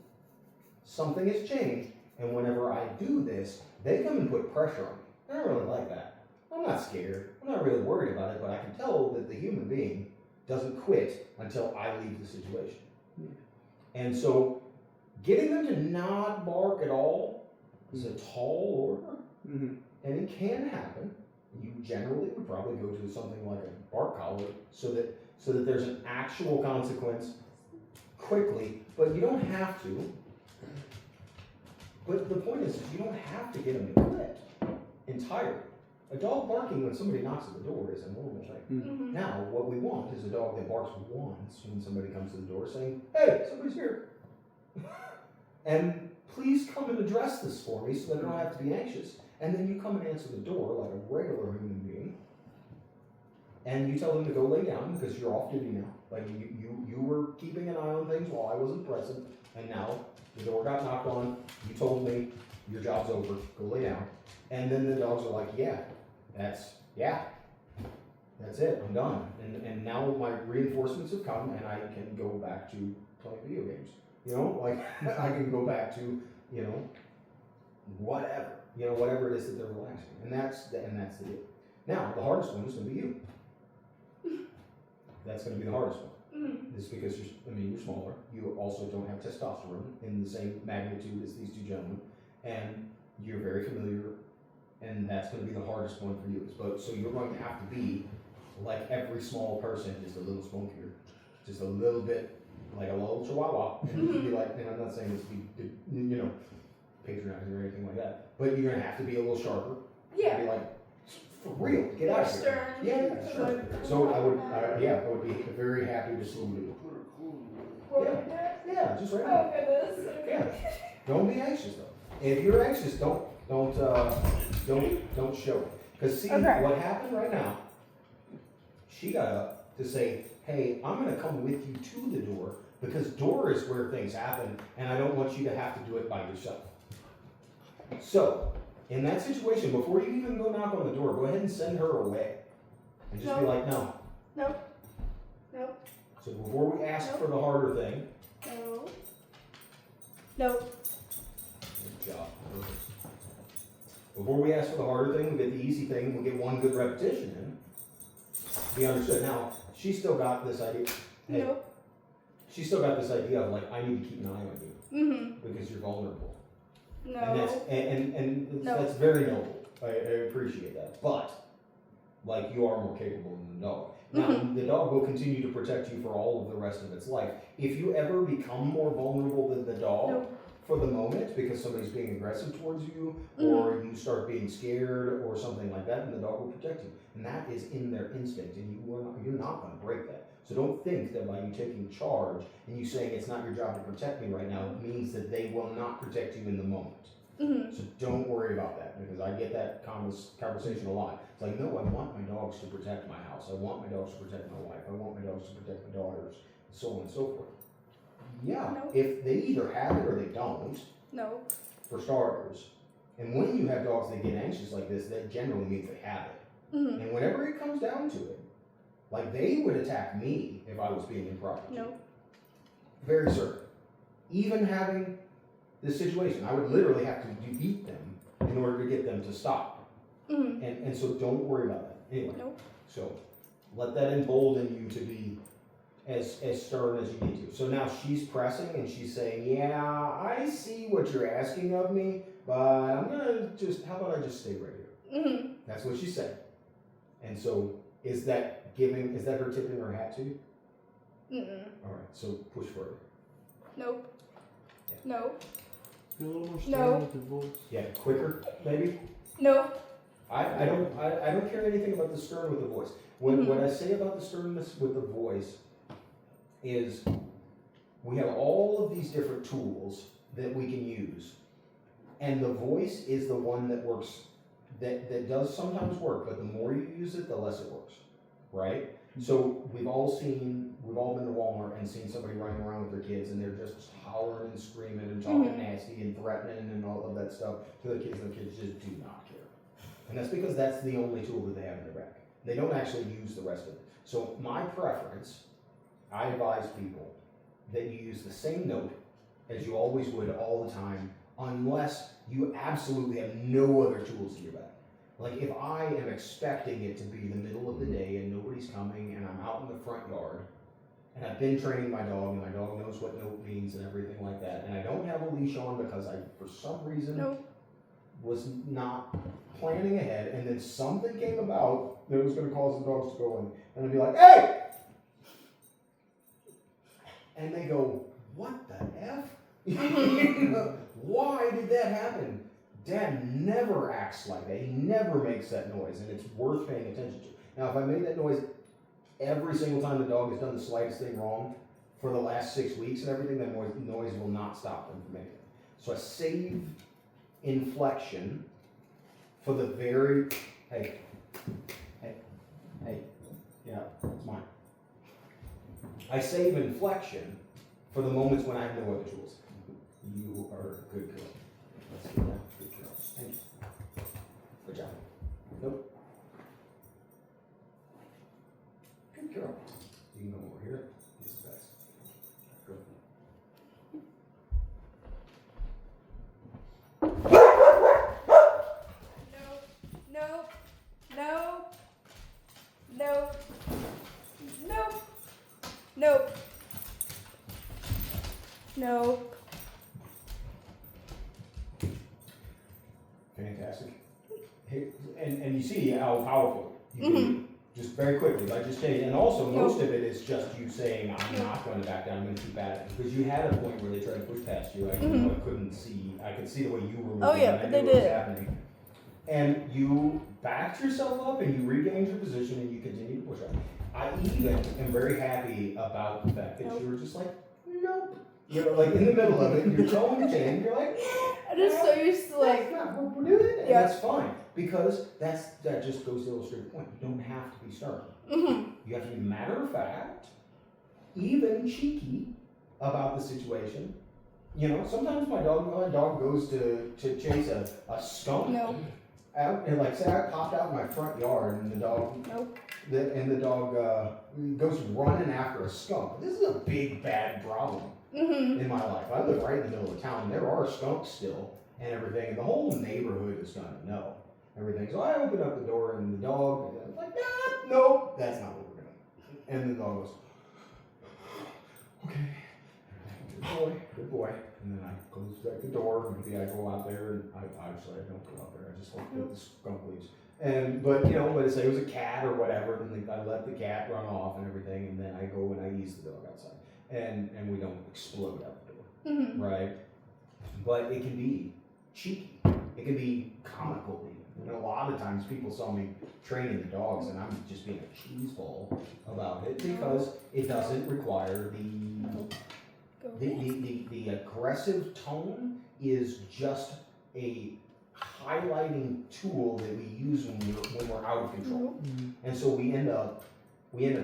something has changed, and whenever I do this, they come and put pressure on me. I don't really like that. I'm not scared. I'm not really worried about it, but I can tell that the human being doesn't quit until I leave the situation. And so, getting them to not bark at all is a tall order, and it can happen. You generally would probably go to something like a bark collar so that there's an actual consequence quickly, but you don't have to. But the point is you don't have to get them to quit entirely. A dog barking when somebody knocks at the door is a normal thing. Now, what we want is a dog that barks once when somebody comes to the door saying, "Hey, somebody's here. And please come and address this for me so that I don't have to be anxious." And then you come and answer the door like a regular human being. And you tell them to go lay down because you're off duty now. Like you were keeping an eye on things while I wasn't present. And now the door got knocked on. You told me your job's over. Go lay down. And then the dogs are like, that's it. I'm done. And now my reinforcements have come and I can go back to playing video games. You know, like I can go back to, whatever. Whatever it is that they're relaxing. And that's the deal. Now, the hardest one is going to be you. That's going to be the hardest one. It's because you're smaller. You also don't have testosterone in the same magnitude as these two gentlemen. And you're very familiar. And that's going to be the hardest one for you. So you're going to have to be like every small person, just a little spunkier. Just a little bit like a little chihuahua. And you be like, and I'm not saying this to be, patronizing or anything like that, but you're going to have to be a little sharper. Yeah. Be like, for real, get out of here. Yeah, sure. So I would be very happy to see you before we do it? Yeah, just right now. Oh goodness. Okay. Yeah. Don't be anxious though. If you're anxious, don't show it. Because see Okay. what happened right now. She got up to say, "Hey, I'm going to come with you to the door because door is where things happen, and I don't want you to have to do it by yourself." So, in that situation, before you even go knock on the door, go ahead and send her away, and just be No. like, "No." Nope. Nope. So before we ask Nope. for the harder thing, No. Nope. good job. Perfect. Before we ask for the harder thing, we get the easy thing, we get one good repetition in. Be understood. Now, she's still got this idea. Hey, Nope. she's still got this idea of like, I need to keep an eye on you Mm-hmm. because you're vulnerable. No. And that's No. that's very noble. I appreciate that. But like you are more capable than the dog. Now the dog will continue to protect you for all of the rest of its life. If you ever become more vulnerable than the dog Nope. for the moment because somebody's being aggressive towards you, or you start being scared or something like that, then the dog will protect you. And that is in their instinct, and you're not going to break that. So don't think that by you taking charge and you saying it's not your job to protect me right now means that they will not protect you in the moment. Mm-hmm. So don't worry about that, because I get that conversation a lot. It's like, no, I want my dogs to protect my house. I want my dogs to protect my wife. I want my dogs to protect my daughters, so on and so forth. Yeah, No. if they either have it or they don't, No. for starters. And when you have dogs that get anxious like this, that generally means they have it. Mm-hmm. And whenever it comes down to it, like they would attack me if I was being improper. No. Very certain. Even having this situation, I would literally have to beat them in order to get them to stop. Mm-hmm. And so don't worry about that. Anyway, Nope. so let that embolden you to be as stern as you need to. So now she's pressing and she's saying, yeah, I see what you're asking of me, but I'm gonna how about I just stay right here? Mm-hmm. That's what she said. And so is that her tipping her hat to you? Mm-mm. All right, so push further. Nope. Yeah. Nope. Be a little more No. stern with your voice. Yeah, quicker, maybe? Nope. I don't care anything about the stern with the voice. What I say about the sternness with the voice is we have all of these different tools that we can use, and the voice is the one that works, that does sometimes work, but the more you use it, the less it works, right? So we've all been to Walmart and seen somebody running around with their kids, and they're just hollering and screaming and talking nasty and threatening and all of that stuff to the kids, and the kids just do not care. And that's because that's the only tool that they have in their bag. They don't actually use the rest of it. So my preference, I advise people that you use the same note as you always would all the time, unless you absolutely have no other tools in your bag. Like if I am expecting it to be the middle of the day and nobody's coming and I'm out in the front yard and I've been training my dog and my dog knows what note means and everything like that, and I don't have a leash on because I, for some reason, Nope. was not planning ahead, and then something came about that was going to cause the dogs to go in, and I'd be like, hey! And they go, what the F? Why did that happen? Dad never acts like that. He never makes that noise, and it's worth paying attention to. Now, if I made that noise every single time the dog has done the slightest thing wrong for the last 6 weeks and everything, that noise will not stop them from making it. So I save inflection for the very, hey, yeah, it's mine. I save inflection for the moments when I have no other tools. You are a good girl. Let's get that. Good girl. Thank you. Good job. Nope. Good girl. You can come over here. Use the best. Go. Nope. Nope. Nope. Nope. Nope. Nope. Fantastic. Hey, and you see how powerful you can just very quickly, like just saying, and also most of it is just you saying, I'm not going to back down, I'm going to keep at it. Because you had a point where they tried to push past you. I could see the way you were moving. Oh, yeah, and I they knew what was did. happening. And you backed yourself up and you regained your position and you continued to push up. I even am very happy about the fact that you were just like, no, You know, like in the middle of it, you're towing the chain, you're like, I'm just so used to like. we're doing it, and Yeah. that's fine. Because that just goes to illustrate the point. You don't have to be stern. Mm-hmm. You have to be matter of fact, even cheeky about the situation. You know, sometimes my dog goes to chase a skunk. No. Out, and like say I popped out in my front yard and the dog Nope. the dog goes running after a skunk. This is a big bad problem Mm-hmm. in my life. I live right in the middle of town. There are skunks still and everything, and the whole neighborhood is gonna know everything. So I open up the door and the dog is like, no, that's not what we're doing. And the dog goes, okay, good boy. And then I close back the door. Maybe I go out there, and I don't go out there. I just hope that the skunk leaves. But say it was a cat or whatever, and I let the cat run off and everything, and then I go and I ease the dog outside, and we don't explode out the door, Mm-hmm. right? But it can be cheeky. It can be comical even. And a lot of times people saw me training the dogs, and I'm just being a cheeseball about it because it doesn't require the aggressive tone is just a highlighting tool that we use when we're out of control. And so we end up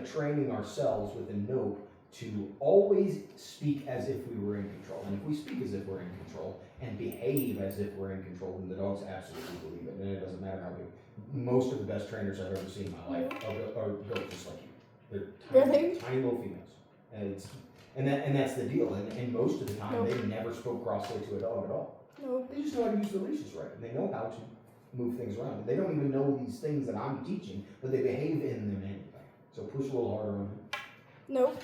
training ourselves with a note to always speak as if we were in control. And if we speak as if we're in control and behave as if we're in control, then the dogs absolutely believe it. And it doesn't matter how big. Most of the best trainers I've ever seen in my life are built just like you. They're tiny little females. And that's the deal. And most of the time, they never spoke crossly to a dog at all. Nope. They just know how to use the leashes right. And they know how to move things around. They don't even know these things that I'm teaching, but they behave in them anyway. So push a little harder on them. Nope.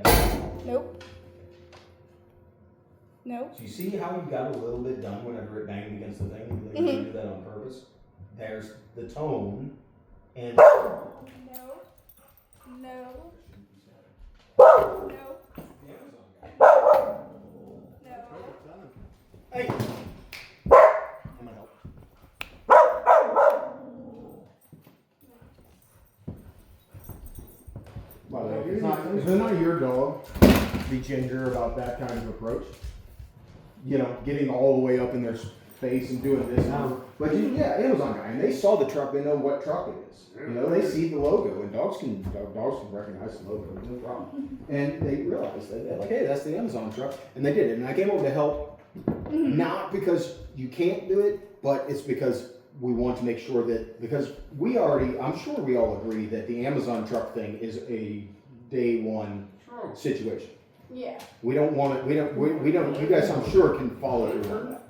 Yeah. Nope. Nope. So you see how you got a little bit done whenever it banged against the thing? They do that on purpose. There's the tone. And No. No. No. Hey! I'm gonna help. By the way, if it's not your dog, be ginger about that kind of approach. You know, getting all the way up in their face and doing this. But Amazon guy, and they saw the truck, they know what truck it is. You know, they see the logo, and dogs can recognize the logo, no problem. And they realized that they're like, hey, that's the Amazon truck, and they did it. And I came over to help, not because you can't do it, but it's because we want to make sure that because I'm sure we all agree that the Amazon truck thing is a day one situation. Yeah. We don't want it. We don't. You guys, I'm sure, can follow through on that,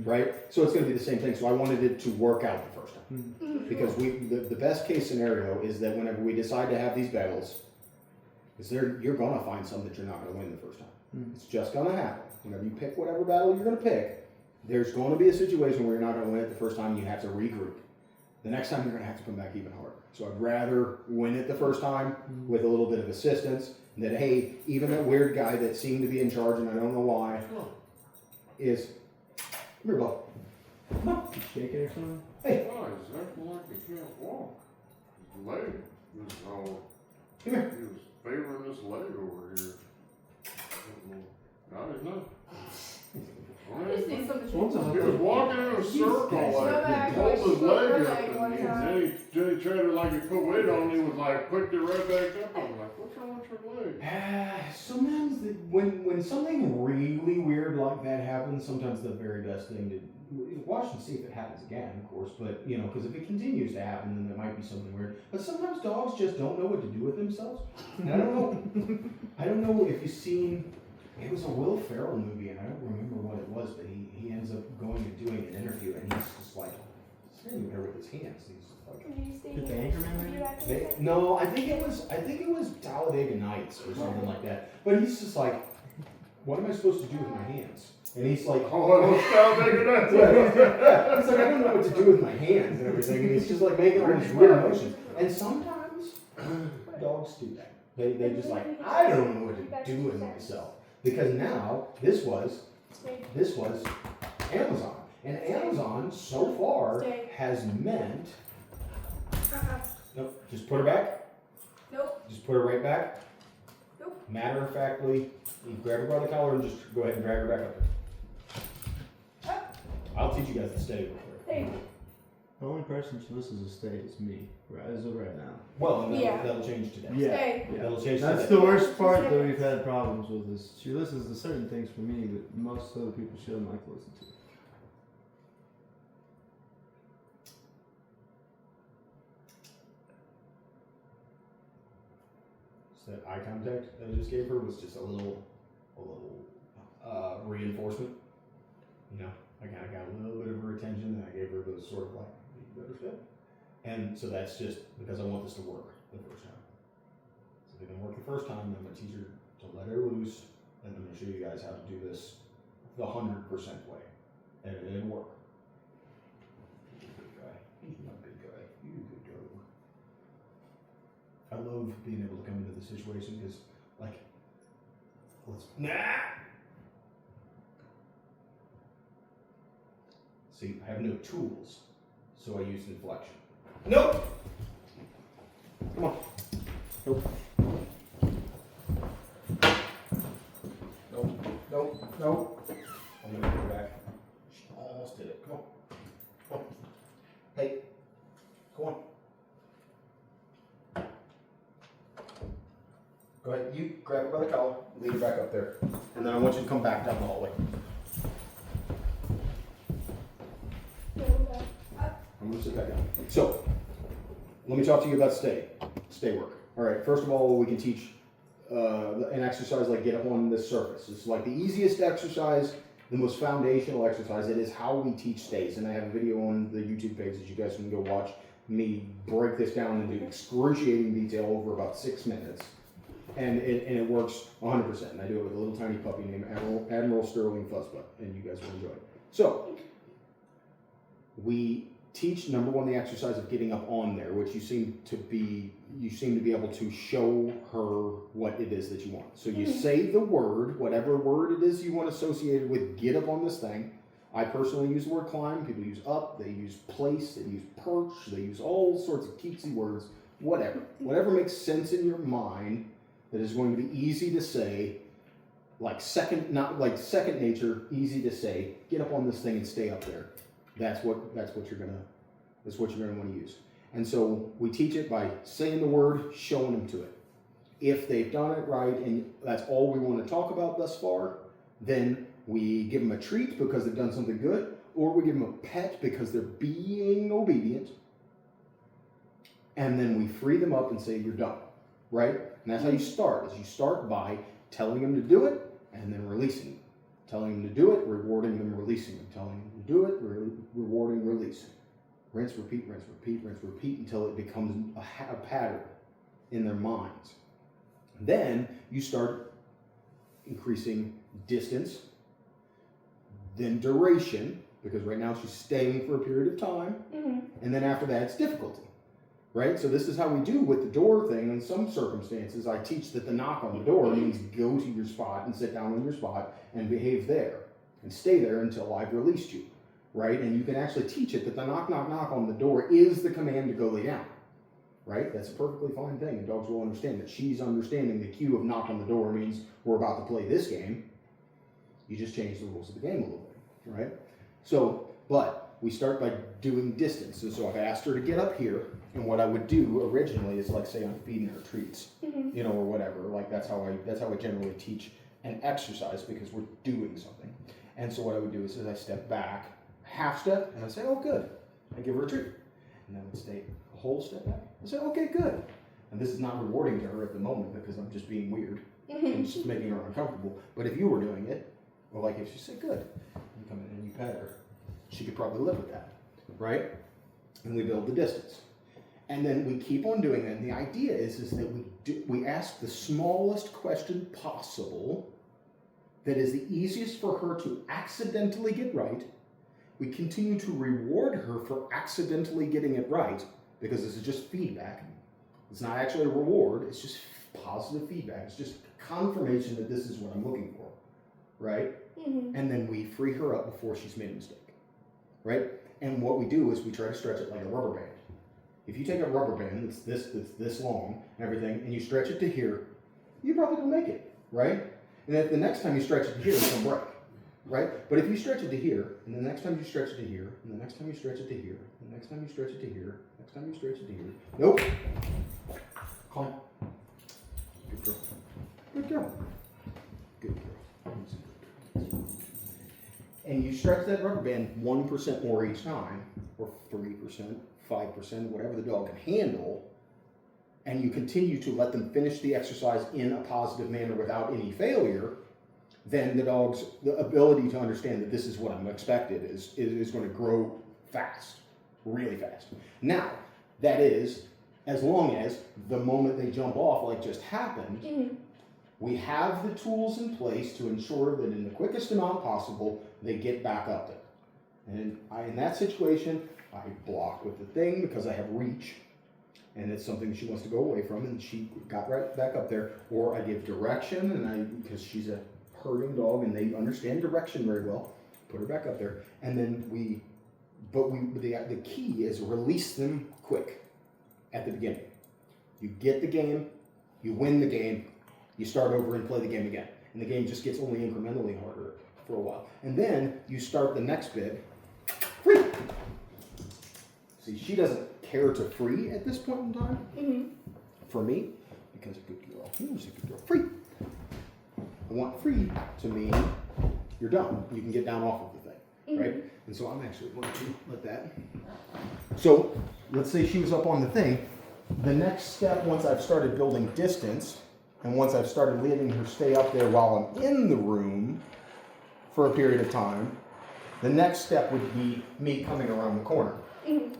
right? So it's going to be the same thing. So I wanted it to work out the first time because the best case scenario is that whenever we decide to have these battles, you're going to find some that you're not going to win the first time. It's just going to happen. Whenever you pick whatever battle you're going to pick, there's going to be a situation where you're not going to win it the first time. You have to regroup. The next time you're going to have to come back even harder. So I'd rather win it the first time with a little bit of assistance. That, hey, even that weird guy that seemed to be in charge, and I don't know why, is, come here, Bob. Come on. Shaking or something? Hey. Oh, he's acting like he can't walk. His leg was all, Come here. he was favoring his leg over here. Not enough. I just need something to He was walking in a circle, like, he pulled his leg up, and then he tried to, like, he put weight on, he was like, picked it right back up, I'm like, what's wrong with your leg? Sometimes when something really weird like that happens, sometimes the very best thing to watch and see if it happens again, of course. But because if it continues to happen, then there might be something weird. But sometimes dogs just don't know what to do with themselves. And I don't know if you've seen. It was a Will Ferrell movie, and I don't remember what it was, but he ends up going and doing an interview, and he's just like standing there with his hands. He's just like. Did the Anchorman No, I think it was Talladega Nights or something like that. But he's just like, what am I supposed to do with my hands? And he's like, Oh, what's Talladega Nights? yeah. He's like, I don't know what to do with my hands and everything. And he's just like making all these weird motions. And sometimes dogs do that. They just like, I don't know what to do with myself. Because now this was Amazon. And Amazon so far has meant nope, just put her back. Nope. Just put her right back. Nope. Matter of factly, You grab her by the collar and just go ahead and drag her back up there. I'll teach you guys to stay real quick. Thank you. The only person she listens to stay is me, as of right now. Well, and Yeah. that'll change today. Stay. That'll change That's today. the worst part that we've had problems with is she listens to certain things for me, but most other people she doesn't like to listen to. So that eye contact that I just gave her was just a little reinforcement. You know, I kind of got a little bit of her attention, and I gave her those sort of like, you better step. And so that's just because I want this to work the first time. So if it didn't work the first time, I'm going to teach her to let her loose, and I'm going to show you guys how to do this the 100% way. And it'll work. He's a good guy. He's my good guy. You good dog. I love being able to come into the situation because, like, See, I have no tools, so I use inflection. Nope! Come on. Nope. Nope. Nope. Nope. I'm gonna go back. She almost did it. Come on. Come on. Hey. Come on. Go ahead. You grab her by the collar, lead her back up there, and then I want you to come back down the hallway. I'm gonna sit back down. So, let me talk to you about stay work. All right. First of all, we can teach an exercise like get up on this surface. It's like the easiest exercise, the most foundational exercise. It is how we teach stays, and I have a video on the YouTube page that you guys can go watch me break this down into excruciating detail over about 6 minutes, and it works 100%. And I do it with a little tiny puppy named Admiral Sterling Fuzzbutt, and you guys will enjoy it. So, we teach number one the exercise of getting up on there, which you seem to be able to show her what it is that you want. So you say the word, whatever word it is you want associated with get up on this thing. I personally use the word climb. People use up, they use place, they use perch, they use all sorts of cutesy words, whatever makes sense in your mind that is going to be easy to say, like second nature, easy to say. Get up on this thing and stay up there. That's what you're gonna want to use. And so we teach it by saying the word, showing them to it. If they've done it right, and that's all we want to talk about thus far, then we give them a treat because they've done something good, or we give them a pet because they're being obedient, and then we free them up and say you're done, right? And that's how you start. Is you start by telling them to do it and then releasing them. Telling them to do it, rewarding them, releasing them. Telling them to do it, rewarding, releasing. Rinse, repeat, rinse, repeat, rinse, repeat until it becomes a pattern in their minds. Then you start increasing distance, then duration, because right now she's staying for a period of time, and then after that it's difficulty. Right? So this is how we do with the door thing. In some circumstances, I teach that the knock on the door means go to your spot and sit down on your spot and behave there and stay there until I've released you. Right? And you can actually teach it that the knock, knock, knock on the door is the command to go lay down. Right? That's a perfectly fine thing, and dogs will understand that. She's understanding the cue of knock on the door means we're about to play this game. You just change the rules of the game a little bit. Right? So, but we start by doing distance. And so I've asked her to get up here. And what I would do originally is like say I'm feeding her treats, you know, or whatever. Like that's how I generally teach an exercise because we're doing something. And so what I would do is I step back, half step, and I say, oh good. I give her a treat. And then I would stay a whole step back. I say, okay, good. And this is not rewarding to her at the moment because I'm just being weird and just making her uncomfortable. But if you were doing it, or like if she said good, you come in and you pet her, she could probably live with that, right? And we build the distance. And then we keep on doing that. And the idea is that we ask the smallest question possible that is the easiest for her to accidentally get right. We continue to reward her for accidentally getting it right because this is just feedback. It's not actually a reward. It's just positive feedback. It's just confirmation that this is what I'm looking for, right? And then we free her up before she's made a mistake, right? And what we do is we try to stretch it like a rubber band. If you take a rubber band that's this long and everything, and you stretch it to here, you probably don't make it, right? And if the next time you stretch it to here, it's gonna break, right? But if you stretch it to here, and the next time you stretch it to here, and the next time you stretch it to here, and the next time you stretch it to here, next time you stretch it to here, nope. Calm. Good girl. Good girl. Good girl. And you stretch that rubber band 1% more each time, or 3%, 5%, whatever the dog can handle, and you continue to let them finish the exercise in a positive manner without any failure, then the dog's ability to understand that this is what I'm expected is going to grow fast, really fast. Now, that is, as long as the moment they jump off, like just happened, we have the tools in place to ensure that in the quickest amount possible, they get back up there. And in that situation, I block with the thing because I have reach, and it's something she wants to go away from, and she got right back up there. Or I give direction, and because she's a herding dog and they understand direction very well, put her back up there, and then the key is release them quick at the beginning. You get the game, you win the game, you start over and play the game again, and the game just gets only incrementally harder for a while, and then you start the next bit. Free. See, she doesn't care to free at this point in time. For me, because a good girl. Who's a good girl? Free. I want free to mean you're done. You can get down off of the thing, right? And so I'm actually going to let that. So let's say she was up on the thing. The next step, once I've started building distance, and once I've started letting her stay up there while I'm in the room for a period of time, the next step would be me coming around the corner.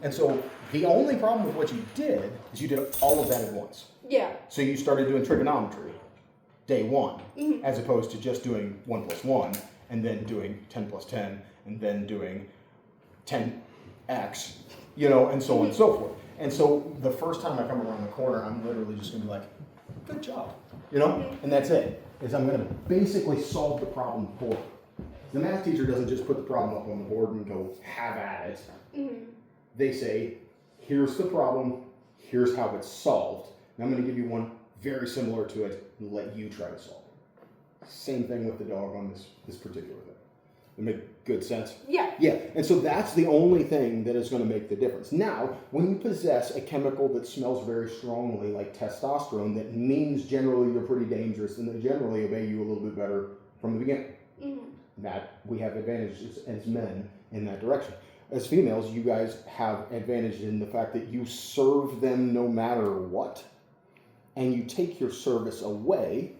And so the only problem with what you did is you did all of that at once. Yeah. So you started doing trigonometry day one, as opposed to just doing 1 + 1, and then doing 10 + 10, and then doing 10x, and so on and so forth. And so the first time I come around the corner, I'm literally just gonna be like, good job, and that's it. Is I'm gonna basically solve the problem for her. The math teacher doesn't just put the problem up on the board and go, have at it. They say, here's the problem, here's how it's solved. And I'm going to give you one very similar to it and let you try to solve it. Same thing with the dog on this particular thing. That make good sense? Yeah. Yeah, and so that's the only thing that is going to make the difference. Now, when you possess a chemical that smells very strongly like testosterone, that means generally you're pretty dangerous and they generally obey you a little bit better from the beginning. That we have advantages as men in that direction. As females, you guys have advantage in the fact that you serve them no matter what, and you take your service away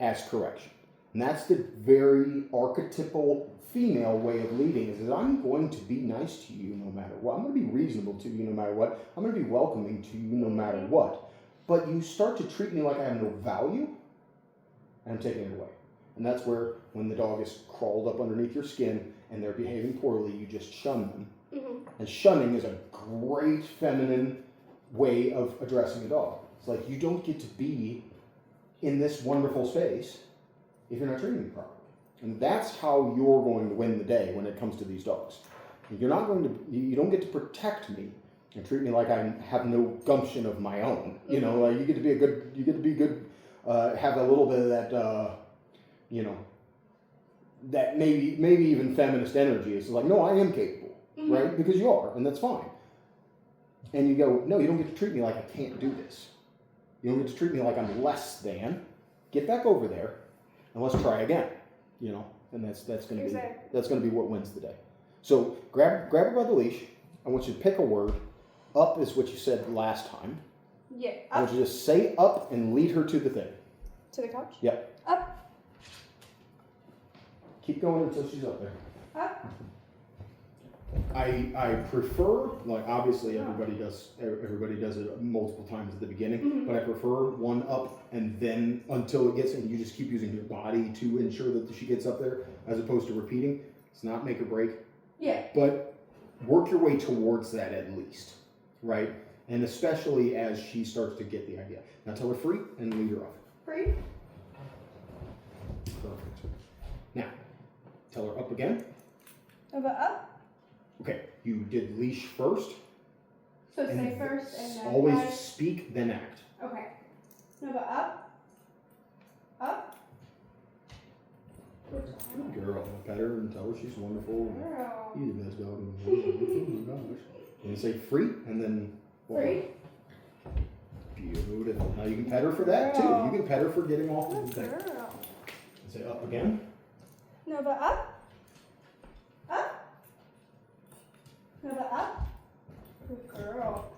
as correction. And that's the very archetypal female way of leading, is that I'm going to be nice to you no matter what. I'm going to be reasonable to you no matter what. I'm going to be welcoming to you no matter what. But you start to treat me like I have no value, and I'm taking it away. And that's where, when the dog is crawled up underneath your skin and they're behaving poorly, you just shun them. And shunning is a great feminine way of addressing a dog. It's like, you don't get to be in this wonderful space if you're not treating them properly. And that's how you're going to win the day when it comes to these dogs. You don't get to protect me and treat me like I have no gumption of my own. You get to be good, have a little bit of that, that maybe even feminist energy is like, no, I am capable, right? Because you are, and that's fine. And you go, no, you don't get to treat me like I can't do this. You don't get to treat me like I'm less than. Get back over there, and let's try again. And that's going to be what wins the day. So grab her by the leash. I want you to pick a word. Up is what you said last time. Yeah. Up. I want you to say up and lead her to the thing. To the couch? Yeah. Up. Keep going until she's up there. Up. I prefer, like, obviously everybody does it multiple times at the beginning, but I prefer one up and then until it gets, and you just keep using your body to ensure that she gets up there, as opposed to repeating. It's not make or break. Yeah. But work your way towards that at least, right? And especially as she starts to get the idea. Now tell her free and lead her off. Free. Perfect. Now, tell her up again. Over up. Okay, you did leash first. So say first and then always speak, then act. Okay. Over up. Up. Good girl. Pet her and tell her she's wonderful. Girl. You're the best dog in the world. Oh my gosh. And say free, and then Free. Beautiful. Now you can pet her for that too. You can pet her for getting off of the thing. Girl. And say up again. No, but up. Up. No, but up. Good girl.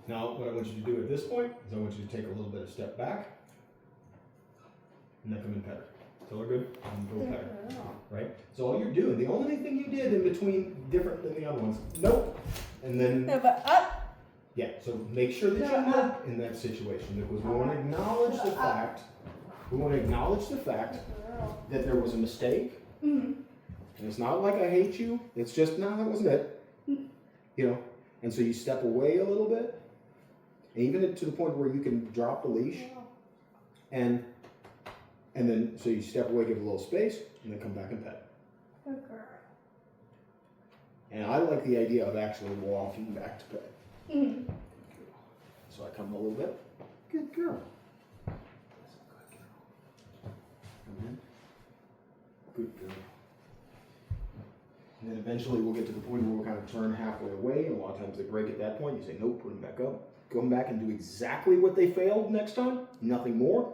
Now, what I want you to do at this point is I want you to take a little bit of step back, and then come and pet her. Tell her good, and go pet her. Good girl. Right? So all you're doing, the only thing you did in between, different than the other ones, nope. And then, No, but up. yeah, so make sure that No, you up. look in that situation, because we want to acknowledge the fact, Good girl. that there was a mistake. Mm-hmm. And it's not like I hate you, it's just, no, that wasn't it. You know? And so you step away a little bit, and even to the point where you can drop the leash, and then, so you step away, give it a little space, and then come back and pet. Good girl. And I like the idea of actually walking back to pet. Mm-hmm. So I come a little bit. Good girl. That's a good girl. Come in. Good girl. And then eventually we'll get to the point where we'll kind of turn halfway away. And a lot of times they break at that point. You say, nope, put them back up. Come back and do exactly what they failed next time. Nothing more.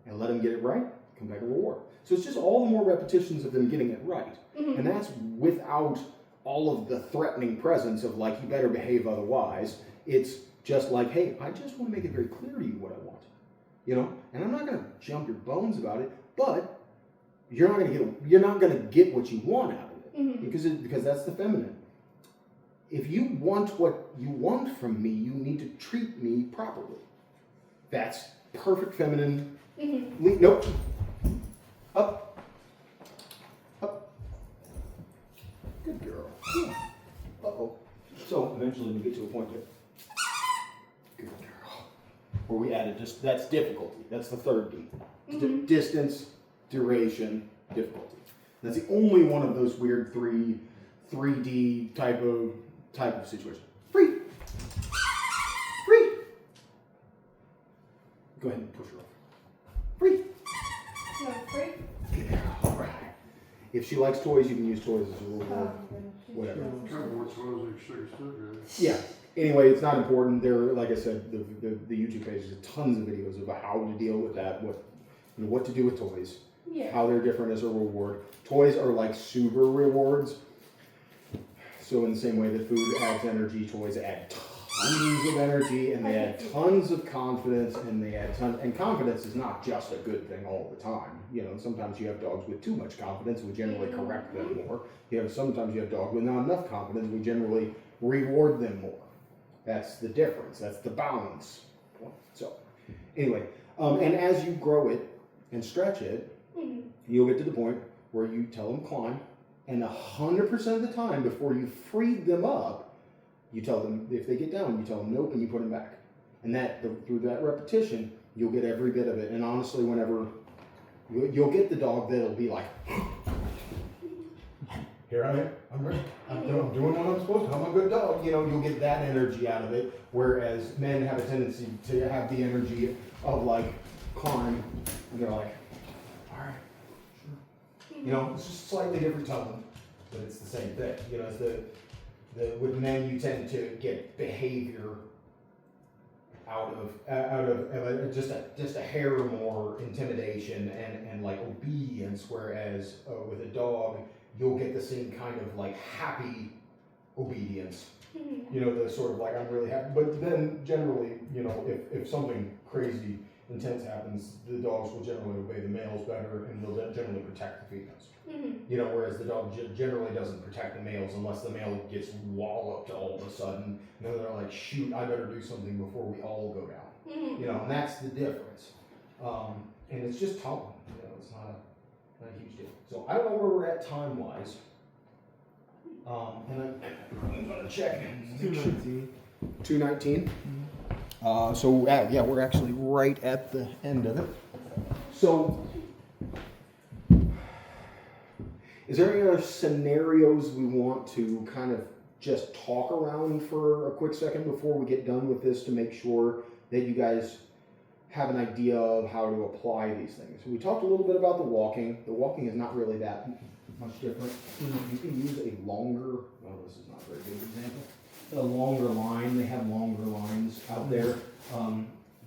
And let them get it right. Come back and reward. So it's just all the more repetitions of them getting it right. Mm-hmm. And that's without all of the threatening presence of like, you better behave otherwise. It's just like, hey, I just want to make it very clear to you what I want. You know? And I'm not going to jump your bones about it, but you're not going to get what you want out of it. Mm-hmm. Because that's the feminine. If you want what you want from me, you need to treat me properly. That's perfect feminine. Mm-hmm. Nope. Up. Up. Good girl. Yeah. Uh-oh. So eventually we get to a point there. Good girl. Where we added just, that's difficulty. That's the third D. Mm-hmm. Distance, duration, difficulty. That's the only one of those weird 3D type of situation. Free. Free. Go ahead and push her off. Free. No, free. Yeah, all right. If she likes toys, you can use toys as a reward. Whatever. Kind of more toys like sugar cigarettes. Yeah. Anyway, it's not important. There, like I said, the YouTube page has tons of videos about how to deal with that, what to do with toys, Yeah. how they're different as a reward. Toys are like super rewards. So in the same way that food adds energy, toys add tons of energy, and they add tons of confidence, and confidence is not just a good thing all the time. You know, sometimes you have dogs with too much confidence, we generally correct them more. Sometimes you have dogs with not enough confidence, we generally reward them more. That's the difference, that's the balance. So, anyway, and as you grow it and stretch it, you'll get to the point where you tell them climb, and 100% of the time before you freed them up, you tell them, if they get down, you tell them nope, and you put them back. And through that repetition, you'll get every bit of it. And honestly, whenever you'll get the dog that'll be like, here I am, I'm ready, I'm doing what I'm supposed to, I'm a good dog. You know, you'll get that energy out of it. Whereas men have a tendency to have the energy of like climb, and they're like, all right, sure. You know, it's just a slightly different tone, but it's the same thing. You know, it's with men, you tend to get behavior out of just a hair more intimidation and like obedience, whereas with a dog, you'll get the same kind of like happy obedience. You know, the sort of like, I'm really happy. But then generally, you know, if something crazy intense happens, the dogs will generally obey the males better, and they'll generally protect the females. You know, whereas the dog generally doesn't protect the males unless the male gets walloped all of a sudden. You know, they're like, shoot, I better do something before we all go down. You know, and that's the difference. And it's just tone. You know, it's not a huge deal. So I don't know where we're at time-wise. And I'm going to check. 219. 219. So yeah, we're actually right at the end of it. So, is there any other scenarios we want to kind of just talk around for a quick second before we get done with this to make sure that you guys have an idea of how to apply these things. We talked a little bit about the walking. The walking is not really that much different. You can use a longer, well, this is not a very good example, a longer line. They have longer lines out there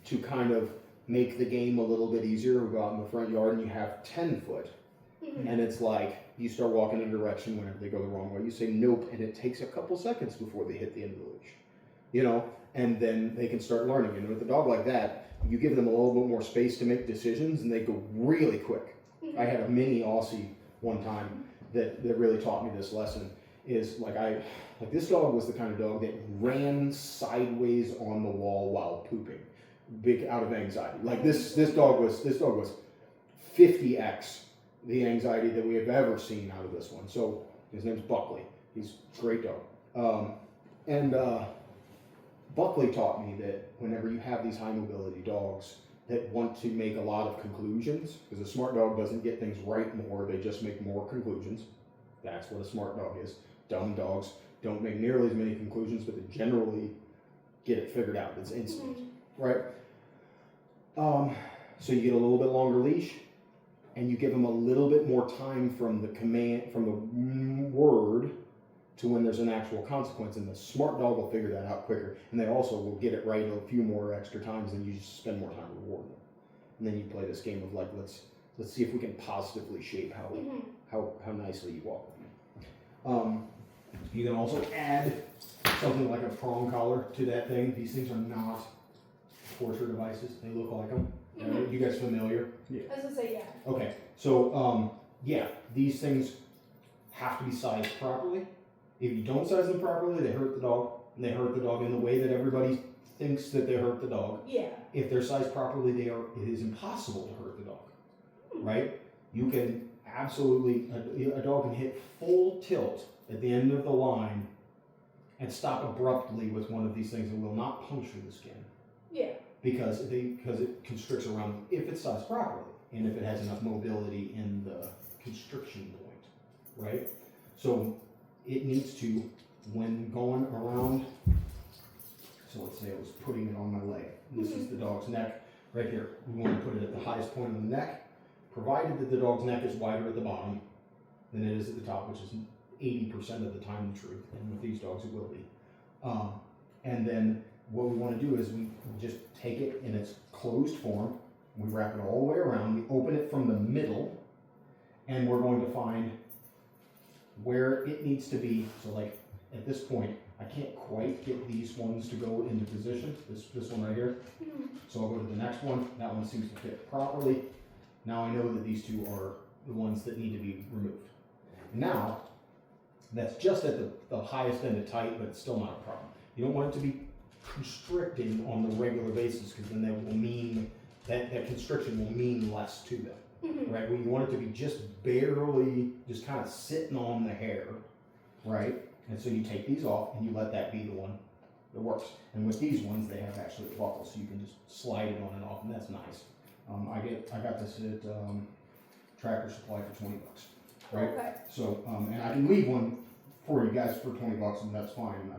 to kind of make the game a little bit easier. We go out in the front yard and you have 10 foot. And it's like, you start walking in a direction whenever they go the wrong way. You say nope, and it takes a couple seconds before they hit the end of the leash. You know, and then they can start learning. And with a dog like that, you give them a little bit more space to make decisions and they go really quick. I had a mini Aussie one time that really taught me this lesson. Is like this dog was the kind of dog that ran sideways on the wall while pooping, big out of anxiety. Like this dog was 50x the anxiety that we have ever seen out of this one. So his name's Buckley. He's a great dog. Buckley taught me that whenever you have these high mobility dogs that want to make a lot of conclusions, because a smart dog doesn't get things right more, they just make more conclusions. That's what a smart dog is. Dumb dogs don't make nearly as many conclusions, but they generally get it figured out. It's instinct, right? So you get a little bit longer leash, and you give them a little bit more time from the command, from the word, to when there's an actual consequence, and the smart dog will figure that out quicker, and they also will get it right a few more extra times, and you just spend more time rewarding them. And then you play this game of like, let's see if we can positively shape how nicely you walk with them. You can also add something like a prong collar to that thing. These things are not torture devices. They look like them. You guys familiar? Yeah. I was gonna say yeah. Okay, so yeah, these things have to be sized properly. If you don't size them properly, they hurt the dog, and they hurt the dog in the way that everybody thinks that they hurt the dog. Yeah. If they're sized properly, it is impossible to hurt the dog, right? You can absolutely, a dog can hit full tilt at the end of the line and stop abruptly with one of these things and will not puncture the skin. Yeah. Because it constricts around, if it's sized properly, and if it has enough mobility in the constriction point, right? So it needs to, when going around, so let's say I was putting it on my leg. This is the dog's neck right here. We want to put it at the highest point of the neck, provided that the dog's neck is wider at the bottom than it is at the top, which is 80% of the time the truth, and with these dogs it will be. And then what we want to do is we just take it in its closed form, we wrap it all the way around, we open it from the middle, and we're going to find where it needs to be. So like at this point, I can't quite get these ones to go into position, this one right here. So I'll go to the next one, that one seems to fit properly. Now I know that these two are the ones that need to be removed. Now, that's just at the highest end of tight, but it's still not a problem. You don't want it to be constricting on the regular basis, because then that will mean that constriction will mean less to them, right? Well, you want it to be just barely, just kind of sitting on the hair, right? And so you take these off and you let that be the one that works. And with these ones, they have actually a buckle, so you can just slide it on and off, and that's nice. I got this at Tractor Supply for $20, right? Okay. So and I can leave one for you guys for $20, and that's fine.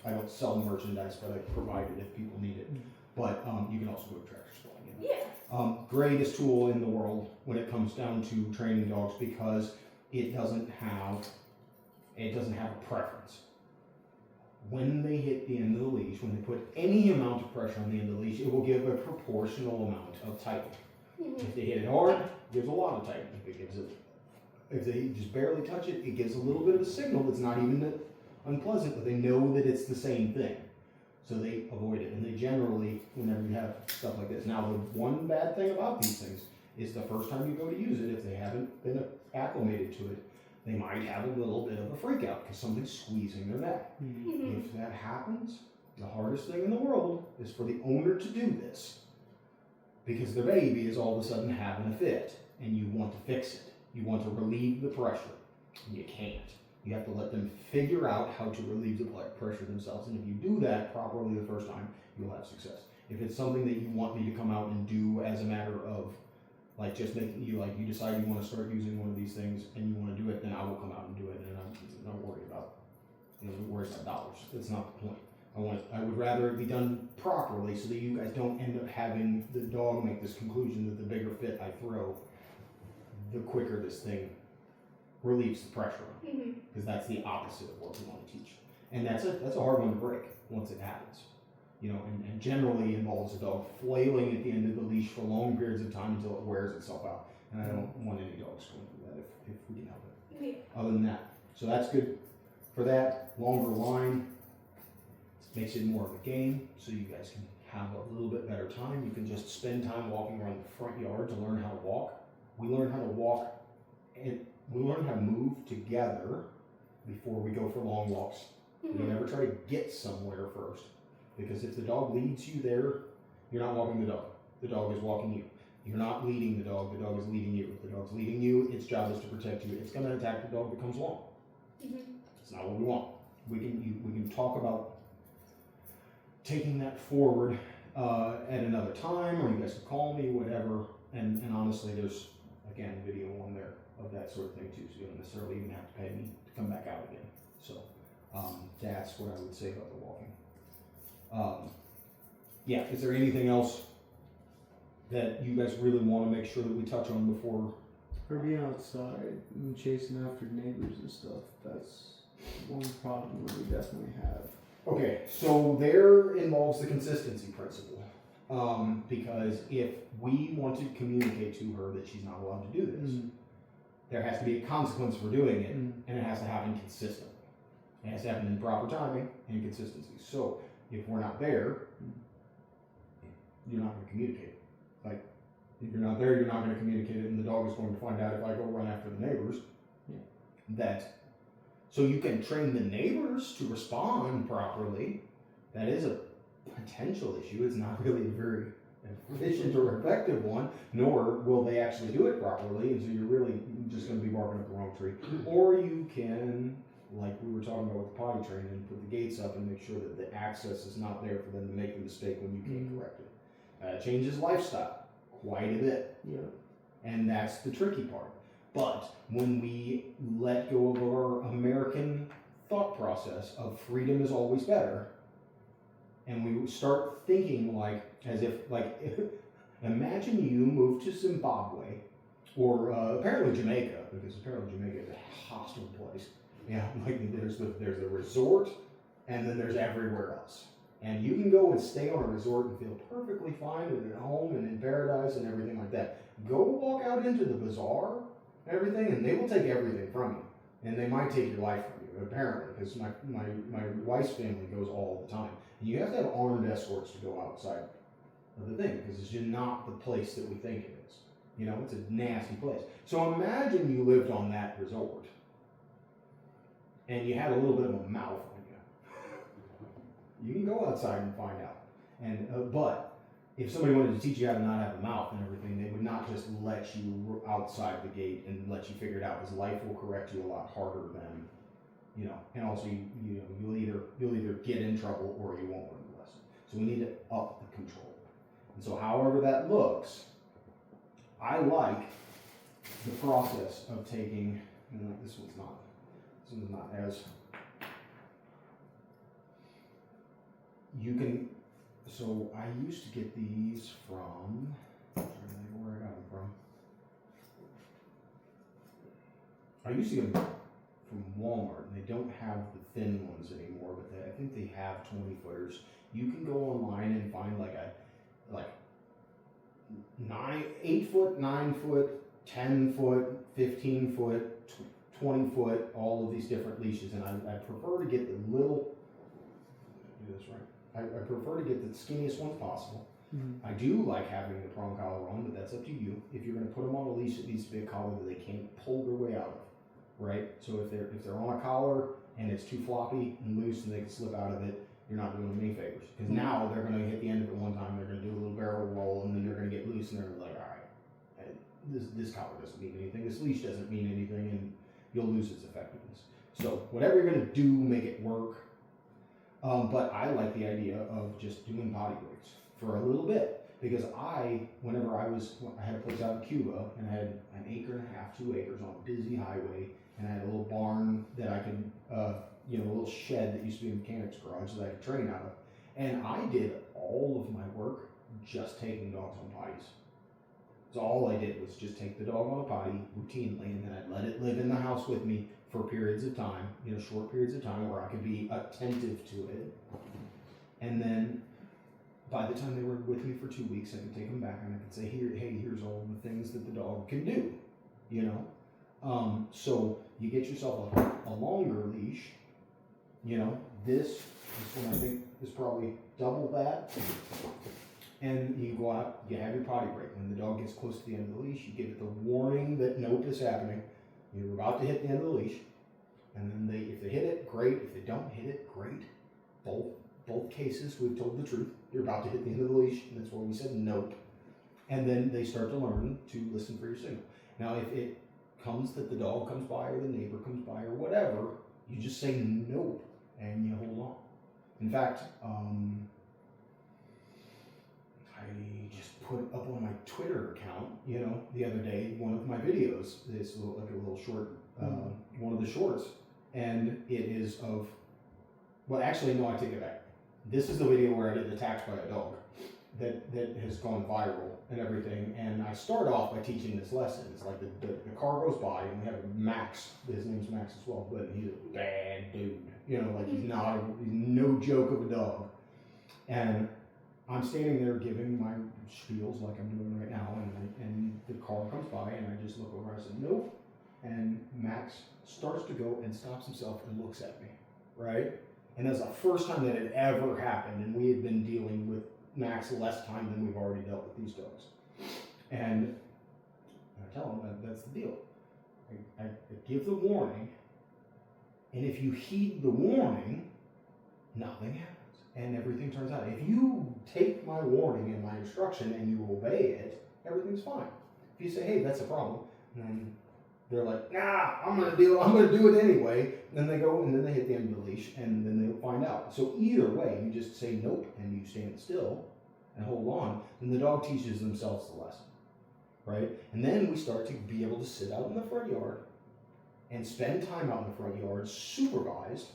I don't sell merchandise, but I provide it if people need it. But you can also go to Tractor Supply. Yeah. Greatest tool in the world when it comes down to training dogs, because it doesn't have a preference. When they hit the end of the leash, when they put any amount of pressure on the end of the leash, it will give a proportional amount of tightening. If they hit it hard, it gives a lot of tightening. If they just barely touch it, it gives a little bit of a signal that's not even that unpleasant, but they know that it's the same thing. So they avoid it, and they generally, whenever you have stuff like this. Now, the one bad thing about these things is the first time you go to use it, if they haven't been acclimated to it, they might have a little bit of a freak out because something's squeezing their neck. If that happens, the hardest thing in the world is for the owner to do this, because the baby is all of a sudden having a fit, and you want to fix it. You want to relieve the pressure. You can't. You have to let them figure out how to relieve the pressure themselves, and if you do that properly the first time, you'll have success. If it's something that you want me to come out and do as a matter of like just making you decide you want to start using one of these things and you want to do it, then I will come out and do it, and I'm not worried about dollars. That's not the point. I would rather it be done properly so that you guys don't end up having the dog make this conclusion that the bigger fit I throw, the quicker this thing relieves the pressure on it. Because that's the opposite of what we want to teach. And that's a hard one to break once it happens. You know, and generally involves a dog flailing at the end of the leash for long periods of time until it wears itself out. And I don't want any dogs going through that if we can help it. Yeah. Other than that, so that's good for that. Longer line makes it more of a game, so you guys can have a little bit better time. You can just spend time walking around the front yard to learn how to walk. We learn how to walk, and we learn how to move together before we go for long walks. We never try to get somewhere first, because if the dog leads you there, you're not walking the dog. The dog is walking you. You're not leading the dog is leading you. If the dog's leading you, its job is to protect you. It's going to attack the dog that comes along. It's not what we want. We can talk about taking that forward at another time, or you guys can call me, whatever. And honestly, there's, again, video on there of that sort of thing too, so you don't necessarily even have to pay me to come back out again. So that's what I would say about the walking. Yeah, is there anything else that you guys really want to make sure that we touch on before? Or being outside and chasing after neighbors and stuff. That's one problem that we definitely have. Okay, so there involves the consistency principle. Because if we want to communicate to her that she's not allowed to do this, there has to be a consequence for doing it, and it has to happen consistently. It has to happen in proper timing and consistency. So if we're not there, you're not going to communicate. Like, if you're not there, you're not going to communicate it, and the dog is going to find out if I go run after the neighbors. So you can train the neighbors to respond properly. That is a potential issue. It's not really a very efficient or effective one, nor will they actually do it properly, and so you're really just going to be barking up the wrong tree. Or you can, like we were talking about with the potty training, put the gates up and make sure that the access is not there for them to make the mistake when you can't correct it. Changes lifestyle quite a bit. Yeah. And that's the tricky part. But when we let go of our American thought process of freedom is always better, and we start thinking like, as if, like, imagine you move to Zimbabwe, or apparently Jamaica, because apparently Jamaica is a hostile place. Yeah, like there's the resort, and then there's everywhere else. And you can go and stay on a resort and feel perfectly fine and at home and in paradise and everything like that. Go walk out into the bazaar, everything, and they will take everything from you. And they might take your life from you, apparently, because my wife's family goes all the time. And you have to have armed escorts to go outside of the thing, because it's just not the place that we think it is. You know, it's a nasty place. So imagine you lived on that resort, and you had a little bit of a mouth on you. You can go outside and find out. And but if somebody wanted to teach you how to not have a mouth and everything, they would not just let you outside the gate and let you figure it out, because life will correct you a lot harder than, you know. And also, you'll either get in trouble or you won't learn the lesson. So we need to up the control. And so, however that looks, I like the process of taking. This one's not as. You can. So I used to get these from. I'm trying to think where I got them from. I used to get them from Walmart, and they don't have the thin ones anymore. But I think they have 20-footers. You can go online and find like 8 foot, 9 foot, 10 foot, 15 foot, 20 foot, all of these different leashes, and I prefer to get the little. Do this right. I prefer to get the skinniest ones possible. I do like having the prong collar on, but that's up to you. If you're going to put them on a leash, it needs to be a collar that they can't pull their way out of, right? So if they're on a collar and it's too floppy and loose and they can slip out of it, you're not doing them any favors. Because now they're going to hit the end of it one time, they're going to do a little barrel roll, and then they're going to get loose, and they're going to be like, all right, this collar doesn't mean anything, this leash doesn't mean anything, and you'll lose its effectiveness. So whatever you're going to do, make it work. But I like the idea of just doing potty breaks for a little bit. Because whenever I had a place out in Cuba, and I had an acre and a half, 2 acres on a busy highway, and I had a little barn that I could, a little shed that used to be a mechanic's garage that I could train out of. And I did all of my work just taking dogs on potties. So all I did was just take the dog on a potty routinely, and then I'd let it live in the house with me for periods of time, short periods of time where I could be attentive to it. And then by the time they were with me for 2 weeks, I could take them back and I could say, here's all the things that the dog can do, So you get yourself a longer leash, this is when I think is probably double that. And you go out, you have your potty break. When the dog gets close to the end of the leash, you give it the warning that nope is happening. You're about to hit the end of the leash. And then if they hit it, great. If they don't hit it, great. Both cases, we've told the truth. You're about to hit the end of the leash, and that's where we said nope. And then they start to learn to listen for your signal. Now, if it comes that the dog comes by or the neighbor comes by or whatever, you just say nope, and you hold on. In fact, I just put up on my Twitter account, the other day, one of my videos. It's like a little short, one of the shorts, and it is of, well, actually, no, I take it back. This is the video where I get attacked by a dog that has gone viral and everything. And I start off by teaching this lesson. It's like the car goes by, and we have Max. His name's Max as well, but he's a bad dude. He's no joke of a dog. And I'm standing there giving my spiels like I'm doing right now, and the car comes by, and I just look over. I said, nope. And Max starts to go and stops himself and looks at me, right? And that's the first time that it ever happened, and we had been dealing with Max less time than we've already dealt with these dogs. And I tell him that's the deal. I give the warning, and if you heed the warning, nothing happens. And everything turns out. If you take my warning and my instruction and you obey it, everything's fine. If you say, hey, that's a problem, then they're like, nah, I'm gonna do it anyway. Then they go and then they hit the end of the leash, and then they'll find out. So either way, you just say nope and you stand still and hold on, then the dog teaches themselves the lesson, right? And then we start to be able to sit out in the front yard and spend time out in the front yard supervised.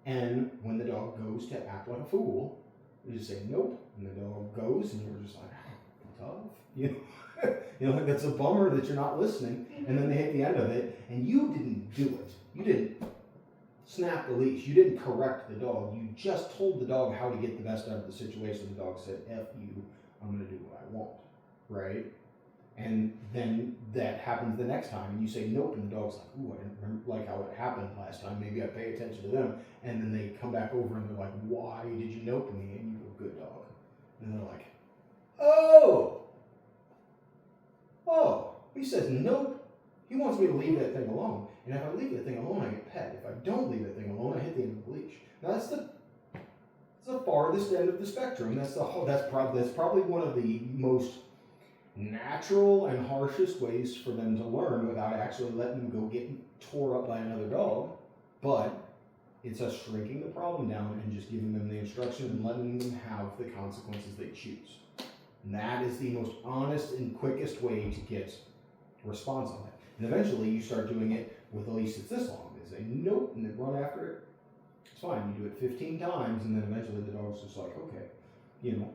And when the dog goes to act like a fool, we just say nope, and the dog goes, and you're just like, tough, like that's a bummer that you're not listening. And then they hit the end of it, and you didn't do it. You didn't snap the leash. You didn't correct the dog. You just told the dog how to get the best out of the situation. The dog said, F you, I'm going to do what I want, right? And then that happens the next time, and you say nope, and the dog's like, ooh, I didn't like how it happened last time. Maybe I pay attention to them. And then they come back over, and they're like, why did you nope me? And you go, good dog. And they're like, oh, he says nope. He wants me to leave that thing alone. And if I leave that thing alone, I get pet. If I don't leave that thing alone, I hit the end of the leash. Now that's the farthest end of the spectrum. That's probably one of the most natural and harshest ways for them to learn without actually letting them go get tore up by another dog. But it's us shrinking the problem down and just giving them the instruction and letting them have the consequences they choose. And that is the most honest and quickest way to get a response on that. And eventually you start doing it with a leash that's this long. They say nope, and then run after it. It's fine. You do it 15 times, and then eventually the dog's just like, okay.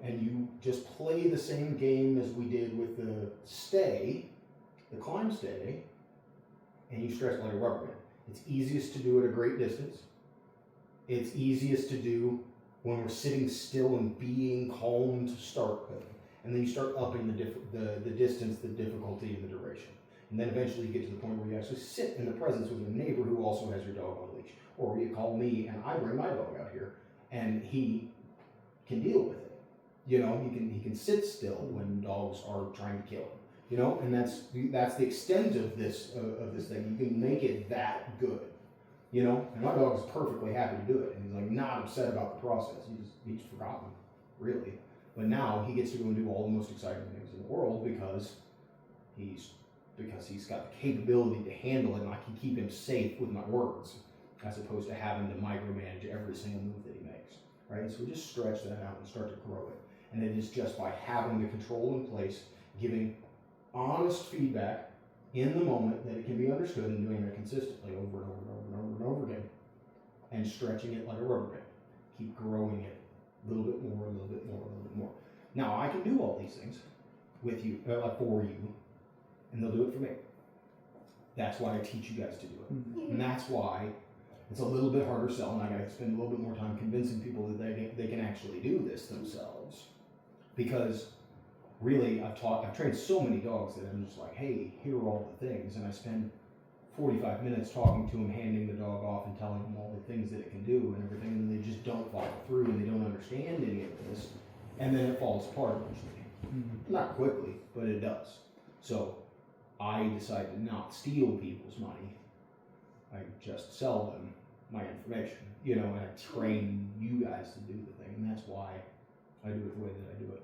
And you just play the same game as we did with the stay, the climb stay, and you stretch like a rubber band. It's easiest to do at a great distance. It's easiest to do when we're sitting still and being calm to start with. And then you start upping the distance, the difficulty, and the duration. And then eventually you get to the point where you actually sit in the presence with your neighbor who also has your dog on a leash. Or you call me and I bring my dog out here and he can deal with it. He can sit still when dogs are trying to kill him. And that's the extent of this thing. You can make it that good. And my dog is perfectly happy to do it. And he's like not upset about the process. He's forgotten, really. But now he gets to go and do all the most exciting things in the world because he's got the capability to handle it, and I can keep him safe with my words, as opposed to having to micromanage every single move that he makes, right? So we just stretch that out and start to grow it. And it is just by having the control in place, giving honest feedback in the moment that it can be understood, and doing it consistently over and over and over and over and over again. And stretching it like a rubber band. Keep growing it a little bit more, a little bit more, a little bit more. Now, I can do all these things with you, for you, and they'll do it for me. That's why I teach you guys to do it. Mm-hmm. And that's why it's a little bit harder sell, and I gotta spend a little bit more time convincing people that they can actually do this themselves. Because really, I've trained so many dogs that I'm just like, hey, here are all the things, and I spend 45 minutes talking to them, handing the dog off and telling them all the things that it can do and everything, and they just don't follow through and they don't understand any of this, and then it falls apart eventually. Mm-hmm. Not quickly, but it does. So I decided to not steal people's money. I just sell them my information, and I train you guys to do the thing, and that's why I do it the way that I do it.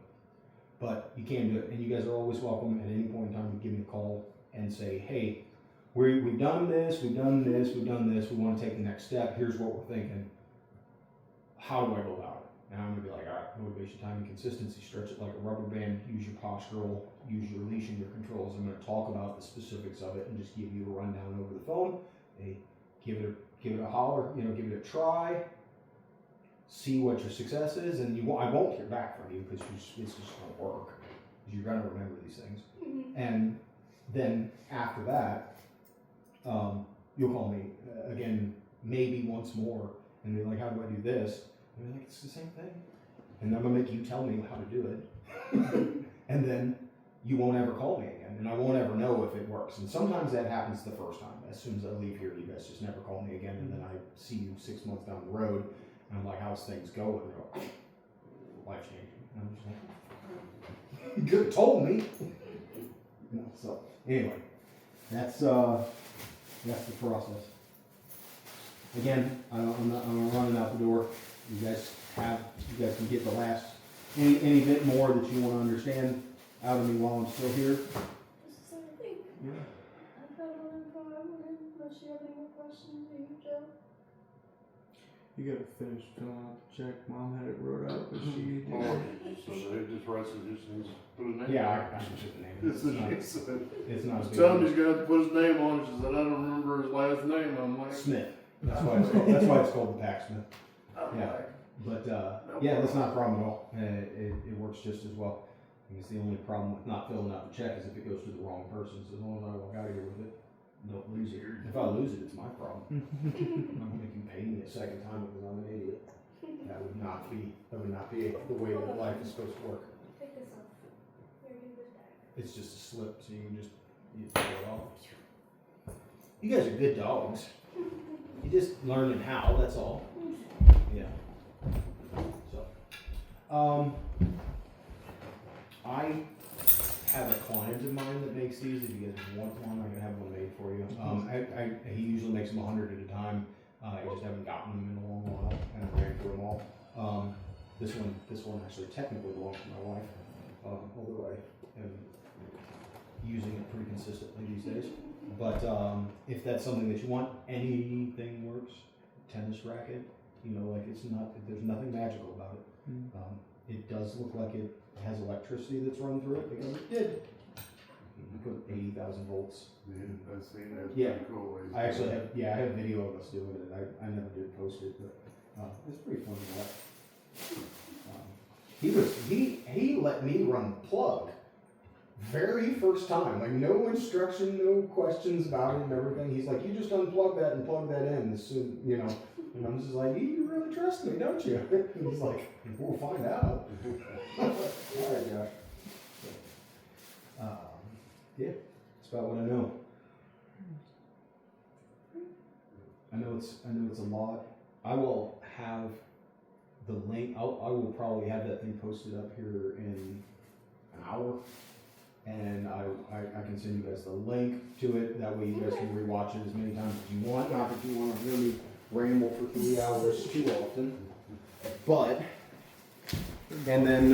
But you can do it, and you guys are always welcome at any point in time to give me a call and say, hey, we've done this, we want to take the next step, here's what we're thinking. How do I go about it? And I'm going to be like, all right, motivation, time, and consistency, stretch it like a rubber band, use your postural, use your leash and your controls. I'm going to talk about the specifics of it and just give you a rundown over the phone. Hey, give it a holler, give it a try, see what your success is, and I won't hear back from you because it's just going to work. You're going to remember these things. Mm-hmm. And then after that, you'll call me again, maybe once more, and be like, how do I do this? And I'm like, it's the same thing. And I'm going to make you tell me how to do it. And then you won't ever call me again, and I won't ever know if it works. And sometimes that happens the first time. As soon as I leave here, you guys just never call me again, and then I see you 6 months down the road, and I'm like, how's things going? And they go, life changing. And I'm just like, you could have told me. So anyway, that's the process. Again, I'm running out the door. You guys can get the last any bit more that you want to understand out of me while I'm still here. Just the same thing. Yeah. I've got all the info I wanted. Unless you have any more questions, do you, Joe? You gotta finish filling out the check. Mom had it wrote out, but she did. So it just writes it, just needs to put his name. Yeah, I should put the name. It's the name. It's not a big Tell him deal. he's gonna have to put his name on it. She said, I don't remember his last name. I'm like, Smith. That's why it's called the PackSmith. Yeah. But yeah, that's not a problem at all. It works just as well. I guess the only problem with not filling out the check is if it goes to the wrong person. So as long as I walk out of here with it, don't lose it. If I lose it, it's my problem. I'm gonna make you pay me a second time because I'm an idiot. That would not be the way that life is supposed to work. Pick this up. Here, give this back. It's just a slip, so you can just throw it off. You guys are good dogs. You just learning how. That's all. Yeah. So, I have a client of mine that makes these. If you guys want one, I can have one made for you. He usually makes them 100 at a time. I just haven't gotten them in a long while, and I ran through them all. This one actually technically belongs to my wife, although I am using it pretty consistently these days. But if that's something that you want, anything works. Tennis racket, there's nothing magical about it. It does look like it has electricity that's run through it because it did. You put 80,000 volts. yeah, I've seen that. Yeah. Pretty cool. I actually have a video of us doing it. I never did post it, but it's pretty fun to watch. He let me run the plug. Very first time, like no instruction, no questions about it and everything. He's like, you just unplug that and plug that in as soon, And I'm just like, you really trust me, don't you? And he's like, we'll find out. All right, Josh. Yeah, that's about what I know. I know it's a lot. I will have the link. I will probably have that thing posted up here in an hour. And I can send you guys the link to it. That way you guys can rewatch it as many times as you want. Not that you want to really ramble for 3 hours too often. But, and then